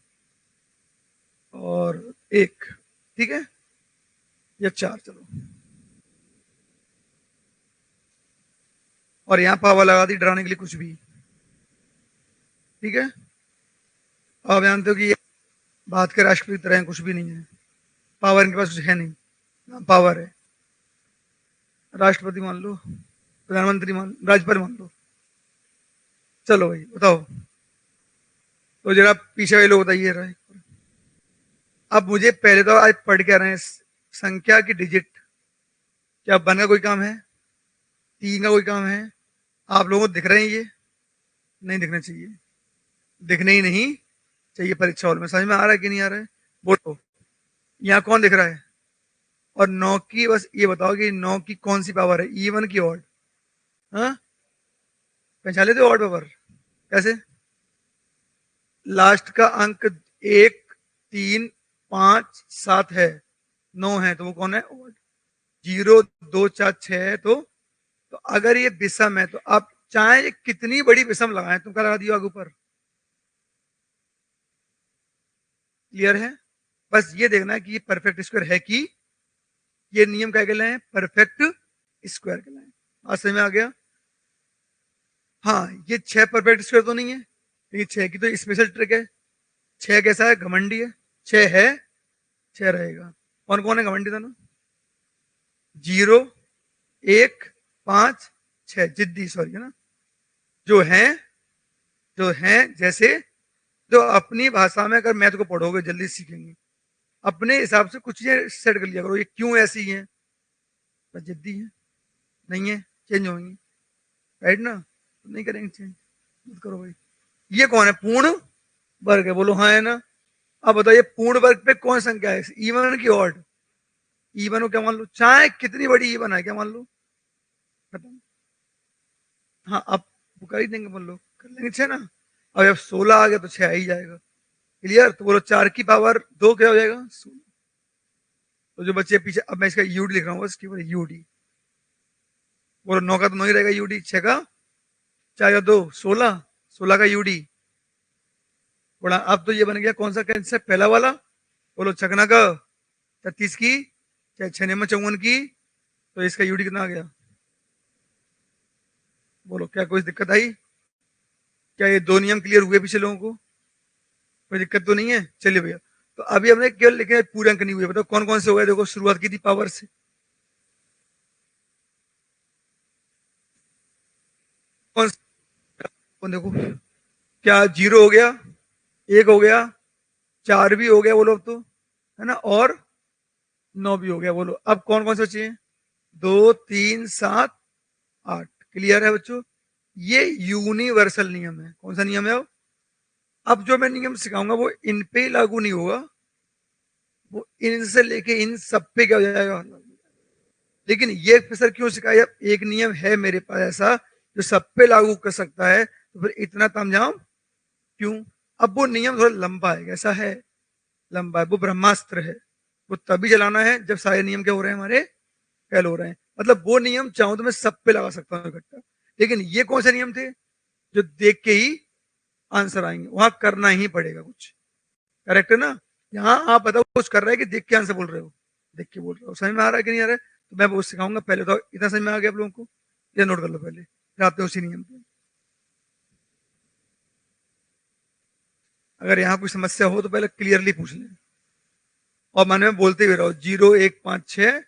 और 1, ठीक है, या 4, चलो, और यहां पावर लगा दी डराने के लिए कुछ भी, ठीक है। आप जानते हो कि ये बात के राष्ट्रपति तरह कुछ भी नहीं है, पावर इनके पास कुछ है नहीं, ना पावर है। राष्ट्रपति मान लो, प्रधानमंत्री मान, राज्यपाल मान लो, चलो भाई बताओ, तो जरा पीछे वाले लोग बताइए रहा। अब मुझे पहले तो आज पढ़ के आ रहे हैं संख्या की डिजिट, क्या 1 का कोई काम है? 3 का कोई काम है? आप लोगों को दिख रहे हैं ये? नहीं दिखना चाहिए, दिखने ही नहीं चाहिए परीक्षा हॉल में। समझ में आ रहा है कि नहीं आ रहा है? बोलो यहाँ कौन दिख रहा है? और 9 की बस ये बताओ कि 9 की कौन सी पावर है, इवन की ऑड? हाँ, पहचान लेते हो ऑड पावर कैसे? लास्ट का अंक 1 3 5 7 है, 9 है, तो वो कौन है? ऑड। 0 2 4 6 है, तो अगर ये विषम है तो आप चाहे कितनी बड़ी विषम लगाएं, तुम क्या लगा दियो आगे ऊपर? क्लियर है? बस ये देखना है कि ये परफेक्ट स्क्वायर है कि ये नियम क्या कहलाए हैं? परफेक्ट स्क्वायर कहलाए। आज समझ में आ गया? हाँ, ये 6 परफेक्ट स्क्वायर तो नहीं है, लेकिन 6 की तो स्पेशल ट्रिक है। 6 कैसा है? घमंडी है। 6 है, 6 रहेगा। कौन कौन है घमंडी दोनों? 0 1 5 6, जिद्दी, सॉरी, है ना? जो है, जो है, जैसे जो अपनी भाषा में अगर मैथ को पढ़ोगे जल्दी सीखेंगे, अपने हिसाब से कुछ चीजें सेट कर लिया करो, ये क्यों ऐसी हैं? बस जिद्दी है, नहीं है, चेंज होंगी, राइट ना? तो नहीं करेंगे चेंज, मत करो भाई। ये कौन है? पूर्ण वर्ग है, बोलो हाँ है ना? अब बताइए पूर्ण वर्ग पे कौन संख्या है, इवन की ऑड? इवन हो क्या मान लो, चाहे कितनी बड़ी इवन है क्या मान लो, खत्म। हाँ अब वो कर ही देंगे, मान लो कर लेंगे 6 ना। अब जब 16 आ गया तो 6 आ ही जाएगा। क्लियर? तो बोलो 4 की पावर 2 क्या हो जाएगा, 16। तो जो बच्चे पीछे, अब मैं इसका यूडी लिख रहा हूँ बस, केवल यूडी। बोलो 9 का तो 9 ही रहेगा यूडी, 6 का 4 का 2, 16, 16 का यूडी। बोला अब तो ये बन गया कौन सा कैंसर, पहला वाला। बोलो छगना का 33 की, चाहे 6 में 54 की, तो इसका यूडी कितना आ गया। बोलो क्या कोई दिक्कत आई? क्या ये 2 नियम क्लियर हुए पीछे लोगों को? कोई दिक्कत तो नहीं है? चलिए भैया, तो अभी हमने केवल लिखे पूरे अंक नहीं हुए, बताओ कौन कौन से हो गए। देखो शुरुआत की थी पावर से, कौन कौन देखो, क्या 0 हो गया, 1 हो गया, 4 भी हो गया, बोलो अब तो, है ना, और 9 भी हो गया। बोलो अब कौन कौन से बचे हैं, 2, 3, 7, 8। क्लियर है बच्चों? ये यूनिवर्सल नियम है। कौन सा नियम है? अब जो मैं नियम सिखाऊंगा वो इन पे ही लागू नहीं होगा, वो इनसे लेके इन सब पे क्या हो जाएगा। लेकिन ये सर क्यों सिखाया, एक नियम है मेरे पास ऐसा जो सब पे लागू कर सकता है, तो फिर इतना तामझाम क्यों? अब वो नियम थोड़ा लंबा है, कैसा है, लंबा है, वो ब्रह्मास्त्र है। वो तभी चलाना है जब सारे नियम क्या हो रहे हैं, हमारे फेल हो रहे हैं। मतलब वो नियम चाहूं तो मैं सब पे लगा सकता हूँ इकट्ठा, लेकिन ये कौन से नियम थे जो देख के ही आंसर आएंगे, वहां करना ही पड़ेगा कुछ। करेक्ट है ना? यहाँ आप बताओ कुछ कर रहे हैं कि देख के आंसर बोल रहे हो, देख के बोल रहे हो, समझ में आ रहा है कि नहीं आ रहा है? तो मैं वो सिखाऊंगा, पहले तो इतना समझ में आ गया आप लोगों को, ये नोट कर लो पहले, फिर आते हैं उसी नियम पे। अगर यहाँ कोई समस्या हो तो पहले क्लियरली पूछ लें, और मन में बोलते हुए रहो, 0, 1, 5, 6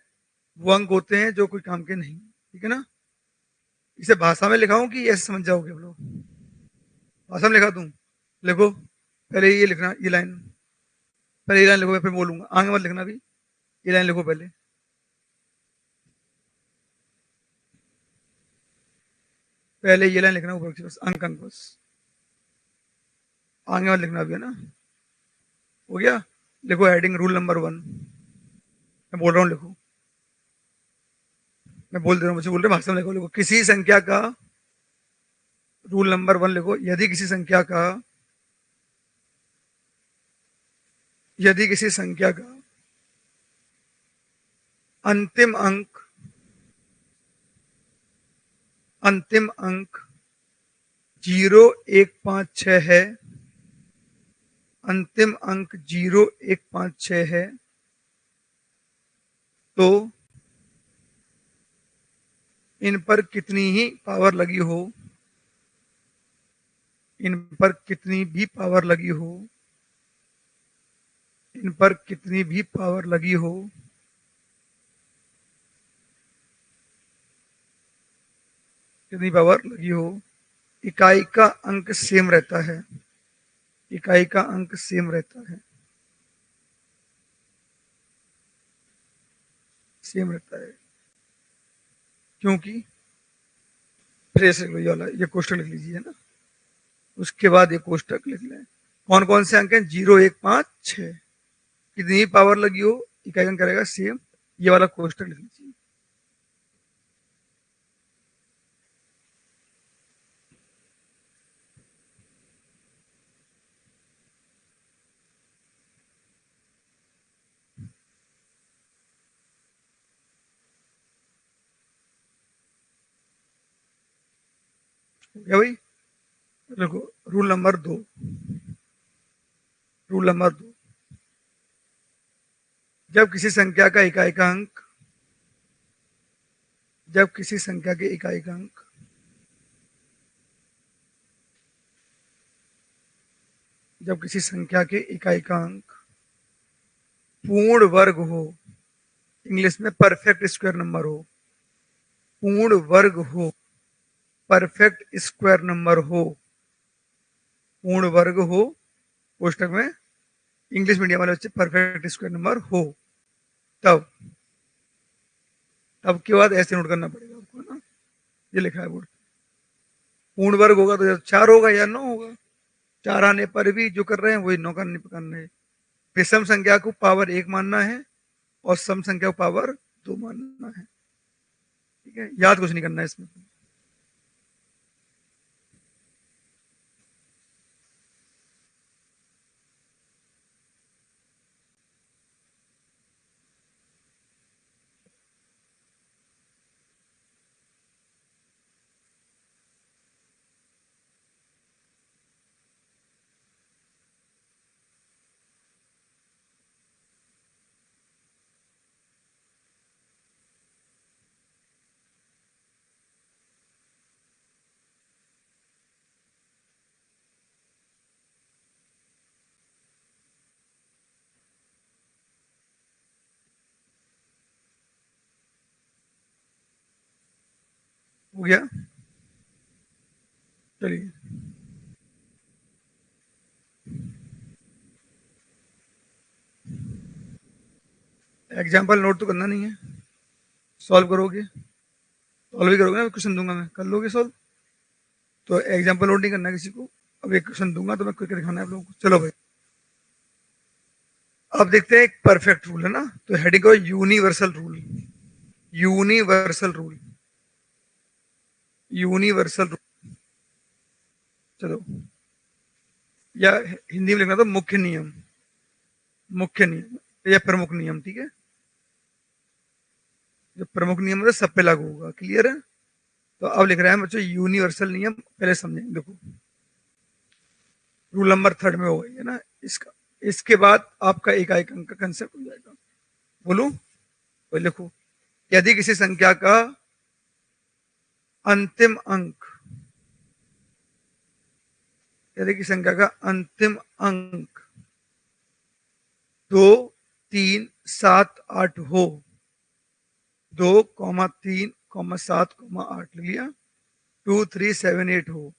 वो अंक होते हैं जो कोई काम के नहीं। ठीक है ना? इसे भाषा में लिखाऊं कि ऐसे समझ जाओगे आप लोग? भाषा में लिखा दूं? लिखो पहले ये लिखना, ये लाइन, पहले ये लाइन लिखो, मैं फिर बोलूंगा, आगे मत लिखना भी, ये लाइन लिखो पहले। पहले ये लाइन लिखना ऊपर की, बस अंक अंक बस, आगे मत लिखना भी, है ना? हो गया? लिखो हेडिंग रूल नंबर 1, मैं बोल रहा हूँ लिखो, मैं बोल दे रहा हूँ, मुझे बोल रहे भाषा में लिखो। लिखो किसी संख्या का, रूल नंबर 1 लिखो, यदि किसी संख्या का, यदि किसी संख्या का अंतिम अंक, अंतिम अंक 0, 1, 5, 6 है, अंतिम अंक 0, 1, 5, 6 है, तो इन पर कितनी ही पावर लगी हो, इन पर कितनी भी पावर लगी हो, इन पर कितनी भी पावर लगी हो, कितनी पावर लगी हो, इकाई का अंक सेम रहता है, इकाई का अंक सेम रहता है, सेम रहता है। क्योंकि फिर ऐसे लिख लो, ये वाला ये कोष्टक लिख लीजिए ना, उसके बाद ये कोष्टक लिख लें। कौन कौन से अंक हैं, 0, 1, 5, 6, कितनी ही पावर लगी हो, इकाई अंक रहेगा सेम, ये वाला कोष्टक लिख लीजिए। हो गया भाई? देखो रूल नंबर 2, रूल नंबर 2, जब किसी संख्या का इकाई का अंक, जब किसी संख्या के इकाई का अंक जब किसी संख्या के इकाई का अंक पूर्ण वर्ग हो, इंग्लिश में परफेक्ट स्क्वायर नंबर हो, पूर्ण वर्ग हो, परफेक्ट स्क्वायर नंबर हो, पूर्ण वर्ग हो, कोष्टक में इंग्लिश मीडियम वाले बच्चे परफेक्ट स्क्वायर नंबर हो, तब, तब के बाद ऐसे नोट करना पड़ेगा आपको ना, ये लिखा है बोर्ड, पूर्ण वर्ग होगा तो 4 होगा या 9 होगा, 4 आने पर भी जो कर रहे हैं वही 9 करने पर करना है। विषम संख्या को पावर 1 मानना है, और सम संख्या को पावर 2 मानना है। ठीक है, याद कुछ नहीं करना है इसमें। हो गया, चलिए। एग्जाम्पल नोट तो करना नहीं है, सॉल्व करोगे, सॉल्व ही करोगे ना, क्वेश्चन दूंगा मैं, कर लोगे सॉल्व। तो एग्जाम्पल नोट नहीं करना किसी को, अब एक क्वेश्चन दूंगा तो मैं करके दिखाना है आप लोगों को। चलो भाई, अब देखते हैं, एक परफेक्ट रूल है ना, तो हेडिंग को universal rule, universal rule, universal rule. चलो, या हिंदी में लिखना तो मुख्य नियम, मुख्य नियम या प्रमुख नियम। ठीक है, जो प्रमुख नियम है सब पे लागू होगा, क्लियर है। तो अब लिख रहे हैं बच्चों यूनिवर्सल नियम, पहले समझेंगे। देखो, रूल नंबर 3 में हो गई है ना इसका, इसके बाद आपका इकाई अंक का कंसेप्ट हो जाएगा। बोलूं तो लिखो, यदि किसी संख्या का अंतिम अंक, यदि किसी संख्या का अंतिम अंक 2, 3, 7, 8 हो, 2, 3, 7, 8 ले लिया, 2, 3, 7, 8 हो,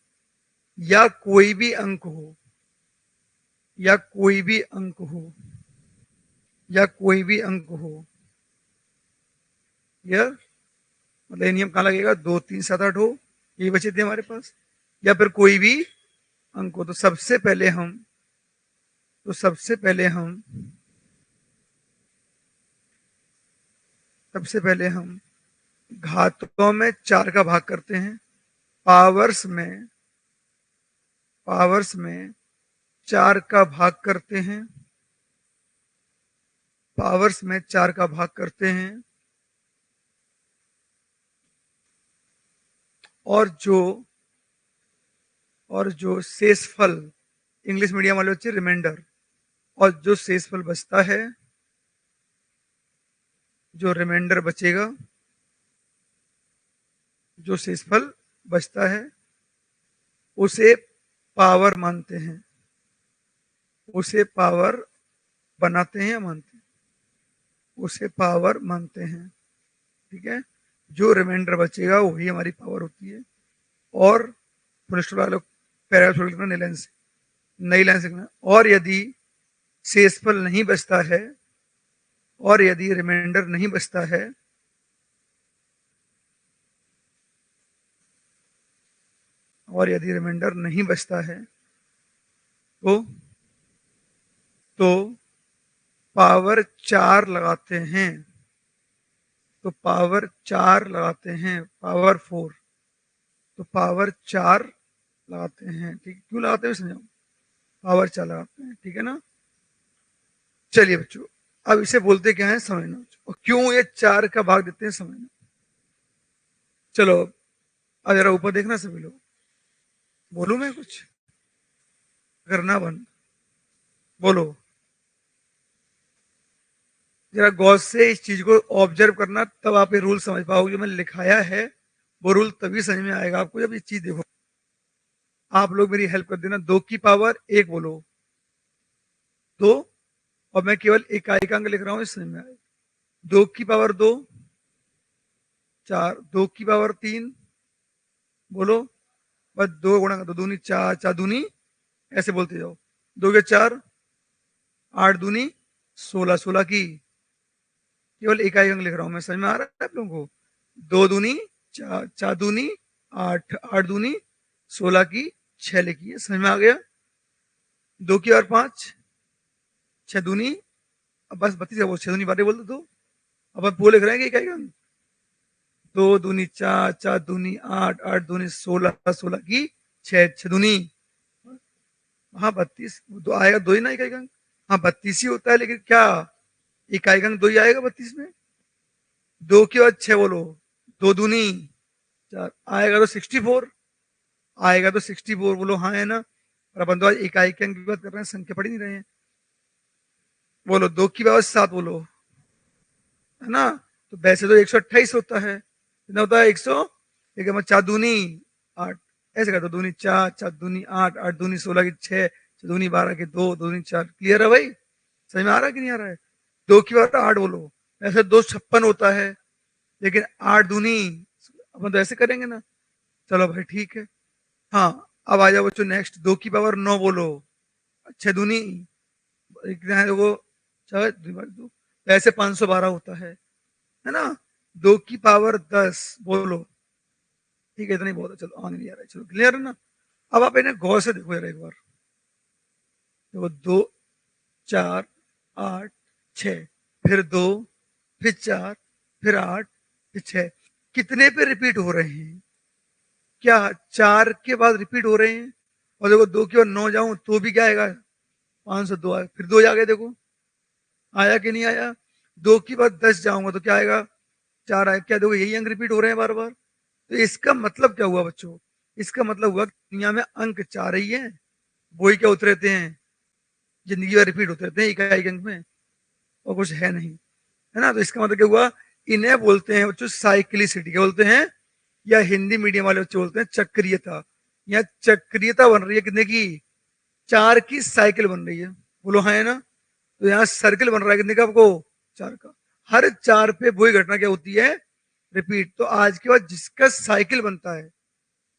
या कोई भी अंक हो, या कोई भी अंक हो, या कोई भी अंक हो, या मतलब ये नियम कहाँ लगेगा, 2, 3, 7, 8 हो, ये बचे थे हमारे पास, या फिर कोई भी अंक हो। तो सबसे पहले हम, तो सबसे पहले हम, सबसे पहले हम घातों में 4 का भाग करते हैं, पावर्स में, पावर्स में 4 का भाग करते हैं, पावर्स में 4 का भाग करते हैं, और जो शेषफल, इंग्लिश मीडियम वाले बच्चे रिमाइंडर, और जो शेषफल बचता है, जो रिमाइंडर बचेगा, जो शेषफल बचता है, उसे पावर मानते हैं, उसे पावर बनाते हैं या मानते हैं, उसे पावर मानते हैं। ठीक है, जो रिमाइंडर बचेगा वही हमारी पावर होती है। और पैराग्राफ नई लाइन से, नई लाइन से लिखना, और यदि शेषफल नहीं बचता है, और यदि रिमाइंडर नहीं बचता है, और यदि रिमाइंडर नहीं बचता है, तो पावर 4 लगाते हैं, तो पावर 4 लगाते हैं, पावर 4, तो पावर 4 लगाते हैं। ठीक, क्यों लगाते हैं समझाओ, पावर 4 लगाते हैं, ठीक है ना। चलिए बच्चों, अब इसे बोलते क्या है समझना, और क्यों ये 4 का भाग देते हैं समझना। चलो, अब जरा ऊपर देखना सभी लोग, बोलूं मैं कुछ, करना बंद, बोलो, जरा गौर से इस चीज को ऑब्जर्व करना, तब आप ये रूल समझ पाओगे। जो मैंने लिखाया है वो रूल तभी समझ में आएगा आपको जब ये चीज देखो। आप लोग मेरी हेल्प कर देना, 2 की पावर 1 बोलो, 2, और मैं केवल इकाई का अंक लिख रहा हूं, समझ में आए। 2 की पावर 2, 4, 2 की पावर 3 बोलो, बस 2 गुणा 2 दूनी 4, 4 दूनी, ऐसे बोलते जाओ, 2 के 4, 8 दूनी 16, 16 की, केवल इकाई अंक लिख रहा हूं मैं, समझ में आ रहा है आप लोगों को। 2 दूनी 4, 4 दूनी 8, 8 दूनी 16 की 6 लिखी है, समझ में आ गया। 2 की और 5, 6 दूनी, अब बस 32 है, वो 6 दूनी 12 बोल दो, अपन पूरे लिख रहे हैं कि इकाई अंक 2 दूनी 4, 4 दूनी 8, 8 दूनी 16, 16 की 6, 6 दूनी हाँ 32 तो आएगा 2 ही ना इकाई अंक। हाँ 32 ही होता है, लेकिन क्या इकाई अंक 2 ही आएगा 32 में? 2 के बाद 6 बोलो, 2 दूनी 4 आएगा तो 64 आएगा तो 64 बोलो हाँ है ना। और अपन तो आज इकाई के अंक की बात कर रहे हैं, संख्या पढ़ ही नहीं रहे हैं। बोलो 2 की पावर 7 बोलो, है ना? तो वैसे तो 128 होता है, कितना होता है 100, लेकिन मैं 4 दूनी 8 ऐसे करता, दूनी 4, 4 दूनी 8, 8 दूनी 16 की 6, 6 दूनी 12 की 2, 2 दूनी 4। क्लियर है भाई? समझ में आ रहा है कि नहीं आ रहा है? 2 की पावर 8 बोलो, ऐसे 256 होता है, लेकिन 8 दूनी अपन तो ऐसे करेंगे ना। चलो भाई ठीक है। हाँ अब आ जाओ बच्चों नेक्स्ट, 2 की पावर 9 बोलो, 6 दूनी कितना है देखो, 4 वैसे 512 होता है ना? 2 की पावर 10 बोलो, ठीक है इतना ही बहुत है, चलो आगे नहीं आ रहा है, चलो क्लियर है ना? अब आप इन्हें गौर से देखो यार एक बार, देखो 2 4 8 6 फिर 2 फिर 4 फिर 8 फिर 6, कितने पे रिपीट हो रहे हैं? क्या 4 के बाद रिपीट हो रहे हैं? और देखो 2 की ओर 9 जाऊं तो भी क्या आएगा? 502 आएगा, फिर 2 आ गए, देखो आया कि नहीं आया? 2 की बाद 10 जाऊंगा तो क्या आएगा? 4 आएगा। क्या देखो यही अंक रिपीट हो रहे हैं बार बार। तो इसका मतलब क्या हुआ बच्चों? इसका मतलब हुआ कि दुनिया में अंक 4 ही है, वही क्या होते रहते हैं, जिंदगी भर रिपीट होते रहते हैं इकाई अंक में, और कुछ है नहीं, है ना? तो इसका मतलब क्या हुआ? इन्हें बोलते हैं बच्चों साइक्लिसिटी। क्या बोलते हैं? या हिंदी मीडियम वाले बच्चे बोलते हैं चक्रीयता। या चक्रीयता बन रही है कितने की? 4 की साइकिल बन रही है, बोलो हाँ है ना? तो यहाँ सर्किल बन रहा है कितने का आपको? 4 का। हर 4 पे वही घटना क्या होती है? रिपीट। तो आज के बाद जिसका साइकिल बनता है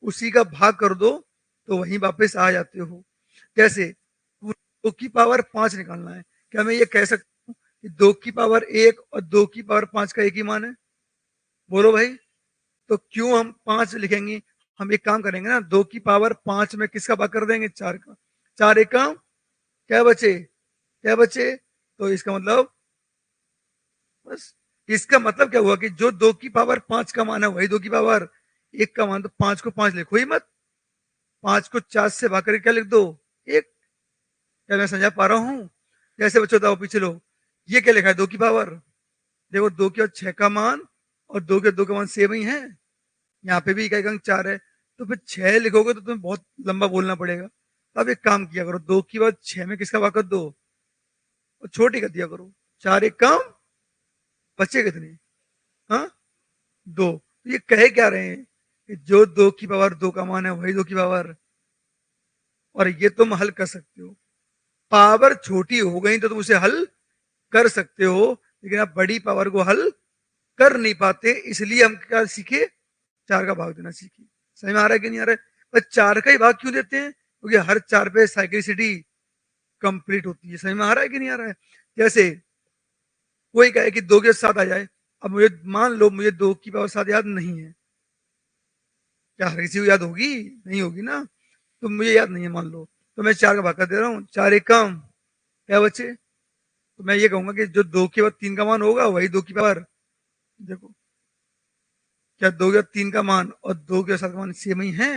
उसी का भाग कर दो तो वहीं वापस आ जाते हो। कैसे? 2 की पावर 5 निकालना है, क्या मैं ये कह सकता हूँ कि 2 की पावर 1 और 2 की पावर 5 का एक ही मान है? बोलो भाई। तो क्यों हम 5 लिखेंगे? हम एक काम करेंगे ना, 2 की पावर 5 में किसका भाग कर देंगे? 4 का। 4 एक काम क्या बचे? क्या बचे? तो इसका मतलब बस, इसका मतलब क्या हुआ कि जो 2 की पावर 5 का मान है वही 2 की पावर 1 का मान। तो 5 को 5 लिखो ही मत, 5 को 4 से भाग करके क्या लिख दो? 1। क्या मैं समझा पा रहा हूँ? कैसे बच्चों बताओ पीछे लोग, ये क्या लिखा है 2 की पावर? देखो 2 के और 6 का मान और 2 के 2 का मान सेम ही है, यहाँ पे भी इकाई अंक 4 है, तो फिर 6 लिखोगे तो तुम्हें बहुत लंबा बोलना पड़ेगा। तो अब एक काम किया करो, 2 की बात 6 में किसका भाग कर दो और छोटी कर दिया करो, 4 एक कम बचे कितने? हाँ 2। तो ये कहे क्या रहे हैं कि जो 2 की पावर 2 का मान है वही 2 की पावर, और ये तुम हल कर सकते हो। पावर छोटी हो गई तो तुम उसे हल कर सकते हो, लेकिन आप बड़ी पावर को हल कर नहीं पाते, इसलिए हम क्या सीखे? 4 का भाग देना सीखे। समझ में आ रहा है कि नहीं आ रहा है? पर 4 का ही भाग क्यों देते हैं? क्योंकि हर 4 पे साइक्लिसिटी कंप्लीट होती है। समझ में आ रहा है कि नहीं आ रहा है? जैसे कोई कहे कि 2 के 7 आ जाए, अब मुझे मान लो मुझे 2 की पावर 7 याद नहीं है, क्या हर किसी को याद होगी? नहीं होगी ना। तो मुझे याद नहीं है मान लो, तो मैं 4 का भाग कर दे रहा हूँ, 4 एक कम क्या बचे? तो मैं ये कहूंगा कि जो 2 के बाद 3 का मान होगा वही 2 की पावर। देखो क्या 2 के बाद 3 का मान और 2 के 7 का मान सेम ही है?